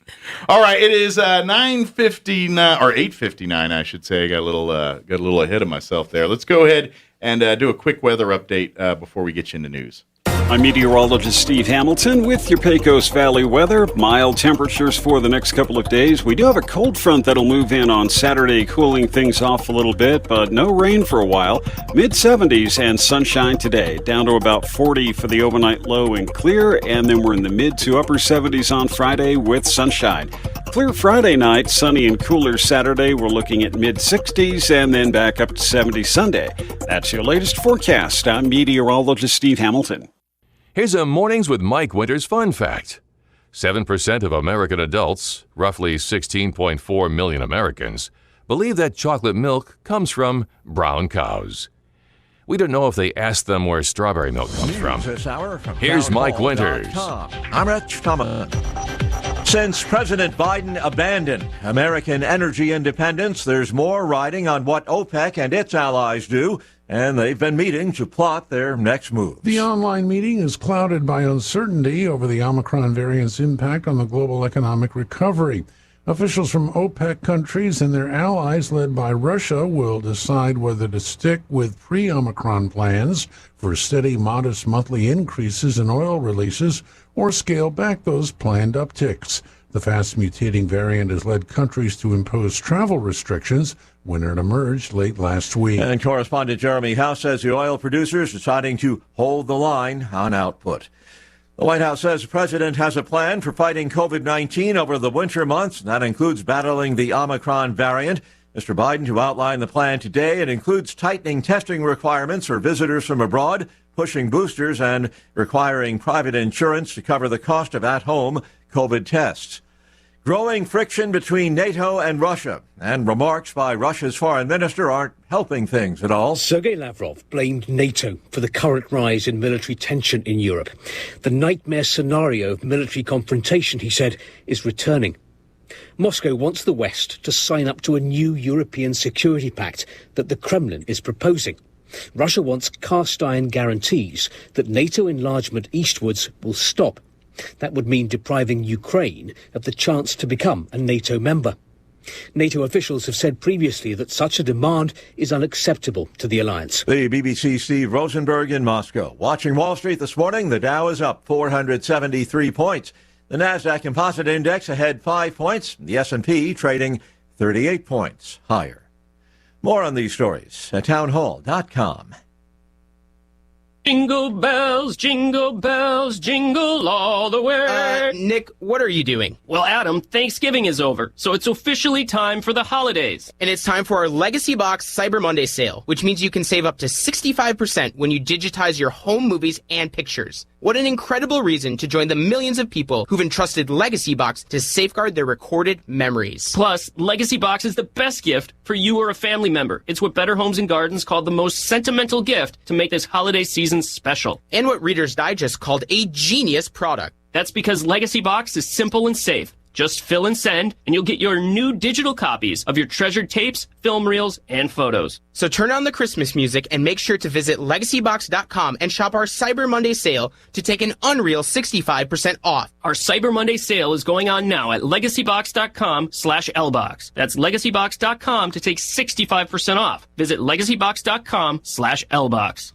S4: All right, it is 9:59 or 8:59, I should say. I got a little ahead of myself there. Let's go ahead and do a quick weather update before we get you into news.
S6: I'm meteorologist Steve Hamilton with your Pecos Valley weather. Mild temperatures for the next couple of days. We do have a cold front that'll move in on Saturday, cooling things off a little bit, but no rain for a while. Mid-70s and sunshine today, down to about 40 for the overnight low and clear, and then we're in the mid to upper 70s on Friday with sunshine. Clear Friday night, sunny and cooler Saturday. We're looking at mid-60s and then back up to 70 Sunday. That's your latest forecast. I'm meteorologist Steve Hamilton.
S2: Here's a Mornings with Mike Winters fun fact. 7% of American adults, roughly 16.4 million Americans, believe that chocolate milk comes from brown cows. We don't know if they asked them where strawberry milk comes from. Here's Mike Winters.
S1: I'm Rich Thomas. Since President Biden abandoned American energy independence, there's more riding on what OPEC and its allies do, and they've been meeting to plot their next moves.
S3: The online meeting is clouded by uncertainty over the Omicron variant's impact on the global economic recovery. Officials from OPEC countries and their allies, led by Russia, will decide whether to stick with pre-Omicron plans for steady, modest monthly increases in oil releases or scale back those planned upticks. The fast-mutating variant has led countries to impose travel restrictions when it emerged late last week.
S1: And correspondent Jeremy House says the oil producers deciding to hold the line on output. The White House says the president has a plan for fighting COVID-19 over the winter months, and that includes battling the Omicron variant. Mr. Biden to outline the plan today. It includes tightening testing requirements for visitors from abroad, pushing boosters, and requiring private insurance to cover the cost of at-home COVID tests. Growing friction between NATO and Russia, and remarks by Russia's foreign minister aren't helping things at all.
S23: Sergei Lavrov blamed NATO for the current rise in military tension in Europe. The nightmare scenario of military confrontation, he said, is returning. Moscow wants the West to sign up to a new European security pact that the Kremlin is proposing. Russia wants cast-iron guarantees that NATO enlargement eastwards will stop. That would mean depriving Ukraine of the chance to become a NATO member. NATO officials have said previously that such a demand is unacceptable to the alliance.
S1: The BBC's Steve Rosenberg in Moscow. Watching Wall Street this morning, the Dow is up 473 points. The Nasdaq Composite Index ahead 5 points. The S&P trading 38 points higher. More on these stories at townhall.com.
S24: Jingle bells, jingle all the way.
S25: Nick, what are you doing?
S24: Well, Adam, Thanksgiving is over, so it's officially time for the holidays.
S25: And it's time for our Legacy Box Cyber Monday sale, which means you can save up to 65% when you digitize your home movies and pictures. What an incredible reason to join the millions of people who've entrusted Legacy Box to safeguard their recorded memories.
S24: Plus, Legacy Box is the best gift for you or a family member. It's what Better Homes and Gardens called the most sentimental gift to make this holiday season special.
S25: And what Reader's Digest called a genius product.
S24: That's because Legacy Box is simple and safe. Just fill and send, and you'll get your new digital copies of your treasured tapes, film reels, and photos.
S25: So turn on the Christmas music and make sure to visit legacybox.com and shop our Cyber Monday sale to take an unreal 65% off.
S24: Our Cyber Monday sale is going on now at legacybox.com/lbox. That's legacybox.com to take 65% off. Visit legacybox.com/lbox.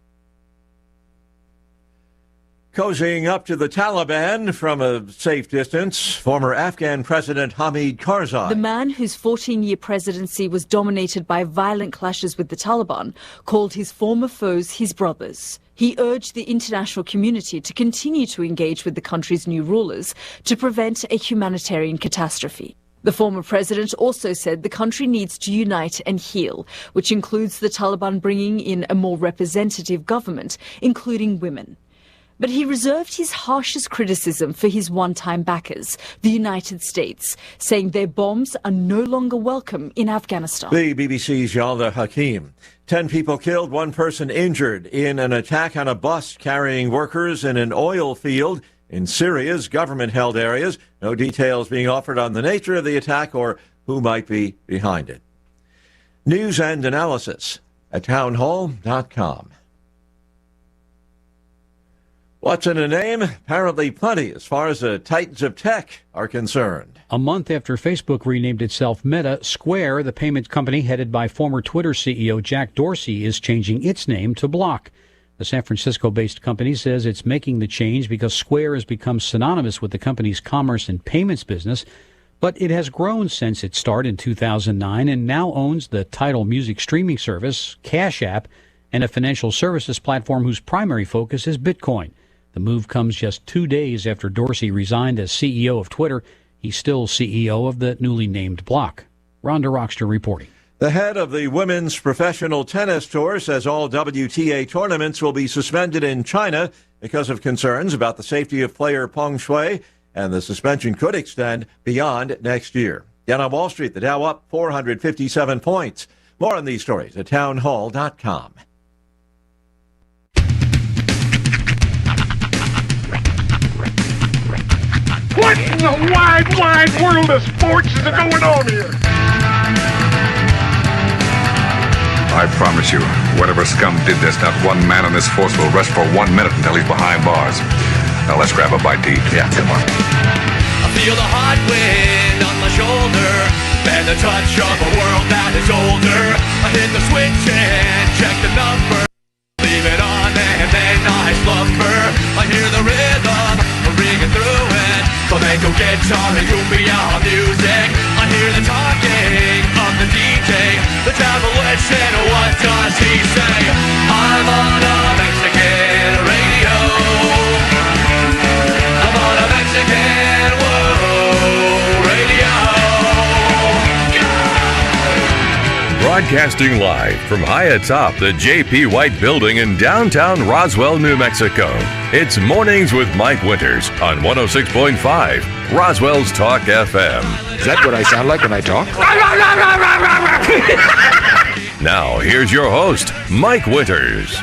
S1: Cozying up to the Taliban from a safe distance, former Afghan President Hamid Karzai.
S26: The man whose 14-year presidency was dominated by violent clashes with the Taliban called his former foes his brothers. He urged the international community to continue to engage with the country's new rulers to prevent a humanitarian catastrophe. The former president also said the country needs to unite and heal, which includes the Taliban bringing in a more representative government, including women. But he reserved his harshest criticism for his one-time backers, the United States, saying their bombs are no longer welcome in Afghanistan.
S1: The BBC's Yalda Hakim. 10 people killed, 1 person injured in an attack on a bus carrying workers in an oil field in Syria's government-held areas. No details being offered on the nature of the attack or who might be behind it. News and analysis at townhall.com. What's in a name? Apparently plenty as far as the titans of tech are concerned.
S5: A month after Facebook renamed itself Meta, Square, the payment company headed by former Twitter CEO Jack Dorsey, is changing its name to Block. The San Francisco-based company says it's making the change because Square has become synonymous with the company's commerce and payments business, but it has grown since its start in 2009 and now owns the Tidal music streaming service, Cash App, and a financial services platform whose primary focus is Bitcoin. The move comes just 2 days after Dorsey resigned as CEO of Twitter. He's still CEO of the newly named Block. Rhonda Rockster reporting.
S1: The head of the Women's Professional Tennis Tour says all WTA tournaments will be suspended in China because of concerns about the safety of player Peng Shuai, and the suspension could extend beyond next year. Down on Wall Street, the Dow up 457 points. More on these stories at townhall.com.
S7: What in the wide, wide world of sports is going on here?
S8: I promise you, whatever scum did this, not one man on this force will rest for 1 minute until he's behind bars. Now let's grab a bite to eat. Yeah, come on.
S9: I feel the hot wind on my shoulder and the touch of a world that is older. I hit the switch and check the number. Leave it on and then I slumber. I hear the rhythm ringing through it. Flamenco guitar and cumbia music. I hear the talking of the DJ. The devil listen, what does he say? I'm on a Mexican radio. I'm on a Mexican radio.
S2: Broadcasting live from high atop the J.P. White Building in downtown Roswell, New Mexico. It's Mornings with Mike Winters on 106.5 Roswell's Talk FM.
S8: Is that what I sound like when I talk?
S2: Now, here's your host, Mike Winters.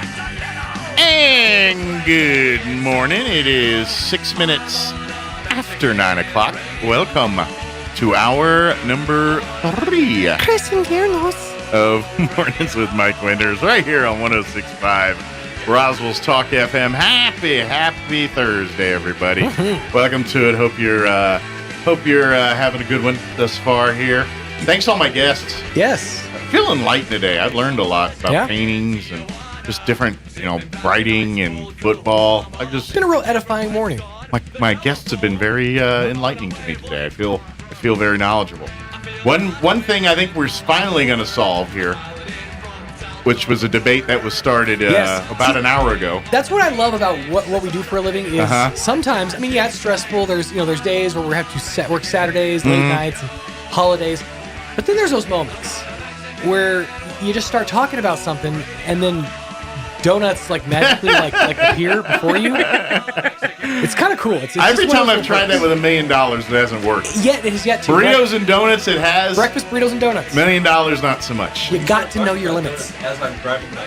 S4: And good morning. It is 6 minutes after 9 o'clock. Welcome to hour number 3.
S12: Chris and Carlos.
S4: Of Mornings with Mike Winters, right here on 106.5 Roswell's Talk FM. Happy Thursday, everybody. Welcome to it. Hope you're having a good one thus far here. Thanks to all my guests.
S12: Yes.
S4: I feel enlightened today. I've learned a lot about paintings and just different, writing and football.
S12: It's been a real edifying morning.
S4: My guests have been very enlightening to me today. I feel very knowledgeable. One thing I think we're finally going to solve here, which was a debate that was started about an hour ago.
S12: That's what I love about what we do for a living is sometimes, it's stressful. There's days where we have to work Saturdays, late nights, and holidays. But then there's those moments where you just start talking about something and then donuts magically appear before you. It's kind of cool. It's
S4: every time I've tried that with $1 million, it hasn't worked.
S12: It has yet to.
S4: Burritos and donuts, it has.
S12: Breakfast burritos and donuts.
S4: $1 million, not so much.
S12: You got to know your limits.
S13: As I'm driving by,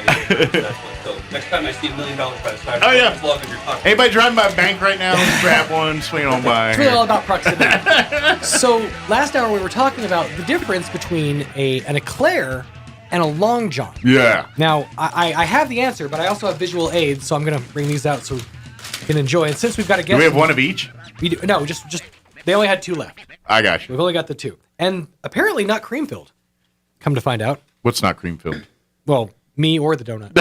S13: so next time I see $1 million by the side,
S4: Anybody driving by a bank right now? Grab one, swing on by.
S12: It's really all about proximity. So last hour we were talking about the difference between an eclair and a long john.
S4: Yeah.
S12: Now, I have the answer, but I also have visual aids, so I'm going to bring these out so we can enjoy. And since we've got a guest...
S4: Do we have one of each?
S12: We do. No, just they only had 2 left.
S4: I got you.
S12: We've only got the 2. And apparently not cream-filled. Come to find out.
S4: What's not cream-filled?
S12: Well, me or the donut.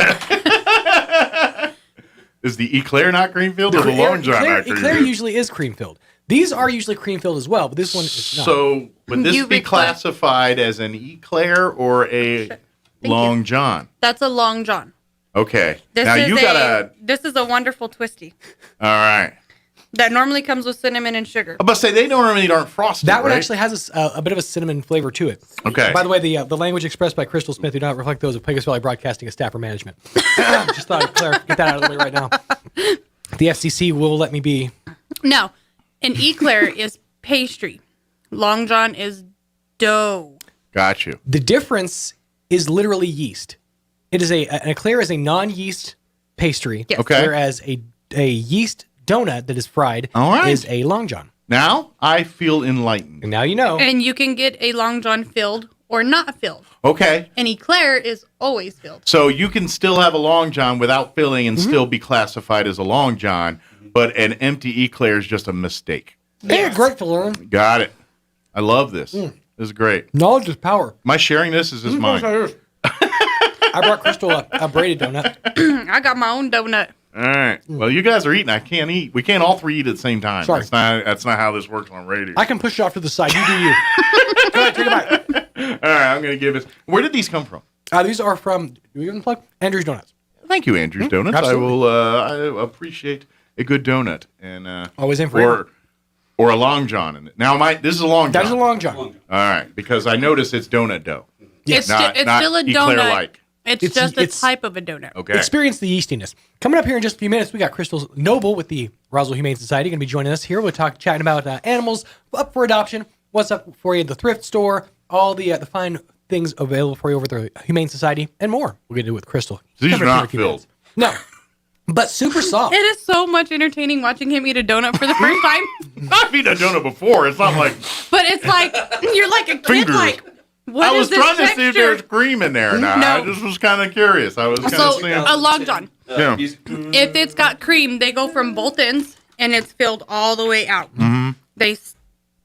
S4: Is the eclair not cream-filled or the long john not cream-filled?
S12: Eclair usually is cream-filled. These are usually cream-filled as well, but this one is not.
S4: So, would this be classified as an eclair or a long john?
S27: That's a long john.
S4: Okay.
S27: This is a wonderful twisty.
S4: All right.
S27: That normally comes with cinnamon and sugar.
S4: I must say, they normally aren't frosted,
S12: That one
S4: right?
S12: actually has a bit of a cinnamon flavor to it.
S4: Okay.
S12: By the way, the language expressed by Crystal Smith do not reflect those of Pecos Valley Broadcasting and staff or management. Just thought I'd get that out of the way right now. The FCC will let me be.
S27: No. An eclair is pastry. Long john is dough.
S4: Got you.
S12: The difference is literally yeast. It is an eclair is a non-yeast pastry,
S27: Yes.
S4: Okay.
S12: whereas a yeast donut that is fried is a long john.
S4: Now I feel enlightened.
S12: And now you know.
S27: And you can get a long john filled or not filled.
S4: Okay.
S27: An eclair is always filled.
S4: So you can still have a Long John without filling and still be classified as a Long John, but an empty eclair is just a mistake.
S12: Yeah, great to learn.
S4: Got it. I love this. This is great.
S12: Knowledge is power.
S4: Am I sharing this? Is this mine?
S12: I brought Crystal a braided donut.
S27: I got my own donut.
S4: All right. Well, you guys are eating. I can't eat. We can't all three eat at the same time.
S12: Sorry.
S4: That's not how this works on radio.
S12: I can push you off to the side. You do you. Go ahead, take a bite.
S4: All right, I'm going to give it. Where did these come from?
S12: These are from, do we give them a plug? Andrew's Donuts.
S4: Thank you, Andrew's Donuts.
S12: Absolutely.
S4: I appreciate a good donut. And
S12: always in for
S4: or a Long John in it. Now, this is a Long John.
S12: That is a Long John.
S4: All right, because I noticed it's donut dough.
S27: It's
S4: not
S27: still a donut.
S4: Eclair-like.
S27: It's just a type of a donut.
S4: Okay.
S12: Experience the yeastiness. Coming up here in just a few minutes, we got Crystal Noble with the Roswell Humane Society going to be joining us here. We're chatting about animals up for adoption, what's up for you at the thrift store, all the fine things available for you over at the Humane Society, and more. We're going to do it with Crystal.
S4: These are not filled.
S12: No. But super soft.
S27: It is so much entertaining watching him eat a donut for the first time.
S4: I've eaten a donut before. It's not like...
S27: But it's like, you're like a kid,
S4: Fingers.
S27: like, what
S4: I
S27: is
S4: was
S27: this
S4: trying
S27: texture?
S4: to see if there's cream in there. Now I just was kind of curious. I was kind of
S27: So,
S4: seeing...
S27: a Long John.
S4: Yeah.
S27: If it's got cream, they go from both ends, and it's filled all the way out.
S4: Mm-hmm.
S27: They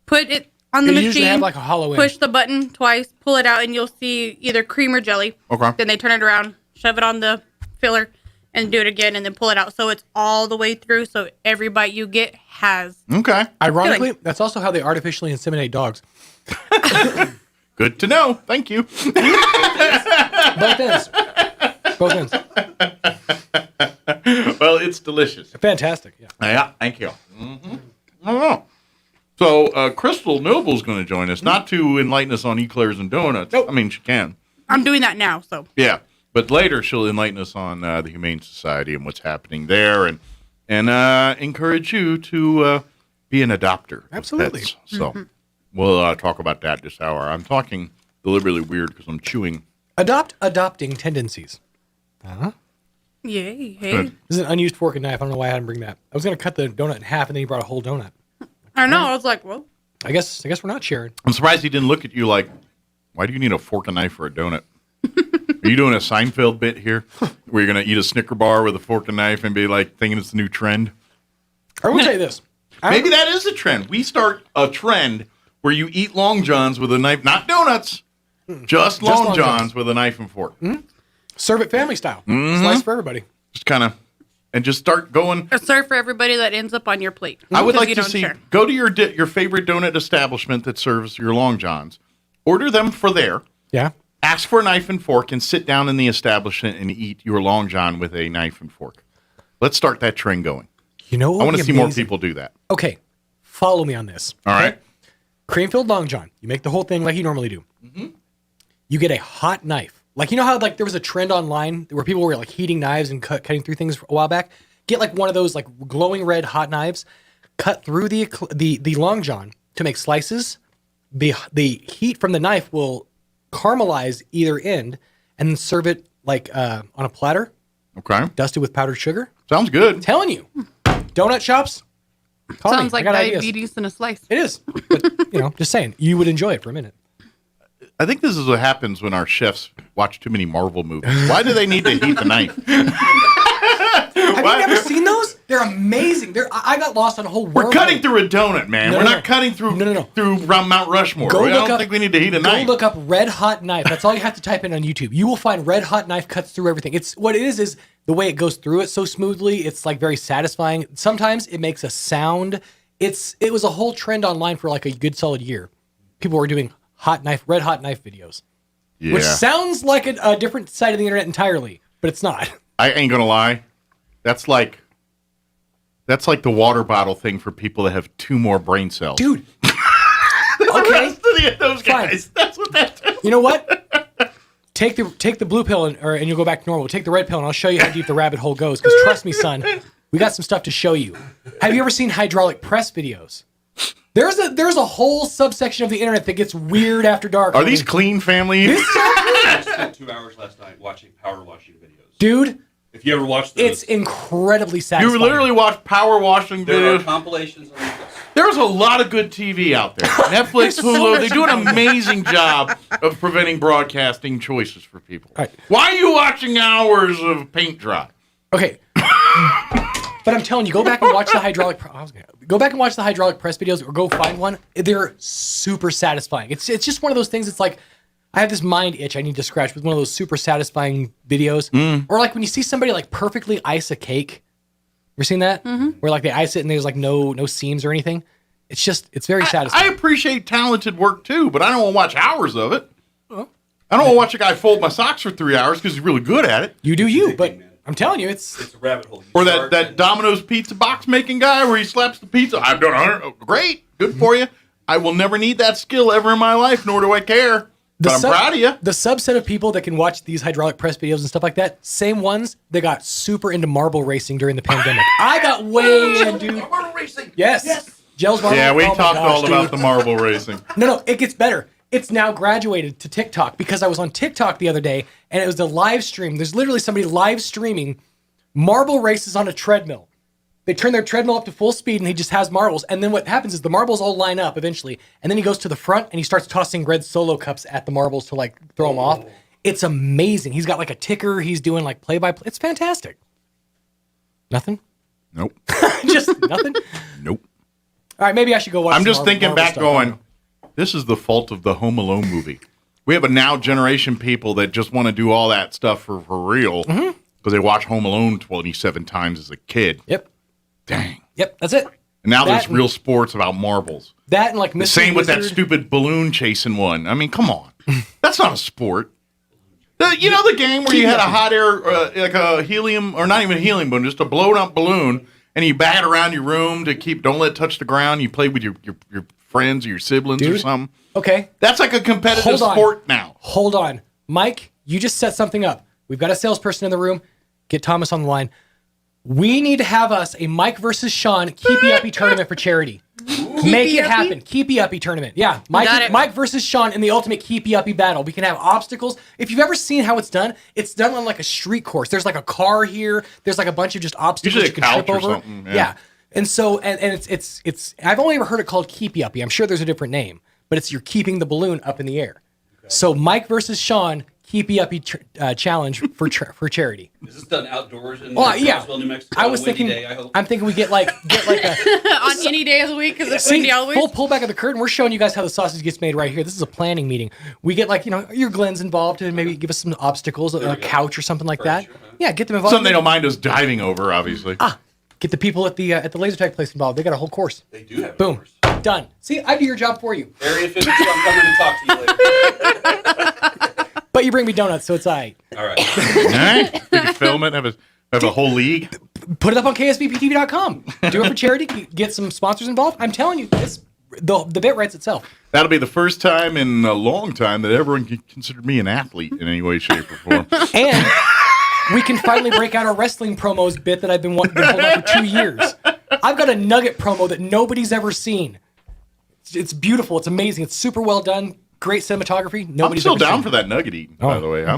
S27: put it on the
S12: They
S27: machine,
S12: usually have like a hollow end.
S27: push the button twice, pull it out, and you'll see either cream or jelly.
S4: Okay.
S27: Then they turn it around, shove it on the filler, and do it again, and then pull it out. So it's all the way through, so every bite you get has...
S4: Okay.
S12: Ironically, that's also how they artificially inseminate dogs.
S4: Good to know. Thank you.
S12: Both ends. Both ends.
S4: Well, it's delicious.
S12: Fantastic. Yeah.
S4: Yeah, thank you. Mm-hmm. I don't know. So, Crystal Noble's going to join us, not to enlighten us on eclairs and donuts. Nope. I mean, she can.
S27: I'm doing that now, so...
S4: Yeah, but later she'll enlighten us on the Humane Society and what's happening there, and encourage you to be an adopter.
S12: Absolutely.
S4: Of pets. So we'll talk about that this hour. I'm talking deliberately weird because I'm chewing.
S12: Adopting tendencies. Uh-huh.
S27: Yay. Hey.
S4: Good.
S12: This is an unused fork and knife. I don't know why I didn't bring that. I was going to cut the donut in half, and then he brought a whole donut.
S27: I know. I was like, well...
S12: I guess we're not sharing.
S4: I'm surprised he didn't look at you like, why do you need a fork and knife for a donut? Are you doing a Seinfeld bit here where you're going to eat a Snicker bar with a fork and knife and be like thinking it's the new trend?
S12: I will tell you this.
S4: Maybe that is a trend. We start a trend where you eat Long Johns with a knife, not donuts, just Long Johns with a knife and fork.
S12: Mm-hmm. Serve it family style.
S4: Mm-hmm.
S12: Slice for everybody.
S4: Just kind of, and just start going.
S27: A serve for everybody that ends up on your plate.
S4: I would
S27: Because
S4: like
S27: you
S4: to
S27: don't
S4: see,
S27: share.
S4: go to your favorite donut establishment that serves your Long Johns, order them for there.
S12: Yeah.
S4: Ask for a knife and fork and sit down in the establishment and eat your Long John with a knife and fork. Let's start that trend going.
S12: You know what
S4: I want to
S12: would
S4: see
S12: be
S4: more
S12: amazing?
S4: people do that.
S12: Okay. Follow me on this.
S4: All right.
S12: Cream-filled Long John. You make the whole thing like you normally do.
S4: Mm-hmm.
S12: You get a hot knife. Like, you know how like there was a trend online where people were like heating knives and cutting through things a while back? Get like one of those like glowing red hot knives, cut through the Long John to make slices. The heat from the knife will caramelize either end and then serve it like on a platter.
S4: Okay.
S12: Dusted with powdered sugar.
S4: Sounds good.
S12: I'm telling you. Donut shops. Call
S27: Sounds
S12: me.
S27: like
S12: I got ideas.
S27: diabetes in a slice.
S12: It is. But, just saying. You would enjoy it for a minute.
S4: I think this is what happens when our chefs watch too many Marvel movies. Why do they need to heat the knife?
S12: Have you never seen those? They're amazing. I got lost on a whole world.
S4: We're cutting through a donut, man. We're not cutting through through Mount Rushmore. I don't think we need to heat a knife.
S12: Go look up red hot knife. That's all you have to type in on YouTube. You will find red hot knife cuts through everything. It's what it is the way it goes through it so smoothly. It's like very satisfying. Sometimes it makes a sound. It was a whole trend online for like a good solid year. People were doing red hot knife videos, which sounds like a different side of the internet entirely, but it's not.
S4: I ain't gonna lie. That's like the water bottle thing for people that have 2 more brain cells.
S12: Dude. Okay.
S4: Those guys. That's what that is.
S12: You know what? Take the blue pill and you'll go back to normal. Take the red pill and I'll show you how deep the rabbit hole goes. Because trust me, son, we got some stuff to show you. Have you ever seen hydraulic press videos? There's a whole subsection of the internet that gets weird after dark.
S4: Are these clean family?
S13: I spent 2 hours last night watching power washing videos.
S12: Dude.
S13: If you ever watched those.
S12: It's incredibly satisfying.
S4: You literally watch power washing
S13: There are
S4: videos?
S13: compilations on this.
S4: There's a lot of good TV out there. Netflix, Hulu, they do an amazing job of preventing broadcasting choices for people.
S12: Right.
S4: Why are you watching hours of paint dry?
S12: Okay. But I'm telling you, go back and watch the hydraulic press videos or go find one. They're super satisfying. It's just one of those things. It's like I have this mind itch I need to scratch with one of those super satisfying videos. Or like when you see somebody like perfectly ice a cake. Ever seen that? Where like they ice it and there's like no seams or anything. It's very satisfying.
S4: I appreciate talented work too, but I don't want to watch hours of it. I don't want to watch a guy fold my socks for 3 hours because he's really good at it.
S12: You do you, but I'm telling you, it's
S13: a rabbit hole.
S4: Or that Domino's pizza box making guy where he slaps the pizza. I've done 100. Oh, great, good for you. I will never need that skill ever in my life, nor do I care. But I'm proud of you.
S12: The subset of people that can watch these hydraulic press videos and stuff like that, same ones that got super into marble racing during the pandemic. I got way in, dude.
S13: Marble racing.
S12: Yes. Gels marble.
S4: Yeah, we
S12: oh my
S4: talked
S12: gosh,
S4: all
S12: dude.
S4: about the marble racing.
S12: No, it gets better. It's now graduated to TikTok because I was on TikTok the other day and it was the live stream. There's literally somebody live streaming marble races on a treadmill. They turn their treadmill up to full speed and he just has marbles. And then what happens is the marbles all line up eventually. And then he goes to the front and he starts tossing red Solo cups at the marbles to like throw them off. It's amazing. He's got like a ticker. He's doing like play-by-play. It's fantastic. Nothing?
S4: Nope.
S12: Just nothing?
S4: Nope.
S12: All right, maybe I should go watch
S4: I'm
S12: some
S4: just
S12: Marvel
S4: thinking back
S12: stuff.
S4: going, this is the fault of the Home Alone movie. We have a now generation people that just want to do all that stuff for real because they watch Home Alone 27 times as a kid.
S12: Yep.
S4: Dang.
S12: Yep, that's it.
S4: And now
S12: That
S4: there's real sports about marbles.
S12: That and like
S4: The
S12: Mr.
S4: same with that
S12: Wizard.
S4: stupid balloon chasing one. I mean, come on. That's not a sport. You know the game where you had a hot air, like a helium, or not even a helium balloon, just a blown up balloon, and you bat it around your room to keep, don't let it touch the ground. You play with your friends or your siblings or
S12: Dude.
S4: something.
S12: Okay.
S4: That's like a competitive
S12: Hold on.
S4: sport now.
S12: Hold on. Mike, you just set something up. We've got a salesperson in the room. Get Thomas on the line. We need to have us a Mike versus Sean Keepy Uppy tournament for charity. Make it happen. Keepy Uppy tournament. Yeah.
S27: Got it.
S12: Mike versus Sean in the ultimate Keepy Uppy battle. We can have obstacles. If you've ever seen how it's done on like a street course. There's like a car here. There's like a bunch of just obstacles
S4: Usually
S12: you can
S4: a couch
S12: trip
S4: or
S12: over.
S4: something,
S12: Yeah.
S4: yeah.
S12: And so, and it's I've only ever heard it called Keepy Uppy. I'm sure there's a different name, but it's you're keeping the balloon up in the air. So Mike versus Sean, Keepy Uppy challenge for charity.
S13: Is this done outdoors in
S12: Yeah.
S13: Roswell, New Mexico?
S12: I was
S13: Windy
S12: thinking.
S13: day, I hope.
S12: I'm thinking we get like a
S27: On any day of the week because it's windy all week.
S12: full pull back of the curtain. We're showing you guys how the sausage gets made right here. This is a planning meeting. We get like your Glenn's involved and maybe give us some obstacles, a couch or something like that. Yeah, get them involved.
S4: Something they don't mind us diving over, obviously.
S12: Get the people at the laser tag place involved. They got a whole course.
S13: They do have
S12: Boom. Done. See, I do your job for you.
S13: Area 52, I'm coming to talk to you later.
S12: But you bring me donuts, so it's all right.
S13: All right.
S4: All right. We can film it, have a whole league.
S12: Put it up on ksbptv.com. Do it for charity. Get some sponsors involved. I'm telling you, the bit writes itself.
S4: That'll be the first time in a long time that everyone considered me an athlete in any way, shape, or form.
S12: And we can finally break out our wrestling promos bit that I've been holding on for 2 years. I've got a Nugget promo that nobody's ever seen. It's beautiful. It's amazing. It's super well done. Great cinematography.
S4: I'm still down
S12: seen.
S4: for that nugget eating, by the way. If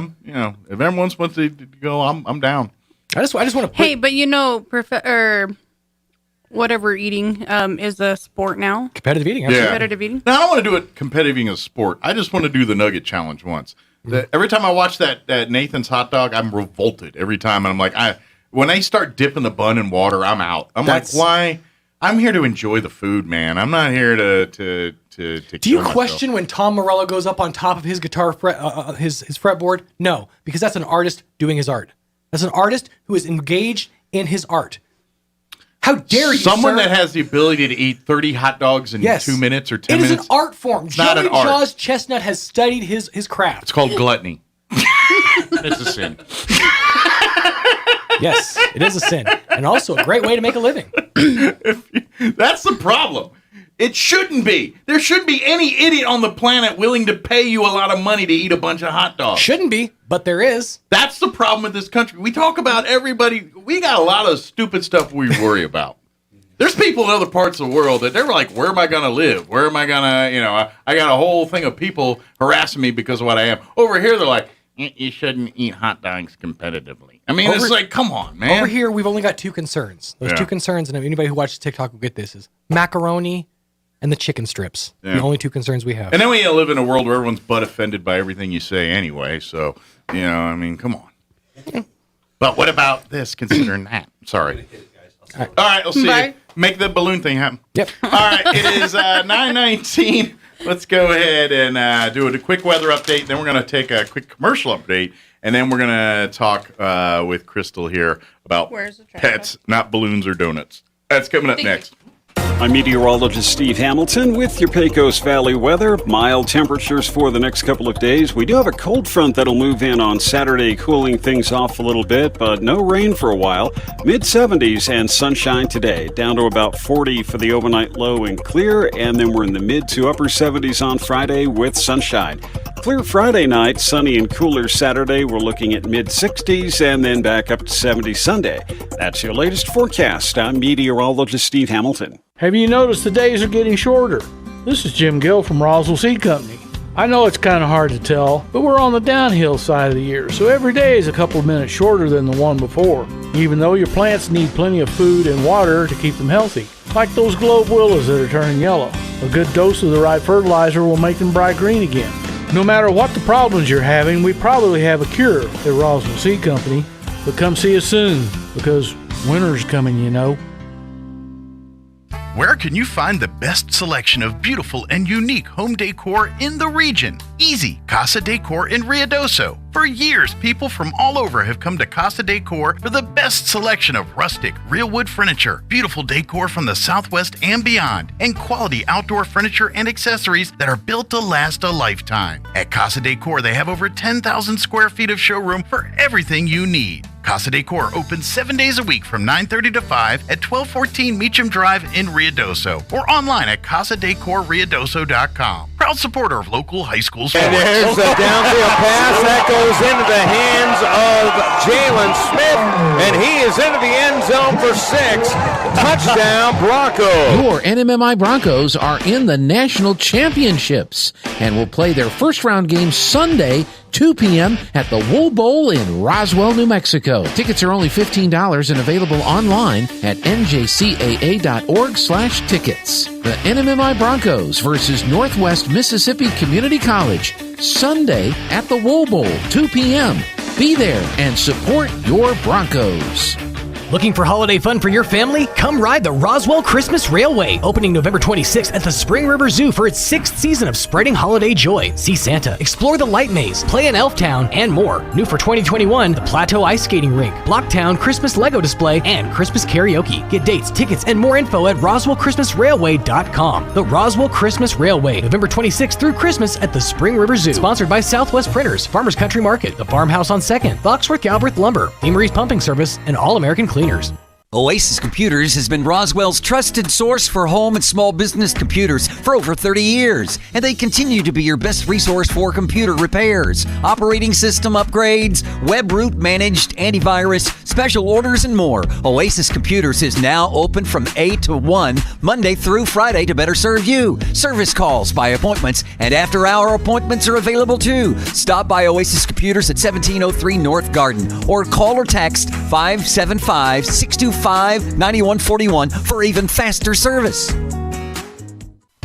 S4: everyone wants to go, I'm down.
S12: I just want to.
S27: Hey, but whatever eating is a sport now.
S12: Competitive eating.
S4: Yeah.
S27: Competitive eating.
S4: Now, I don't want to do it competitive eating as a sport. I just want to do the nugget challenge once. Every time I watch that Nathan's hot dog, I'm revolted every time. And I'm like, when they start dipping the bun in water, I'm out. Like, why? I'm here to enjoy the food, man. I'm not here to
S12: Do you question when Tom Morello goes up on top of his guitar his fretboard? No, because that's an artist doing his art. That's an artist who is engaged in his art. How dare you,
S4: Someone
S12: sir?
S4: that has the ability to eat 30 hot dogs in 2 minutes or 10 minutes.
S12: It is an art form.
S4: It's not
S12: Joey
S4: an art.
S12: Jaws Chestnut has studied his craft.
S4: It's called gluttony. It's a sin.
S12: Yes, it is a sin. And also a great way to make a living.
S4: That's the problem. It shouldn't be. There shouldn't be any idiot on the planet willing to pay you a lot of money to eat a bunch of hot dogs.
S12: Shouldn't be, but there is.
S4: That's the problem with this country. We talk about everybody. We got a lot of stupid stuff we worry about. There's people in other parts of the world that they're like, where am I going to live? Where am I going to, I got a whole thing of people harassing me because of what I am. Over here, they're like, you shouldn't eat hot dogs competitively. I mean, it's like, come on, man.
S12: Over here, we've only got two concerns. Those two concerns, and anybody who watches TikTok will get this, is macaroni and the chicken strips.
S4: Yeah.
S12: The only two concerns we have.
S4: And then we live in a world where everyone's butt offended by everything you say anyway. So, I mean, come on. But what about this, considering that? Sorry. All right, we'll see you. Make the balloon thing happen.
S12: Yep.
S4: All right, it is 9:19. Let's go ahead and do a quick weather update. Then we're going to take a quick commercial update. And then we're going to talk with Crystal here about pets, not balloons or donuts. That's coming up next.
S6: I'm meteorologist Steve Hamilton with your Pecos Valley weather. Mild temperatures for the next couple of days. We do have a cold front that'll move in on Saturday, cooling things off a little bit, but no rain for a while. Mid-70s and sunshine today, down to about 40 for the overnight low and clear, and then we're in the mid to upper 70s on Friday with sunshine. Clear Friday night, sunny and cooler Saturday. We're looking at mid-60s and then back up to 70 Sunday. That's your latest forecast. I'm meteorologist Steve Hamilton.
S10: Have you noticed the days are getting shorter? This is Jim Gill from Roswell Seed Company. I know it's kind of hard to tell, but we're on the downhill side of the year, so every day is a couple of minutes shorter than the one before, even though your plants need plenty of food and water to keep them healthy. Like those globe willows that are turning yellow. A good dose of the right fertilizer will make them bright green again. No matter what the problems you're having, we probably have a cure at Roswell Seed Company. But come see us soon, because winter's coming, you know.
S11: Where can you find the best selection of beautiful and unique home decor in the region? Easy, Casa Decor in Ruidoso. For years, people from all over have come to Casa Decor for the best selection of rustic, real wood furniture, beautiful decor from the Southwest and beyond, and quality outdoor furniture and accessories that are built to last a lifetime. At Casa Decor, they have over 10,000 square feet of showroom for everything you need. Casa Decor opens 7 days a week from 9:30 to 5 at 1214 Meacham Drive in Ruidoso or online at casadecorruidoso.com. Proud supporter of local high school sports.
S21: And there's a downfield pass that goes into the hands of Jalen Smith, and he is into the end zone for 6. Touchdown, Broncos.
S14: Your NMMI Broncos are in the national championships and will play their first round game Sunday, 2 p.m. at the Wool Bowl in Roswell, New Mexico. Tickets are only $15 and available online at njcaa.org/tickets. The NMMI Broncos versus Northwest Mississippi Community College, Sunday at the Wool Bowl, 2 p.m. Be there and support your Broncos.
S15: Looking for holiday fun for your family? Come ride the Roswell Christmas Railway, opening November 26th at the Spring River Zoo for its 6th season of spreading holiday joy. See Santa, explore the Light Maze, play in Elf Town, and more. New for 2021, the Plateau Ice Skating Rink, Blocktown Christmas Lego Display, and Christmas Karaoke. Get dates, tickets, and more info at RoswellChristmasRailway.com. The Roswell Christmas Railway, November 26th through Christmas at the Spring River Zoo. Sponsored by Southwest Printers, Farmers Country Market, the Farmhouse on 2nd, Foxworth Galbraith Lumber, Emery's Pumping Service, and All American Cleaners.
S16: Oasis Computers has been Roswell's trusted source for home and small business computers for over 30 years, and they continue to be your best resource for computer repairs, operating system upgrades, web root managed, antivirus, special orders, and more. Oasis Computers is now open from 8 to 1, Monday through Friday to better serve you. Service calls by appointments and after-hour appointments are available too. Stop by Oasis Computers at 1703 North Garden or call or text 575-625-9141 for even faster service.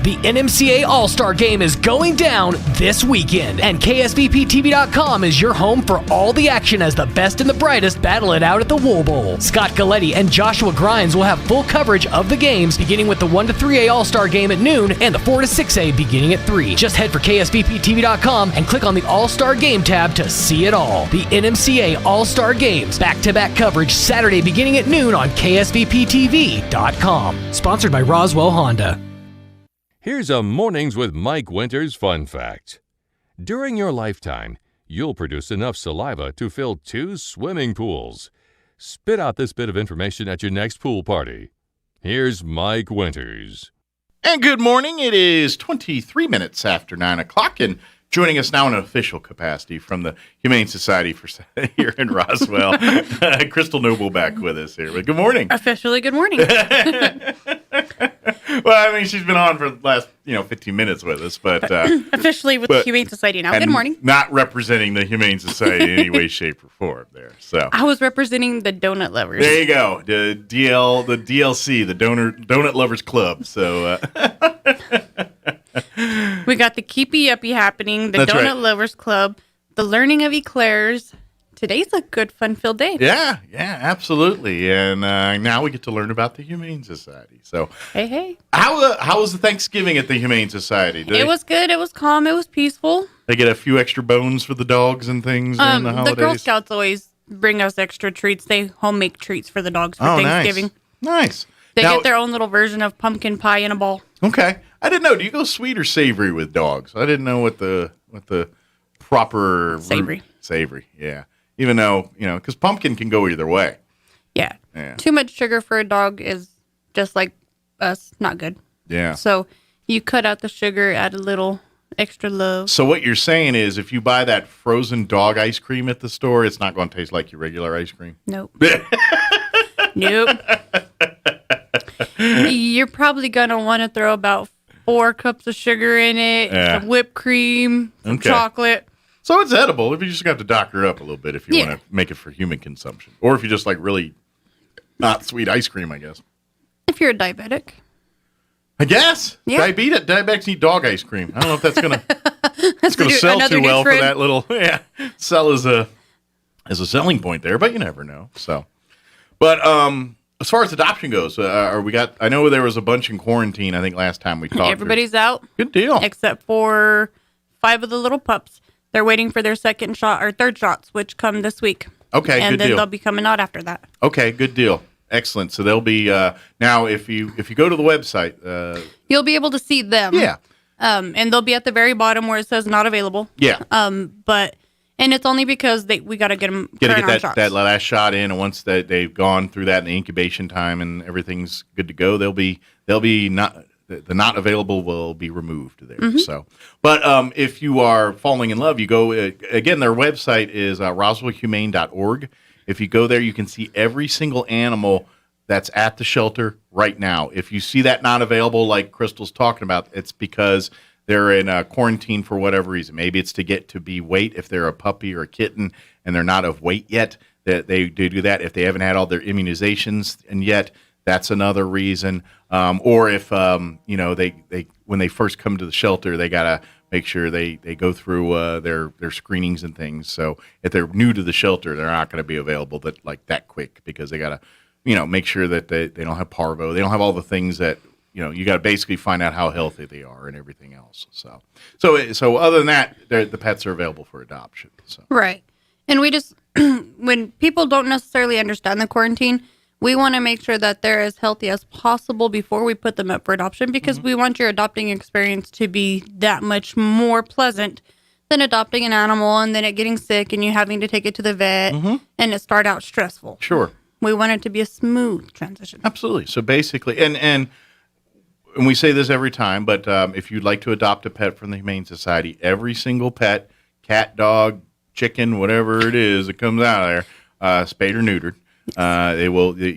S15: The NMCA All-Star Game is going down this weekend, and KSVPTV.com is your home for all the action as the best and the brightest battle it out at the Wool Bowl. Scott Galletti and Joshua Grimes will have full coverage of the games, beginning with the 1 to 3A All-Star Game at noon and the 4 to 6A beginning at 3. Just head for KSVPTV.com and click on the All-Star Game tab to see it all. The NMCA All-Star Games, back-to-back coverage Saturday beginning at noon on KSVPTV.com. Sponsored by Roswell Honda.
S2: Here's a Mornings with Mike Winters fun fact. During your lifetime, you'll produce enough saliva to fill 2 swimming pools. Spit out this bit of information at your next pool party. Here's Mike Winters.
S4: And good morning. It is 23 minutes after 9 o'clock, and joining us now in an official capacity from the Humane Society for here in Roswell, Crystal Noble back with us here. Good morning.
S27: Officially, good morning.
S4: Well, I mean, she's been on for the last 15 minutes with us, but
S27: officially with the Humane Society now. Good morning.
S4: Not representing the Humane Society in any way, shape, or form. There, so
S27: I was representing the donut lovers.
S4: There you go, the DLC, the Donut Lovers Club. So
S27: we got the Keepy Uppy happening, the
S4: That's
S27: Donut
S4: right.
S27: Lovers Club, the Learning of Eclairs. Today's a good, fun-filled day.
S4: yeah, absolutely. And now we get to learn about the Humane Society. So
S27: Hey.
S4: how was the Thanksgiving at the Humane Society?
S27: It was good. It was calm. It was peaceful.
S4: They get a few extra bones for the dogs and things during the holidays.
S27: The Girl Scouts always bring us extra treats. They home make treats for the dogs for Thanksgiving.
S4: Nice.
S27: They
S4: Now-
S27: get their own little version of pumpkin pie in a ball.
S4: Okay, I didn't know. Do you go sweet or savory with dogs? I didn't know what the proper savory. Yeah. Even though because pumpkin can go either way.
S27: Yeah.
S4: Yeah.
S27: Too much sugar for a dog is just like us, not good.
S4: Yeah.
S27: So you cut out the sugar, add a little extra love.
S4: So what you're saying is, if you buy that frozen dog ice cream at the store, it's not going to taste like your regular ice cream.
S27: Nope. Nope. You're probably gonna want to throw about 4 cups of sugar in it,
S4: Yeah.
S27: some whipped cream, some
S4: Okay.
S27: chocolate.
S4: So it's edible. If you just got to doctor it up a little bit if you want to make it for human consumption, or if you just like really not sweet ice cream, I guess.
S27: If you're a diabetic.
S4: I guess.
S27: Yeah.
S4: Diabetics eat dog ice cream. I don't know if that's gonna sell
S27: another
S4: too
S27: new
S4: well for
S27: trend.
S4: that little sell as a selling point there, but you never know. So, but as far as adoption goes, I know there was a bunch in quarantine. I think last time we talked.
S27: Everybody's out.
S4: Good deal.
S27: Except for 5 of the little pups. They're waiting for their second shot or third shots, which come this week.
S4: Okay,
S27: and
S4: good
S27: then
S4: deal.
S27: they'll be coming out after that.
S4: Okay, good deal. Excellent. So they'll be now. If you go to the website,
S27: You'll be able to see them.
S4: Yeah.
S27: And they'll be at the very bottom where it says not available.
S4: Yeah.
S27: And it's only because we got to get them
S4: Get
S27: current on
S4: that
S27: shots.
S4: last shot in, and once they've gone through that in the incubation time and everything's good to go, they'll be not the not available will be removed there.
S27: Mhm.
S4: So, but if you are falling in love, you go again. Their website is roswellhumane.org. If you go there, you can see every single animal that's at the shelter right now. If you see that not available, like Crystal's talking about, it's because they're in quarantine for whatever reason. Maybe it's to get to be weight if they're a puppy or a kitten and they're not of weight yet. That they do that. If they haven't had all their immunizations and yet, that's another reason. Or if they when they first come to the shelter, they gotta make sure they go through their screenings and things. So if they're new to the shelter, they're not going to be available that quick because they gotta make sure that they don't have parvo. They don't have all the things that you got to basically find out how healthy they are and everything else. So other than that, the pets are available for adoption. So.
S27: Right. And we just, when people don't necessarily understand the quarantine, we want to make sure that they're as healthy as possible before we put them up for adoption because we want your adopting experience to be that much more pleasant than adopting an animal and then it getting sick and you having to take it to the vet and it start out stressful.
S4: Sure.
S27: We want it to be a smooth transition.
S4: Absolutely. So basically, and we say this every time, but if you'd like to adopt a pet from the Humane Society, every single pet, cat, dog, chicken, whatever it is that comes out of there, spayed or neutered.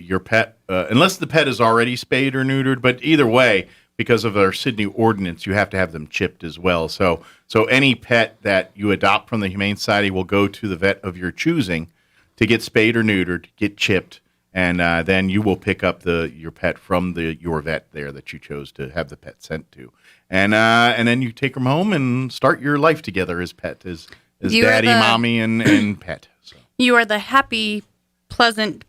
S4: Your pet, unless the pet is already spayed or neutered, but either way, because of our Sydney ordinance, you have to have them chipped as well. So any pet that you adopt from the Humane Society will go to the vet of your choosing to get spayed or neutered, get chipped, and then you will pick up your pet from your vet there that you chose to have the pet sent to, and then you take them home and start your life together as daddy, mommy, and pet. So.
S27: You are the happy, pleasant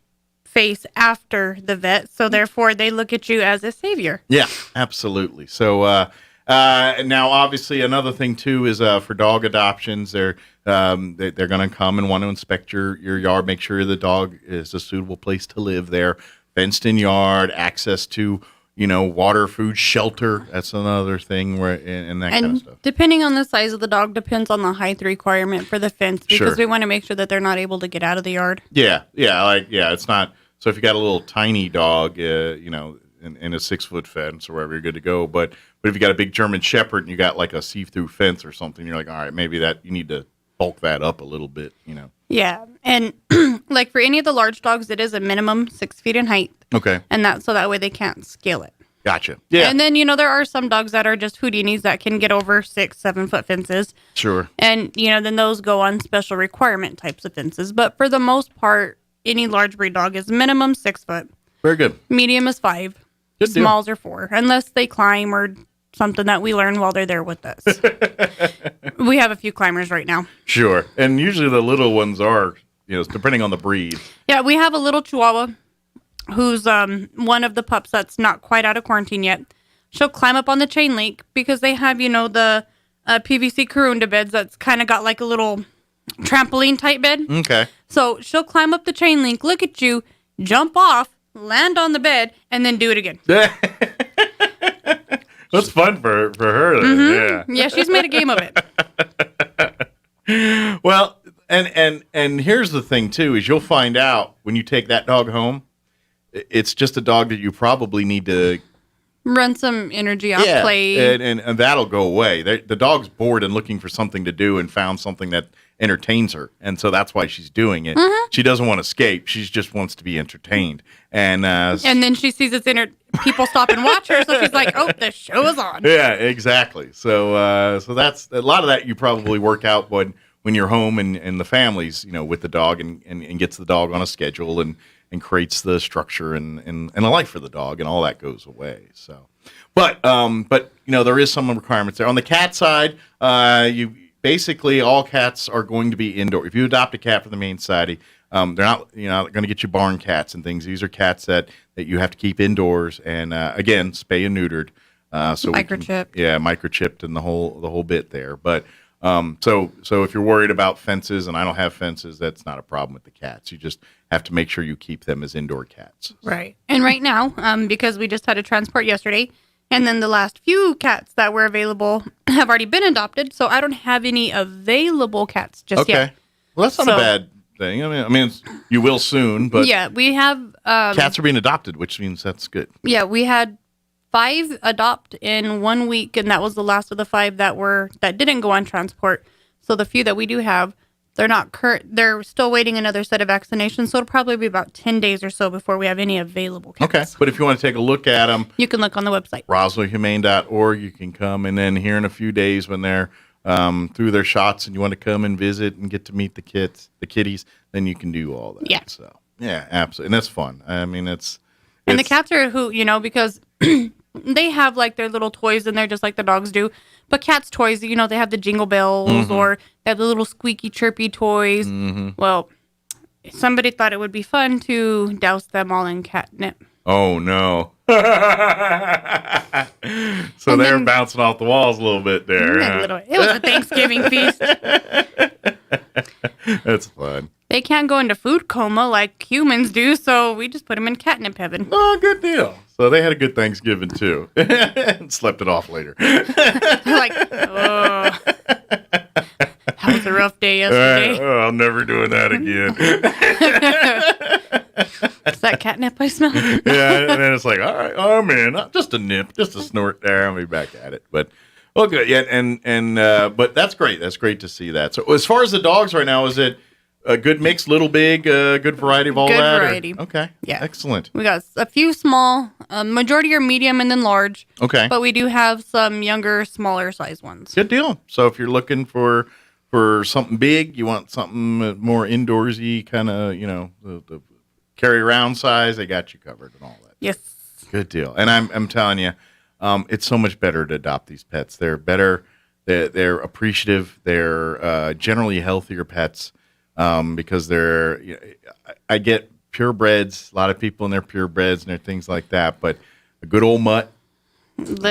S27: face after the vet, so therefore they look at you as a savior.
S4: Yeah, absolutely. So now, obviously, another thing too is for dog adoptions, they're going to come and want to inspect your yard, make sure the dog is a suitable place to live there, fenced-in yard, access to water, food, shelter. That's another thing and that kind of stuff.
S27: Depending on the size of the dog, depends on the height requirement for the fence because
S4: Sure.
S27: we want to make sure that they're not able to get out of the yard.
S4: Yeah, it's not. So if you got a little tiny dog, in a 6-foot fence or wherever, you're good to go. But if you got a big German Shepherd and you got like a see-through fence or something, you're like, all right, maybe that you need to bulk that up a little bit,
S27: Yeah, and like for any of the large dogs, it is a minimum 6 feet in height,
S4: Okay.
S27: and so that way they can't scale it.
S4: Gotcha. Yeah.
S27: And then, there are some dogs that are just Houdinis that can get over 6-7 foot fences.
S4: Sure.
S27: And, then those go on special requirement types of fences. But for the most part, any large breed dog is minimum 6 foot.
S4: Very good.
S27: Medium is 5.
S4: Good deal.
S27: Smalls are 4, unless they climb or something that we learn while they're there with us. We have a few climbers right now.
S4: Sure. And usually the little ones are, depending on the breed.
S27: Yeah, we have a little Chihuahua who's one of the pups that's not quite out of quarantine yet. She'll climb up on the chain link because they have, the PVC Karunda beds that's kind of got like a little trampoline type bed.
S4: Okay.
S27: So she'll climb up the chain link, look at you, jump off, land on the bed, and then do it again.
S4: That's fun for her. Then.
S27: Mm-hmm. Yeah, she's made a game of
S4: it. Well, and here's the thing too, is you'll find out when you take that dog home, it's just a dog that you probably need to
S27: run some energy off, play.
S4: And that'll go away. The dog's bored and looking for something to do and found something that entertains her. And so that's why she's doing it. Mm-hmm. She doesn't want to escape. She just wants to be entertained. And
S27: then she sees people stop and watch her. So she's like, oh, the show is on.
S4: Yeah, exactly. So that's a lot of that you probably work out when you're home and the family's, with the dog and gets the dog on a schedule and creates the structure and a life for the dog, and all that goes away. So, but there is some requirements there. On the cat side, you basically all cats are going to be indoor. If you adopt a cat from the main society, they're not going to get you barn cats and things. These are cats that you have to keep indoors and again, spay and neutered. So
S27: microchipped.
S4: Microchipped and the whole bit there. But so if you're worried about fences, and I don't have fences, that's not a problem with the cats. You just have to make sure you keep them as indoor cats.
S27: Right. And right now, because we just had a transport yesterday, and then the last few cats that were available have already been adopted, so I don't have any available cats just yet.
S4: Okay. Well, that's not a bad thing. I mean, you will soon, but
S27: yeah, we have
S4: cats are being adopted, which means that's good.
S27: Yeah, we had 5 adopt in 1 week, and that was the last of the 5 that didn't go on transport. So the few that we do have, they're not they're still waiting another set of vaccinations, so it'll probably be about 10 days or so before we have any available cats.
S4: Okay, but if you want to take a look at them,
S27: you can look on the website,
S4: roswellhumane.org. You can come, and then here in a few days when they're through their shots and you want to come and visit and get to meet the kitties, then you can do all that.
S27: Yeah.
S4: So, yeah, absolutely. And that's fun. I mean, it's
S27: the cats are because they have like their little toys in there just like the dogs do. But cats' toys, they have the jingle bells
S4: Mm-hmm.
S27: or they have the little squeaky, chirpy toys.
S4: Mm-hmm.
S27: Well, somebody thought it would be fun to douse them all in catnip.
S4: Oh, no. So they're bouncing off the walls a little bit there.
S27: It was a Thanksgiving feast.
S4: That's fun.
S27: They can't go into food coma like humans do, so we just put them in catnip heaven.
S4: Oh, good deal. So they had a good Thanksgiving, too. And slept it off later.
S27: Like, oh, that was a rough day yesterday.
S4: I'm never doing that again.
S27: Is that catnip I smell?
S4: Yeah, and then it's like, all right, oh, man, just a nip, just a snort there. I'll be back at it. But, well, good. Yeah, but that's great. That's great to see that. So as far as the dogs right now, is it a good mix, little, big, good variety of all
S27: good
S4: that?
S27: Good variety.
S4: Okay.
S27: Yeah.
S4: Excellent.
S27: We got a few small, majority are medium and then large.
S4: Okay.
S27: But we do have some younger, smaller size ones.
S4: Good deal. So if you're looking for something big, you want something more indoorsy, kind of, the carry around size, they got you covered and all that.
S27: Yes.
S4: Good deal. And I'm telling you, it's so much better to adopt these pets. They're better. They're appreciative. They're generally healthier pets. Because I get purebreds, a lot of people in their purebreds and their things like that, but a good old mutt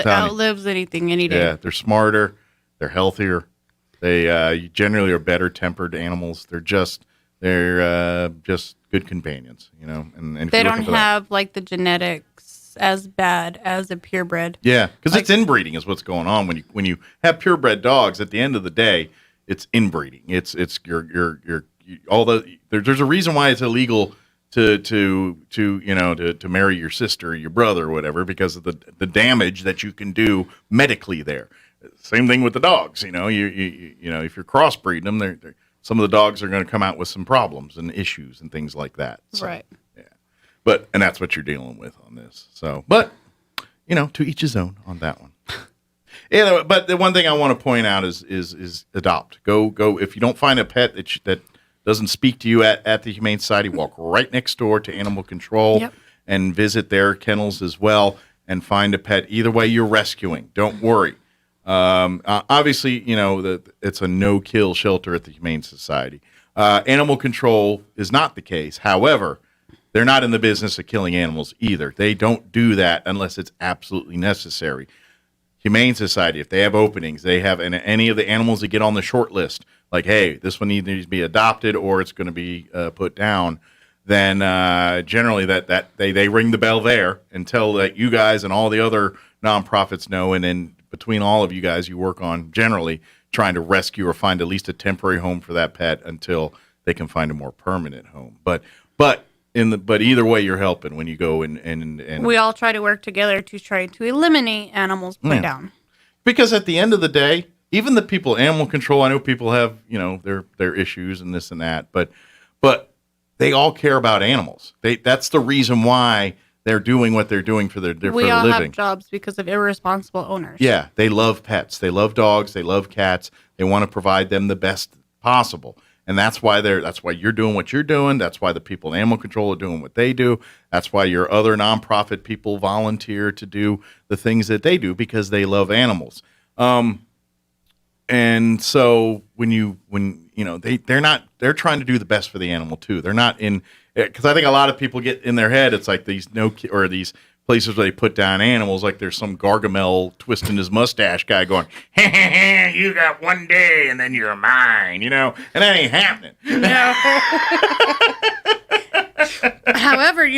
S27: outlives anything any day.
S4: Yeah, they're smarter, they're healthier, they generally are better tempered animals. They're just good companions, And if
S27: they
S4: you're
S27: don't
S4: looking for
S27: have like the genetics as bad as a purebred.
S4: Yeah, because it's inbreeding is what's going on when you have purebred dogs. At the end of the day, it's inbreeding. It's your there's a reason why it's illegal to marry your sister or your brother or whatever, because of the damage that you can do medically there. Same thing with the dogs. If you're crossbreeding them, some of the dogs are going to come out with some problems and issues and things like that. So,
S27: right.
S4: Yeah. And that's what you're dealing with on this. So, but to each his own on that one. Yeah, but the one thing I want to point out is adopt. Go. If you don't find a pet that doesn't speak to you at the Humane Society, walk right next door to Animal Control and visit their kennels as well and find a pet. Either way, you're rescuing. Don't worry. Obviously, it's a no-kill shelter at the Humane Society. Animal Control is not the case. However, they're not in the business of killing animals either. They don't do that unless it's absolutely necessary. Humane Society, if they have openings, they have any of the animals that get on the short list, like, hey, this one needs to be adopted or it's going to be put down, then generally that they ring the bell there and tell that you guys and all the other nonprofits know, and then between all of you guys, you work on generally trying to rescue or find at least a temporary home for that pet until they can find a more permanent home. But either way, you're helping when you go and
S27: we all try to work together to try to eliminate animals put down.
S4: Because at the end of the day, even the people, Animal Control, I know people have their issues and this and that, but they all care about animals. That's the reason why they're doing what they're doing for their
S27: We all
S4: living.
S27: have jobs because of irresponsible owners.
S4: Yeah, they love pets. They love dogs. They love cats. They want to provide them the best possible. And that's why you're doing what you're doing. That's why the people in Animal Control are doing what they do. That's why your other nonprofit people volunteer to do the things that they do because they love animals. And so they're trying to do the best for the animal too. They're not in, because I think a lot of people get in their head, it's like these places where they put down animals, like there's some Gargamel twisting his mustache guy going, hey, you got one day and then you're mine, and that ain't happening.
S27: No. However,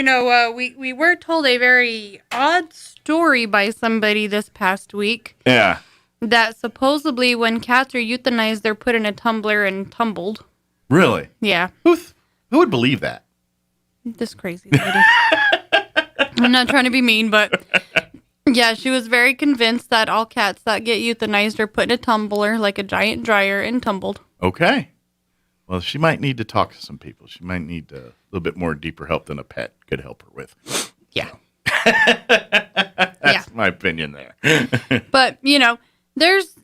S27: we were told a very odd story by somebody this past week.
S4: Yeah.
S27: That supposedly when cats are euthanized, they're put in a tumbler and tumbled.
S4: Really?
S27: Yeah.
S4: Who would believe that?
S27: This crazy lady. I'm not trying to be mean, but yeah, she was very convinced that all cats that get euthanized are put in a tumbler, like a giant dryer, and tumbled.
S4: Okay. Well, she might need to talk to some people. She might need a little bit more deeper help than a pet could help her with.
S27: Yeah.
S4: That's my opinion there.
S27: But, there's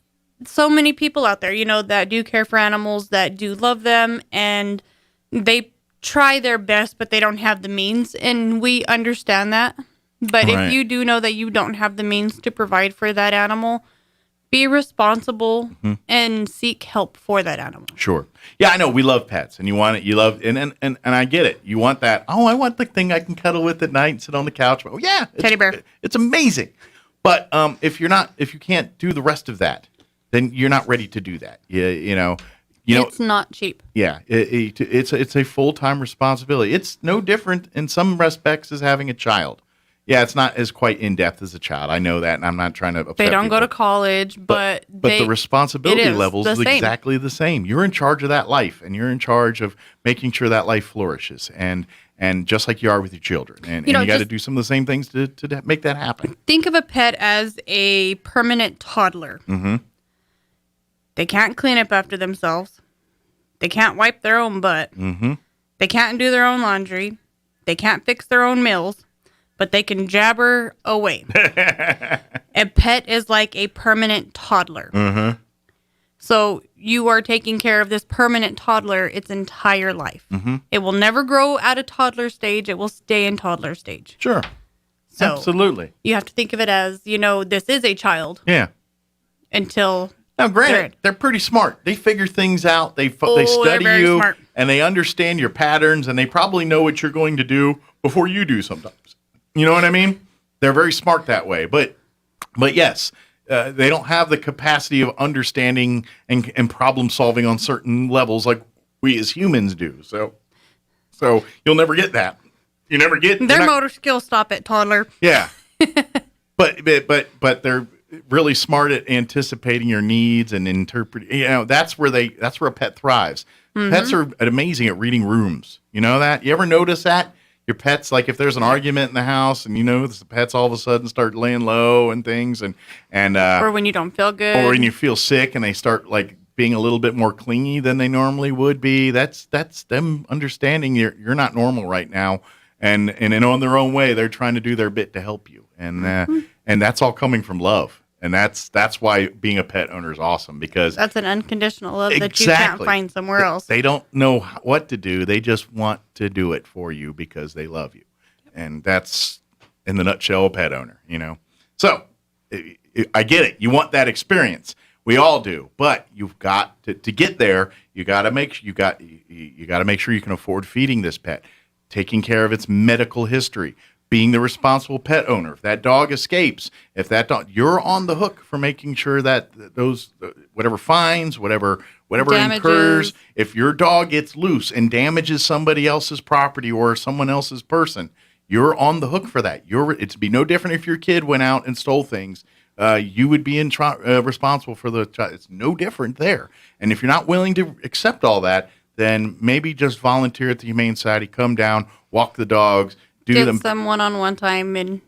S27: so many people out there, that do care for animals, that do love them, and they try their best, but they don't have the means, and we understand that. But if you do know that you don't have the means to provide for that animal, be responsible and seek help for that animal.
S4: Sure. Yeah, I know. We love pets, and you want it. You love, and I get it. You want that. Oh, I want the thing I can cuddle with at night and sit on the couch. Oh, yeah,
S27: teddy bear.
S4: It's amazing. But if you can't do the rest of that, then you're not ready to do that. It's
S27: not cheap.
S4: Yeah, it's a full-time responsibility. It's no different in some respects as having a child. Yeah, it's not as quite in-depth as a child. I know that, and I'm not trying to upset
S27: They don't
S4: people.
S27: go to college, but
S4: the responsibility levels is
S27: same.
S4: exactly the same. You're in charge of that life, and you're in charge of making sure that life flourishes, and just like you are with your children. And you got to do some of the same things to make that happen.
S27: Think of a pet as a permanent toddler.
S4: Mm-hmm.
S27: They can't clean up after themselves. They can't wipe their own butt.
S4: Mm-hmm.
S27: They can't do their own laundry. They can't fix their own meals. But they can jabber away. A pet is like a permanent toddler.
S4: Mm-hmm.
S27: So you are taking care of this permanent toddler its entire life.
S4: Mm-hmm.
S27: It will never grow out of toddler stage. It will stay in toddler stage.
S4: Sure.
S27: So
S4: absolutely.
S27: You have to think of it as, this is a child.
S4: Yeah.
S27: Until...
S4: Now, granted, they're pretty smart. They figure things out. They study you,
S27: smart.
S4: And they understand your patterns, and they probably know what you're going to do before you do sometimes. You know what I mean? They're very smart that way. But yes, they don't have the capacity of understanding and problem solving on certain levels like we as humans do. So you'll never get that. You never get
S27: their motor skills stop at toddler.
S4: Yeah, but they're really smart at anticipating your needs and interpreting. That's where a pet thrives. Mm-hmm. Pets are amazing at reading rooms. You know that? You ever notice that? Your pets, like if there's an argument in the house and the pets all of a sudden start laying low and things and
S27: or when you don't feel good.
S4: Or when you feel sick and they start like being a little bit more clingy than they normally would be. That's them understanding you're not normal right now. And on their own way, they're trying to do their bit to help you. And And that's all coming from love. And that's why being a pet owner is awesome, because
S27: that's an unconditional love that you can't find somewhere else.
S4: They don't know what to do. They just want to do it for you because they love you. And that's, in the nutshell, a pet owner, So I get it. You want that experience. We all do. But you've got to get there. You got to make sure you can afford feeding this pet, taking care of its medical history, being the responsible pet owner. If that dog escapes, you're on the hook for making sure that those whatever fines, whatever incurs, if your dog gets loose and damages somebody else's property or someone else's person, you're on the hook for that. It'd be no different if your kid went out and stole things. You would be responsible for the child. It's no different there. And if you're not willing to accept all that, then maybe just volunteer at the Humane Society. Come down, walk the dogs.
S27: Get some one-on-one time and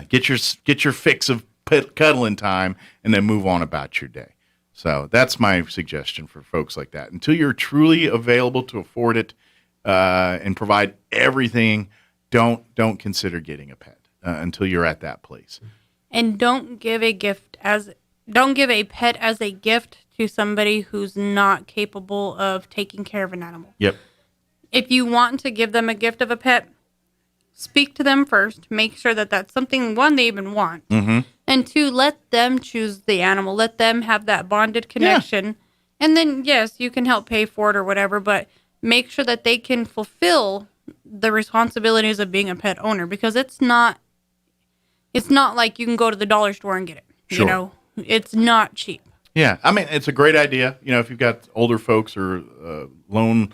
S4: get your fix of cuddling time, and then move on about your day. So that's my suggestion for folks like that. Until you're truly available to afford it and provide everything, don't consider getting a pet until you're at that place.
S27: And don't give a pet as a gift to somebody who's not capable of taking care of an animal.
S4: Yep.
S27: If you want to give them a gift of a pet, speak to them first. Make sure that that's something, one, they even want.
S4: Mm-hmm.
S27: And two, let them choose the animal. Let them have that bonded connection. Yeah. And then, yes, you can help pay for it or whatever, but make sure that they can fulfill the responsibilities of being a pet owner, because it's not like you can go to the dollar store and get it.
S4: Sure.
S27: It's not cheap.
S4: Yeah. I mean, it's a great idea. If you've got older folks or lone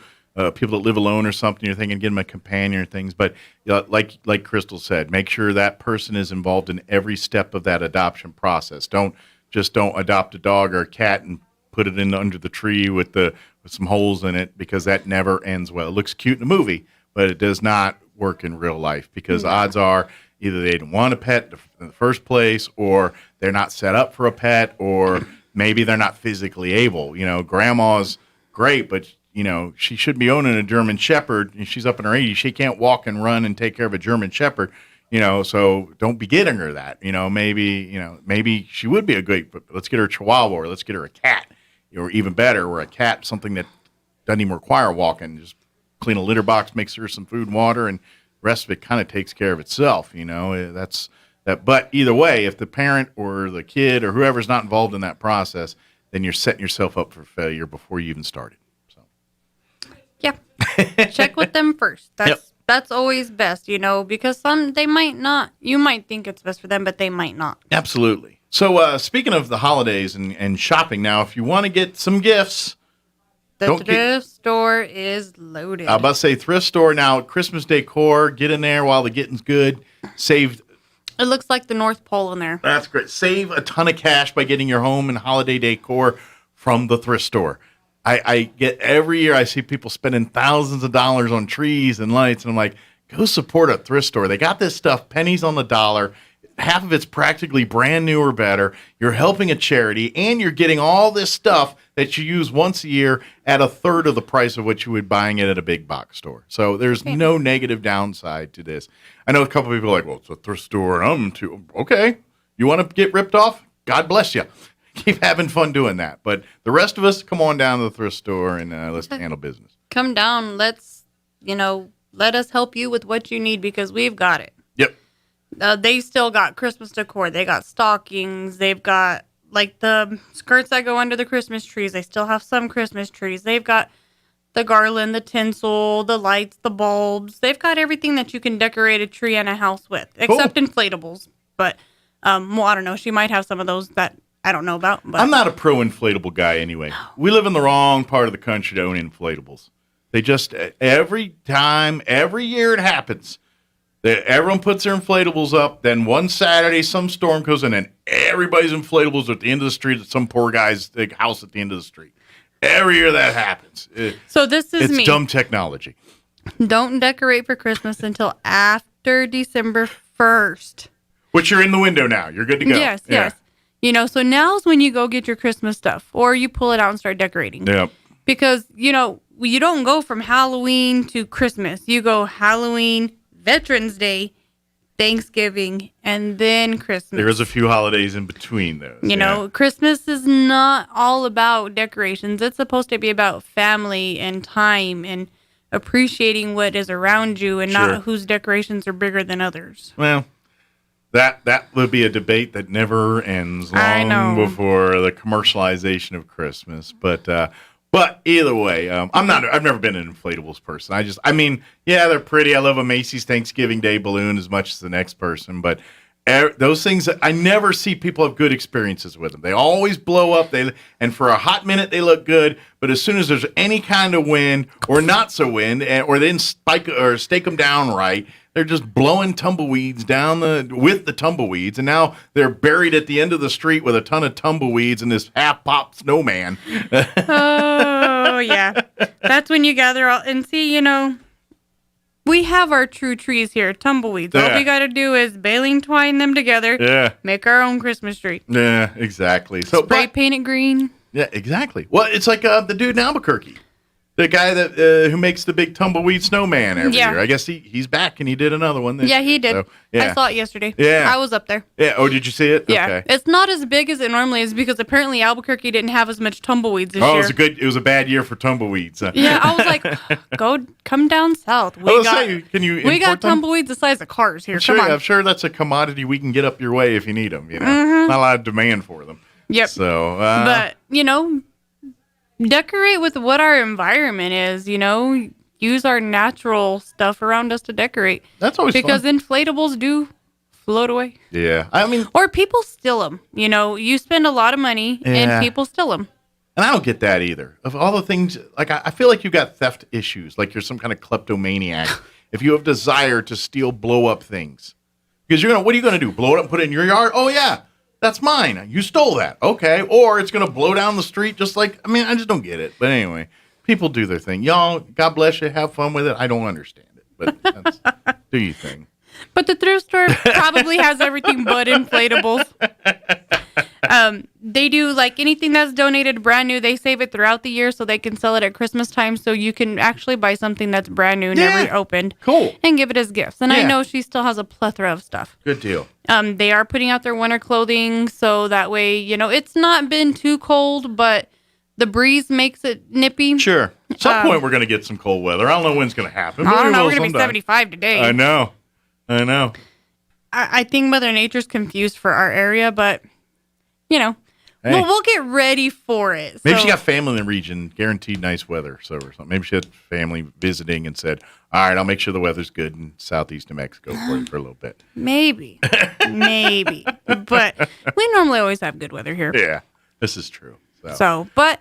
S4: people that live alone or something, you're thinking, get them a companion or things. But like Crystal said, make sure that person is involved in every step of that adoption process. Don't adopt a dog or a cat and put it in under the tree with some holes in it, because that never ends well. It looks cute in a movie, but it does not work in real life, because odds are either they didn't want a pet in the first place, or they're not set up for a pet, or maybe they're not physically able. Grandma's great, but she should be owning a German Shepherd, and she's up in her 80s. She can't walk and run and take care of a German Shepherd, so don't be getting her that. Maybe she would be a great, but let's get her a Chihuahua, or let's get her a cat, or even better, or a cat, something that doesn't even require walking. Just clean a litter box, makes her some food and water, and the rest of it kind of takes care of itself. That's that. But either way, if the parent or the kid or whoever's not involved in that process, then you're setting yourself up for failure before you even started.
S27: Yeah. Check with them first. That's always best, because they might not. You might think it's best for them, but they might not.
S4: Absolutely. So speaking of the holidays and shopping now, if you want to get some gifts,
S27: the thrift store is loaded.
S4: I was about to say thrift store now, Christmas decor, get in there while the getting's good. Save.
S27: It looks like the North Pole in there.
S4: That's great. Save a ton of cash by getting your home and holiday decor from the thrift store. I get every year I see people spending thousands of dollars on trees and lights, and I'm like, go support a thrift store. They got this stuff pennies on the dollar. Half of it's practically brand new or better. You're helping a charity, and you're getting all this stuff that you use once a year at a third of the price of what you would buying it at a big box store. So there's no negative downside to this. I know a couple of people are like, well, it's a thrift store, and I'm too. Okay, you want to get ripped off? God bless you. Keep having fun doing that. But the rest of us, come on down to the thrift store and let's handle business.
S27: Come down. Let us help you with what you need, because we've got it.
S4: Yep.
S27: They still got Christmas decor. They got stockings. They've got like the skirts that go under the Christmas trees. They still have some Christmas trees. They've got the garland, the tinsel, the lights, the bulbs. They've got everything that you can decorate a tree and a house with, except inflatables. But, I don't know. She might have some of those that I don't know about. But
S4: I'm not a pro inflatable guy anyway. We live in the wrong part of the country to own inflatables. They just, every year it happens. Everyone puts their inflatables up. Then one Saturday, some storm goes in, and everybody's inflatables are at the end of the street at some poor guy's house at the end of the street. Every year that happens.
S27: So it's
S4: dumb technology.
S27: Don't decorate for Christmas until after December 1st.
S4: Which you're in the window now. You're good to go.
S27: Yes. So now's when you go get your Christmas stuff, or you pull it out and start decorating.
S4: Yep.
S27: Because, you don't go from Halloween to Christmas. You go Halloween, Veterans Day, Thanksgiving, and then Christmas.
S4: There's a few holidays in between those.
S27: You know, Christmas is not all about decorations. It's supposed to be about family and time and appreciating what is around you and not whose decorations are bigger than others.
S4: Well, that would be a debate that never ends long before the commercialization of Christmas. But either way, I've never been an inflatables person. I mean, yeah, they're pretty. I love a Macy's Thanksgiving Day balloon as much as the next person, but those things, I never see people have good experiences with them. They always blow up. And for a hot minute they look good, but as soon as there's any kind of wind or not so wind, or they didn't spike or stake them down right, they're just blowing tumbleweeds with the tumbleweeds, and now they're buried at the end of the street with a ton of tumbleweeds and this half-popped snowman.
S27: Oh, yeah. That's when you gather all, and see, you know, we have our true trees here, tumbleweeds. All we got to do is baling twine them together, make our own Christmas tree.
S4: Yeah, exactly.
S27: Spray paint it green.
S4: Yeah, exactly. Well, it's like the dude in Albuquerque. The guy that who makes the big tumbleweed snowman every year. I guess he's back, and he did another one this year.
S27: He did.
S4: So, yeah.
S27: I saw it yesterday.
S4: Yeah.
S27: I was up there.
S4: Yeah. Oh, did you see it?
S27: Yeah.
S4: Okay.
S27: It's not as big as it normally is because apparently Albuquerque didn't have as much tumbleweeds this year.
S4: It was a bad year for tumbleweeds.
S27: Yeah, I was like, come down south. We got tumbleweeds the size of cars here.
S4: I'm sure that's a commodity we can get up your way if you need them. You know, not a lot of demand for them.
S27: Yep.
S4: So,
S27: but you know, decorate with what our environment is. You know, use our natural stuff around us to decorate.
S4: That's always
S27: because
S4: fun.
S27: Inflatables do float away.
S4: Yeah, I mean,
S27: or people steal them. You know, you spend a lot of money and people steal them.
S4: And I don't get that either. Of all the things, like I feel like you've got theft issues, like you're some kind of kleptomaniac. If you have desire to steal, blow up things, because what are you going to do? Blow it up and put it in your yard? Oh yeah. That's mine. You stole that. Okay. Or it's going to blow down the street just like, I mean, I just don't get it. But anyway, people do their thing. Y'all, God bless you. Have fun with it. I don't understand it. But do your thing.
S27: But the thrift store probably has everything but inflatables. They do like anything that's donated brand new. They save it throughout the year so they can sell it at Christmas time. So you can actually buy something that's brand new, never opened.
S4: Cool.
S27: And give it as gifts. And I know she still has a plethora of stuff.
S4: Good deal.
S27: They are putting out their winter clothing. So that way, you know, it's not been too cold, but the breeze makes it nippy.
S4: Sure. At some point, we're going to get some cold weather. I don't know when it's going to happen.
S27: I don't know. We're going to be 75 today.
S4: I know.
S27: I think Mother Nature's confused for our area, but, you know, we'll get ready for it.
S4: Maybe she got family in the region, guaranteed nice weather. Or something. Maybe she had family visiting and said, all right, I'll make sure the weather's good in southeast New Mexico for a little bit.
S27: Maybe. But we normally always have good weather here.
S4: Yeah, this is true.
S27: So, but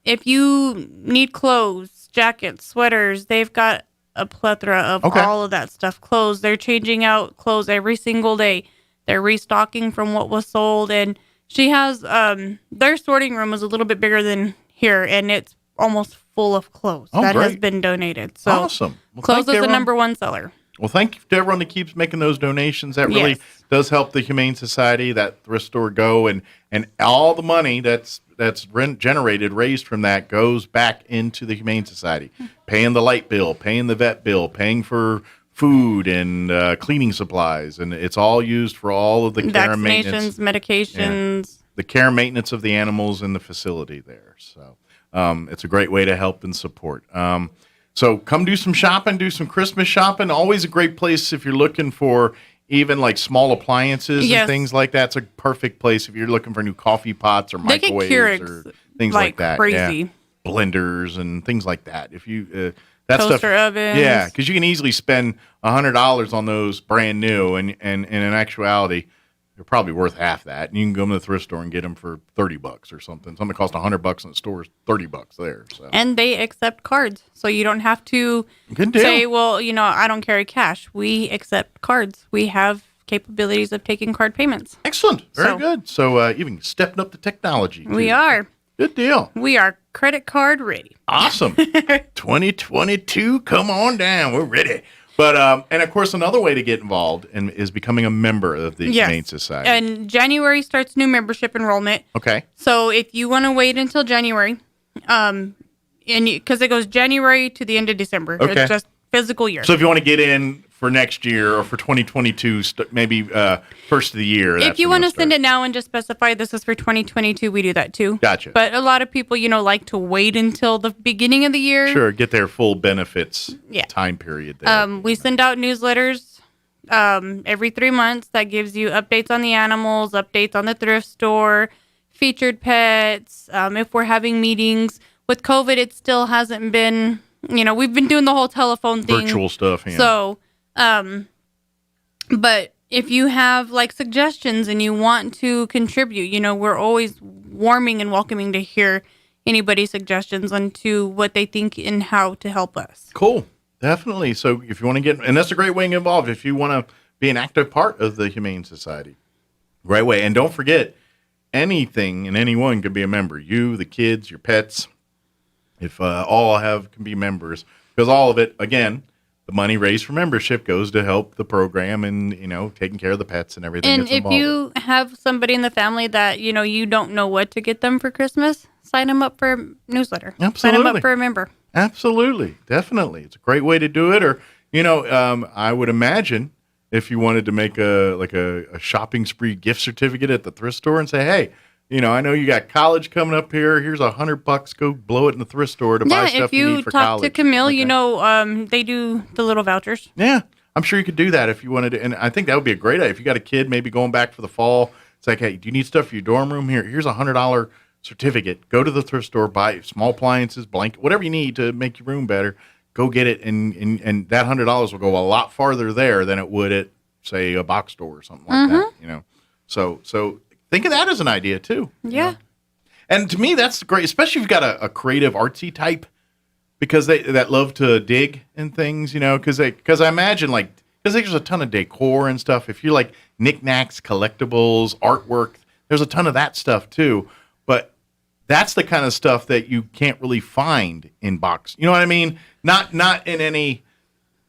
S27: if you need clothes, jackets, sweaters, they've got a plethora of all of that stuff. Clothes, they're changing out clothes every single day. They're restocking from what was sold, and she has their sorting room is a little bit bigger than here, and it's almost full of clothes that has been donated. So
S4: awesome. Well,
S27: clothes is the number one seller.
S4: Well, thank you to everyone that keeps making those donations. That really does help the Humane Society, that thrift store go, and all the money that's raised from that goes back into the Humane Society, paying the light bill, paying the vet bill, paying for food and cleaning supplies, and it's all used for all of the care and maintenance,
S27: medications,
S4: the care and maintenance of the animals in the facility there. So it's a great way to help and support. So come do some shopping, do some Christmas shopping. Always a great place if you're looking for even like small appliances and things like that. It's a perfect place if you're looking for new coffee pots or microwaves or things like that.
S27: Crazy.
S4: Yeah. Blenders and things like that. If you that
S27: toaster
S4: stuff,
S27: ovens.
S4: yeah, because you can easily spend $100 on those brand new, and in actuality, they're probably worth half that. And you can go to the thrift store and get them for $30 or something. Something that costs $100 in the store is $30 there. So.
S27: And they accept cards, so you don't have to say, "Well, you know, I don't carry cash." We accept cards. We have capabilities of taking card payments.
S4: Excellent, very good. So even stepping up the technology.
S27: We are.
S4: Good deal.
S27: We are credit card ready.
S4: Awesome. 2022, come on down. We're ready. But and of course, another way to get involved is becoming a member of the Humane Society.
S27: And January starts new membership enrollment.
S4: Okay.
S27: So if you want to wait until January, and because it goes January to the end of December, it's just physical year.
S4: So if you want to get in for next year or for 2022, maybe first of the year.
S27: If you want to send it now and just specify this is for 2022, we do that too.
S4: Gotcha.
S27: But a lot of people, like to wait until the beginning of the year.
S4: Sure, get their full benefits time period there.
S27: We send out newsletters every 3 months that gives you updates on the animals, updates on the thrift store, featured pets. If we're having meetings with COVID, it still hasn't been, we've been doing the whole telephone thing.
S4: Virtual stuff. Yeah.
S27: So, but if you have suggestions and you want to contribute, we're always warming and welcoming to hear anybody's suggestions onto what they think and how to help us.
S4: Cool. Definitely. So if you want to get, and that's a great way to get involved, if you want to be an active part of the Humane Society. Great way. And don't forget, anything and anyone can be a member. You, the kids, your pets, if all can be members. Because all of it, again, the money raised for membership goes to help the program and, taking care of the pets and everything.
S27: And if you have somebody in the family that, you don't know what to get them for Christmas, sign them up for a newsletter.
S4: Absolutely.
S27: Sign them up for a member.
S4: Absolutely. Definitely. It's a great way to do it. Or, I would imagine if you wanted to make a shopping spree gift certificate at the thrift store and say, hey, I know you got college coming up here. Here's $100. Go blow it in the thrift store to buy stuff you need for college.
S27: Yeah, if you talk to Camille, they do the little vouchers.
S4: Yeah, I'm sure you could do that if you wanted to. And I think that would be a great idea. If you got a kid maybe going back for the fall, it's like, hey, do you need stuff for your dorm room? Here's $100 certificate. Go to the thrift store, buy small appliances, blanket, whatever you need to make your room better. Go get it, and that $100 will go a lot farther there than it would at, say, a box store or something like that. So think of that as an idea too.
S27: Yeah.
S4: And to me, that's great, especially if you've got a creative artsy type, because that love to dig and things. Because I imagine because there's a ton of decor and stuff. If you like knickknacks, collectibles, artwork, there's a ton of that stuff too. But that's the kind of stuff that you can't really find in box. You know what I mean? Not in any,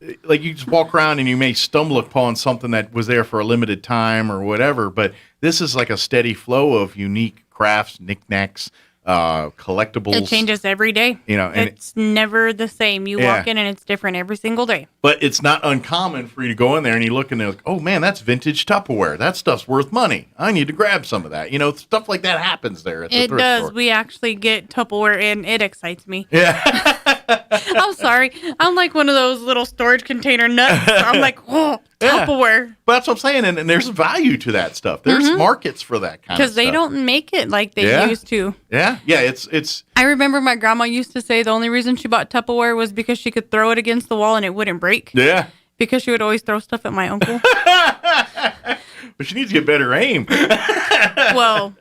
S4: you just walk around and you may stumble upon something that was there for a limited time or whatever, but this is like a steady flow of unique crafts, knickknacks, collectibles.
S27: It changes every day.
S4: And
S27: it's never the same. You walk in and it's different every single day.
S4: But it's not uncommon for you to go in there and you look and they're like, oh man, that's vintage Tupperware. That stuff's worth money. I need to grab some of that. Stuff like that happens there at the thrift store.
S27: We actually get Tupperware and it excites me.
S4: Yeah.
S27: I'm sorry. I'm like one of those little storage container nuts. I'm like, oh, Tupperware.
S4: But that's what I'm saying. And there's value to that stuff. There's markets for that kind of stuff.
S27: Because they don't make it like they used to.
S4: Yeah. Yeah. It's.
S27: I remember my grandma used to say the only reason she bought Tupperware was because she could throw it against the wall and it wouldn't break.
S4: Yeah.
S27: Because she would always throw stuff at my uncle.
S4: But she needs to get better aim.
S27: Well,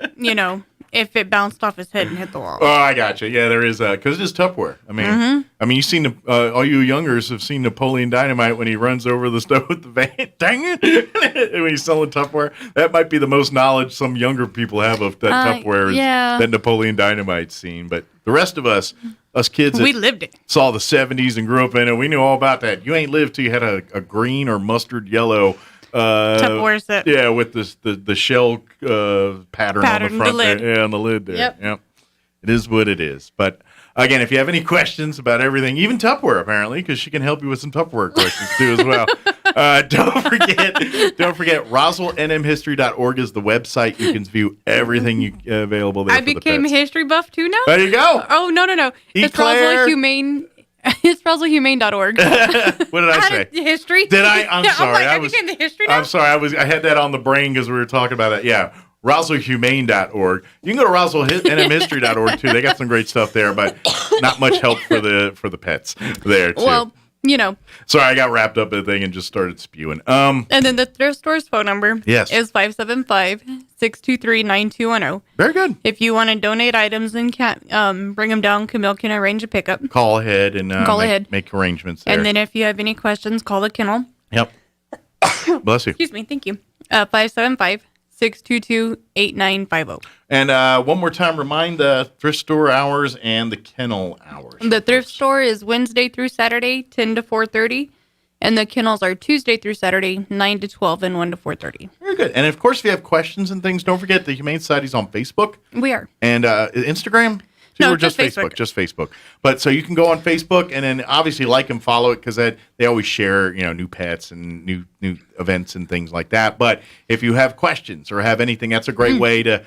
S27: if it bounced off his head and hit the wall.
S4: Oh, I gotcha. Yeah, there is because it is Tupperware. I mean, you've seen all you youngers have seen Napoleon Dynamite when he runs over the stove with the van. Dang it! When he's selling Tupperware, that might be the most knowledge some younger people have of that Tupperware is that Napoleon Dynamite scene. But the rest of us kids,
S27: we lived it.
S4: Saw the '70s and grew up in it. We knew all about that. You ain't lived till you had a green or mustard yellow.
S27: Tupperware set.
S4: Yeah, with the shell pattern on the front
S27: the lid.
S4: there. Yeah, on the lid there. Yep. It is what it is. But again, if you have any questions about everything, even Tupperware apparently, because she can help you with some Tupperware questions too as well. Don't forget, RoswellNMHistory.org is the website. You can view everying available there.
S27: I became a history buff too now.
S4: There you go.
S27: Oh no! It's Roswell Humane. It's RoswellHumane.org.
S4: What did I say?
S27: History.
S4: Did I? I'm sorry.
S27: I became the history now?
S4: I'm sorry. I had that on the brain because we were talking about that. Yeah. RoswellHumane.org. You can go to RoswellNMHistory.org too. They got some great stuff there, but not much help for the pets there too.
S27: Well,
S4: Sorry, I got wrapped up in the thing and just started spewing.
S27: And then the thrift store's phone number
S4: is
S27: 575-623-9210.
S4: Very good.
S27: If you want to donate items and bring them down, Camille can arrange a pickup.
S4: Call ahead and make arrangements there.
S27: And then if you have any questions, call the kennel.
S4: Yep. Bless you.
S27: Excuse me. Thank you. 575-622-8950.
S4: And one more time, remind the thrift store hours and the kennel hours.
S27: The thrift store is Wednesday through Saturday, 10 to 4:30. And the kennels are Tuesday through Saturday, 9 to 12 and 1 to 4:30.
S4: Very good. And of course, if you have questions and things, don't forget the Humane Society's on Facebook.
S27: We are.
S4: And Instagram? No, just Facebook. Just Facebook. But so you can go on Facebook and then obviously like and follow it because they always share, new pets and new events and things like that. But if you have questions or have anything, that's a great way to,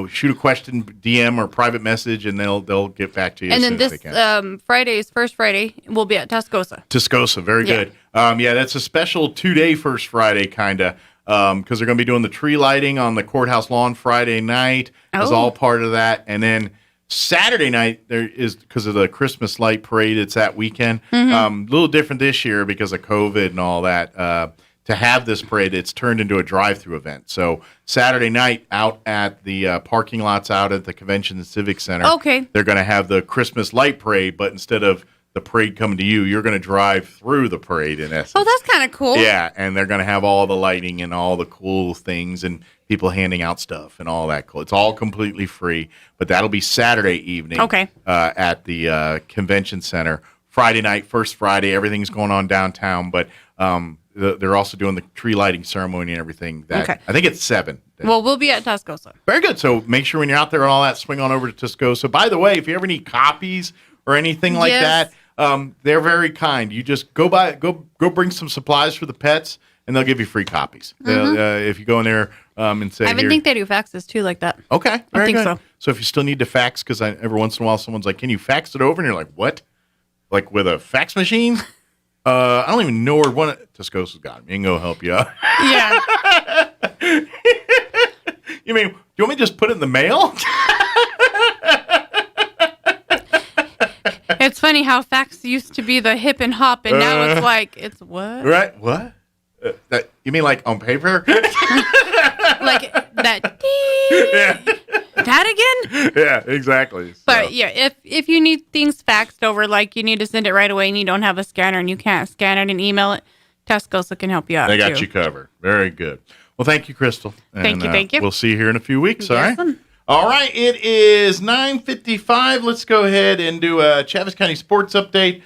S4: shoot a question, DM or private message, and they'll get back to you.
S27: And
S4: as
S27: then
S4: soon as they can.
S27: First Friday, we'll be at Tascosa.
S4: Tascosa, very good. That's a special 2-day First Friday kind of. Because they're going to be doing the tree lighting on the courthouse lawn Friday night. It's all part of that. And then Saturday night, there is, because of the Christmas light parade, it's that weekend. A little different this year because of COVID and all that. To have this parade, it's turned into a drive-through event. So Saturday night, out at the parking lots out at the Convention and Civic Center, they're going to have the Christmas light parade, but instead of the parade coming to you're going to drive through the parade in essence.
S27: Oh, that's kind of cool.
S4: Yeah, and they're going to have all the lighting and all the cool things and people handing out stuff and all that cool. It's all completely free, but that'll be Saturday evening at the Convention Center. Friday night, First Friday, everything's going on downtown, but they're also doing the tree lighting ceremony and everything. I think it's 7.
S27: Well, we'll be at Tascosa.
S4: Very good. So make sure when you're out there and all that, swing on over to Tascosa. By the way, if you ever need copies or anything like that, they're very kind. You just go bring some supplies for the pets, and they'll give you free copies. If you go in there and say,
S27: I even think they do faxes too, like that.
S4: Okay,
S27: I think so.
S4: So if you still need to fax, because every once in a while someone's like, "Can you fax it over?" and you're like, "What? Like with a fax machine?" I don't even know where one. Tascosa's got me. I can go help you out.
S27: Yeah.
S4: You mean you want me to just put it in the mail?
S27: It's funny how fax used to be the hip and hop, and now it's like, it's what?
S4: Right? What? You mean like on paper?
S27: Like that. That again?
S4: Yeah, exactly.
S27: But yeah, if you need things faxed over, like you need to send it right away and you don't have a scanner and you can't scan it and email it, Tascosa can help you out.
S4: They got you covered. Very good. Well, thank you, Crystal. And,
S27: thank you.
S4: We'll see you here in a few weeks,
S27: Yes.
S4: all right? All right, it is 9:55. Let's go ahead and do a Chaves County sports update.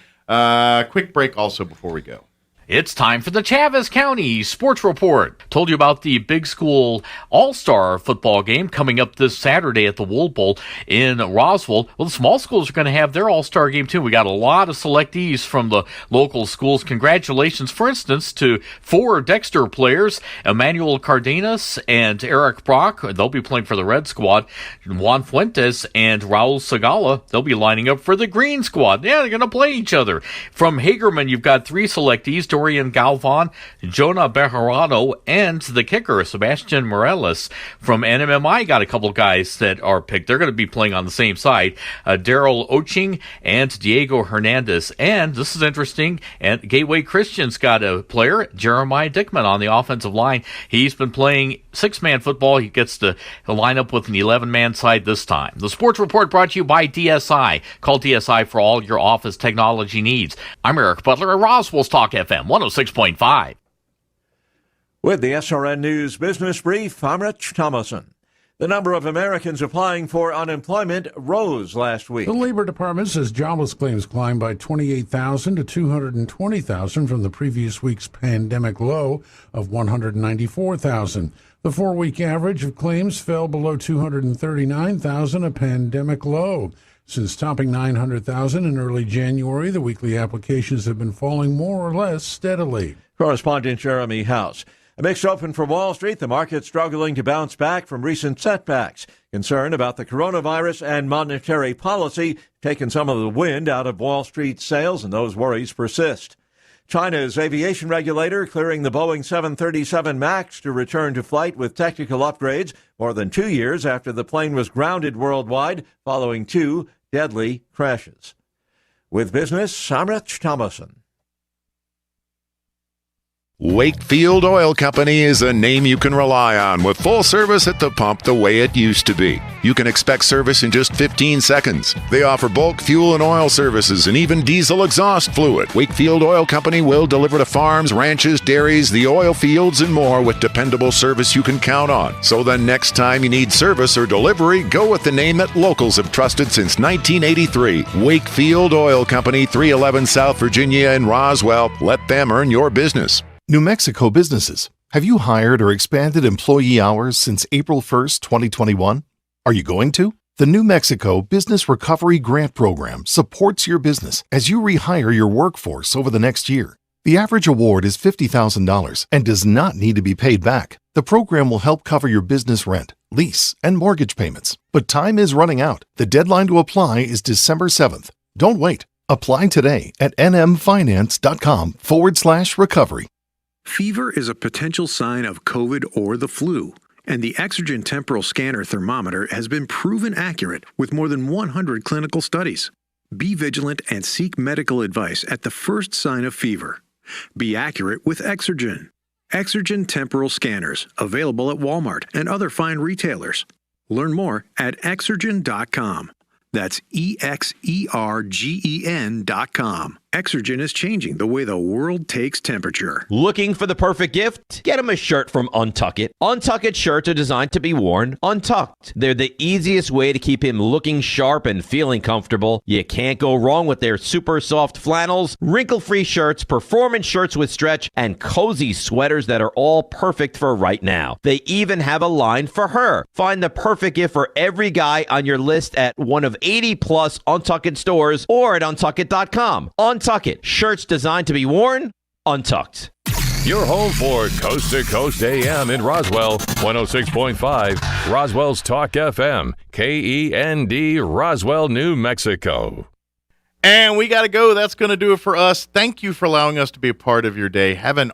S4: Quick break also before we go.
S3: It's time for the Chaves County Sports Report. Told you about the big school all-star football game coming up this Saturday at the Wool Bowl in Roswell. Well, the small schools are going to have their all-star game too. We got a lot of selectees from the local schools. Congratulations, for instance, to 4 Dexter players, Emmanuel Cardenas and Eric Brock. They'll be playing for the Red Squad. Juan Fuentes and Raul Segala, they'll be lining up for the Green Squad. Yeah, they're going to play each other. From Hagerman, you've got 3 selectees, Dorian Galvan, Jonah Bejarano, and the kicker, Sebastian Morales. From NMMI, got a couple guys that are picked. They're going to be playing on the same side. Daryl Oching and Diego Hernandez. And this is interesting, and Gateway Christian's got a player, Jeremiah Dickman, on the offensive line. He's been playing 6-man football. He gets to line up with an 11-man side this time. The Sports Report brought to you by DSI. Call DSI for all your office technology needs. I'm Eric Butler at Roswell's Talk FM 106.5.
S1: With the SRN News Business Brief, I'm Rich Thomason. The number of Americans applying for unemployment rose last week.
S17: The Labor Department says jobless claims climbed by 28,000 to 220,000 from the previous week's pandemic low of 194,000. The 4-week average of claims fell below 239,000, a pandemic low. Since topping 900,000 in early January, the weekly applications have been falling more or less steadily.
S1: Correspondent Jeremy House. A mixed open for Wall Street, the market struggling to bounce back from recent setbacks. Concern about the coronavirus and monetary policy taking some of the wind out of Wall Street sales, and those worries persist. China's aviation regulator clearing the Boeing 737 MAX to return to flight with technical upgrades more than 2 years after the plane was grounded worldwide following 2 deadly crashes. With business, I'm Rich Thomason.
S18: Wakefield Oil Company is a name you can rely on with full service at the pump the way it used to be. You can expect service in just 15 seconds. They offer bulk fuel and oil services and even diesel exhaust fluid. Wakefield Oil Company will deliver to farms, ranches, dairies, the oil fields, and more with dependable service you can count on. So the next time you need service or delivery, go with the name that locals have trusted since 1983. Wakefield Oil Company, 311 South Virginia in Roswell. Let them earn your business.
S19: New Mexico businesses. Have you hired or expanded employee hours since April 1st, 2021? Are you going to? The New Mexico Business Recovery Grant Program supports your business as you rehire your workforce over the next year. The average award is $50,000 and does not need to be paid back. The program will help cover your business rent, lease, and mortgage payments. But time is running out. The deadline to apply is December 7th. Don't wait. Apply today at nmfinance.com/recovery.
S5: Fever is a potential sign of COVID or the flu, and the Exergen temporal scanner thermometer has been proven accurate with more than 100 clinical studies. Be vigilant and seek medical advice at the first sign of fever. Be accurate with Exergen. Exergen temporal scanners, available at Walmart and other fine retailers. Learn more at Exergen.com. That's EXERGEN.com. Exergen is changing the way the world takes temperature.
S21: Looking for the perfect gift? Get them a shirt from Untuck It. Untuck It shirts are designed to be worn untucked. They're the easiest way to keep him looking sharp and feeling comfortable. You can't go wrong with their super soft flannels, wrinkle-free shirts, performance shirts with stretch, and cozy sweaters that are all perfect for right now. They even have a line for her. Find the perfect gift for every guy on your list at one of 80-plus Untuck It stores or at untuckit.com. Untuck It. Shirts designed to be worn untucked.
S2: Your home for Coast to Coast AM in Roswell, 106.5, Roswell's Talk FM, KEND, Roswell, New Mexico.
S4: And we got to go. That's going to do it for us. Thank you for allowing us to be a part of your day. Have an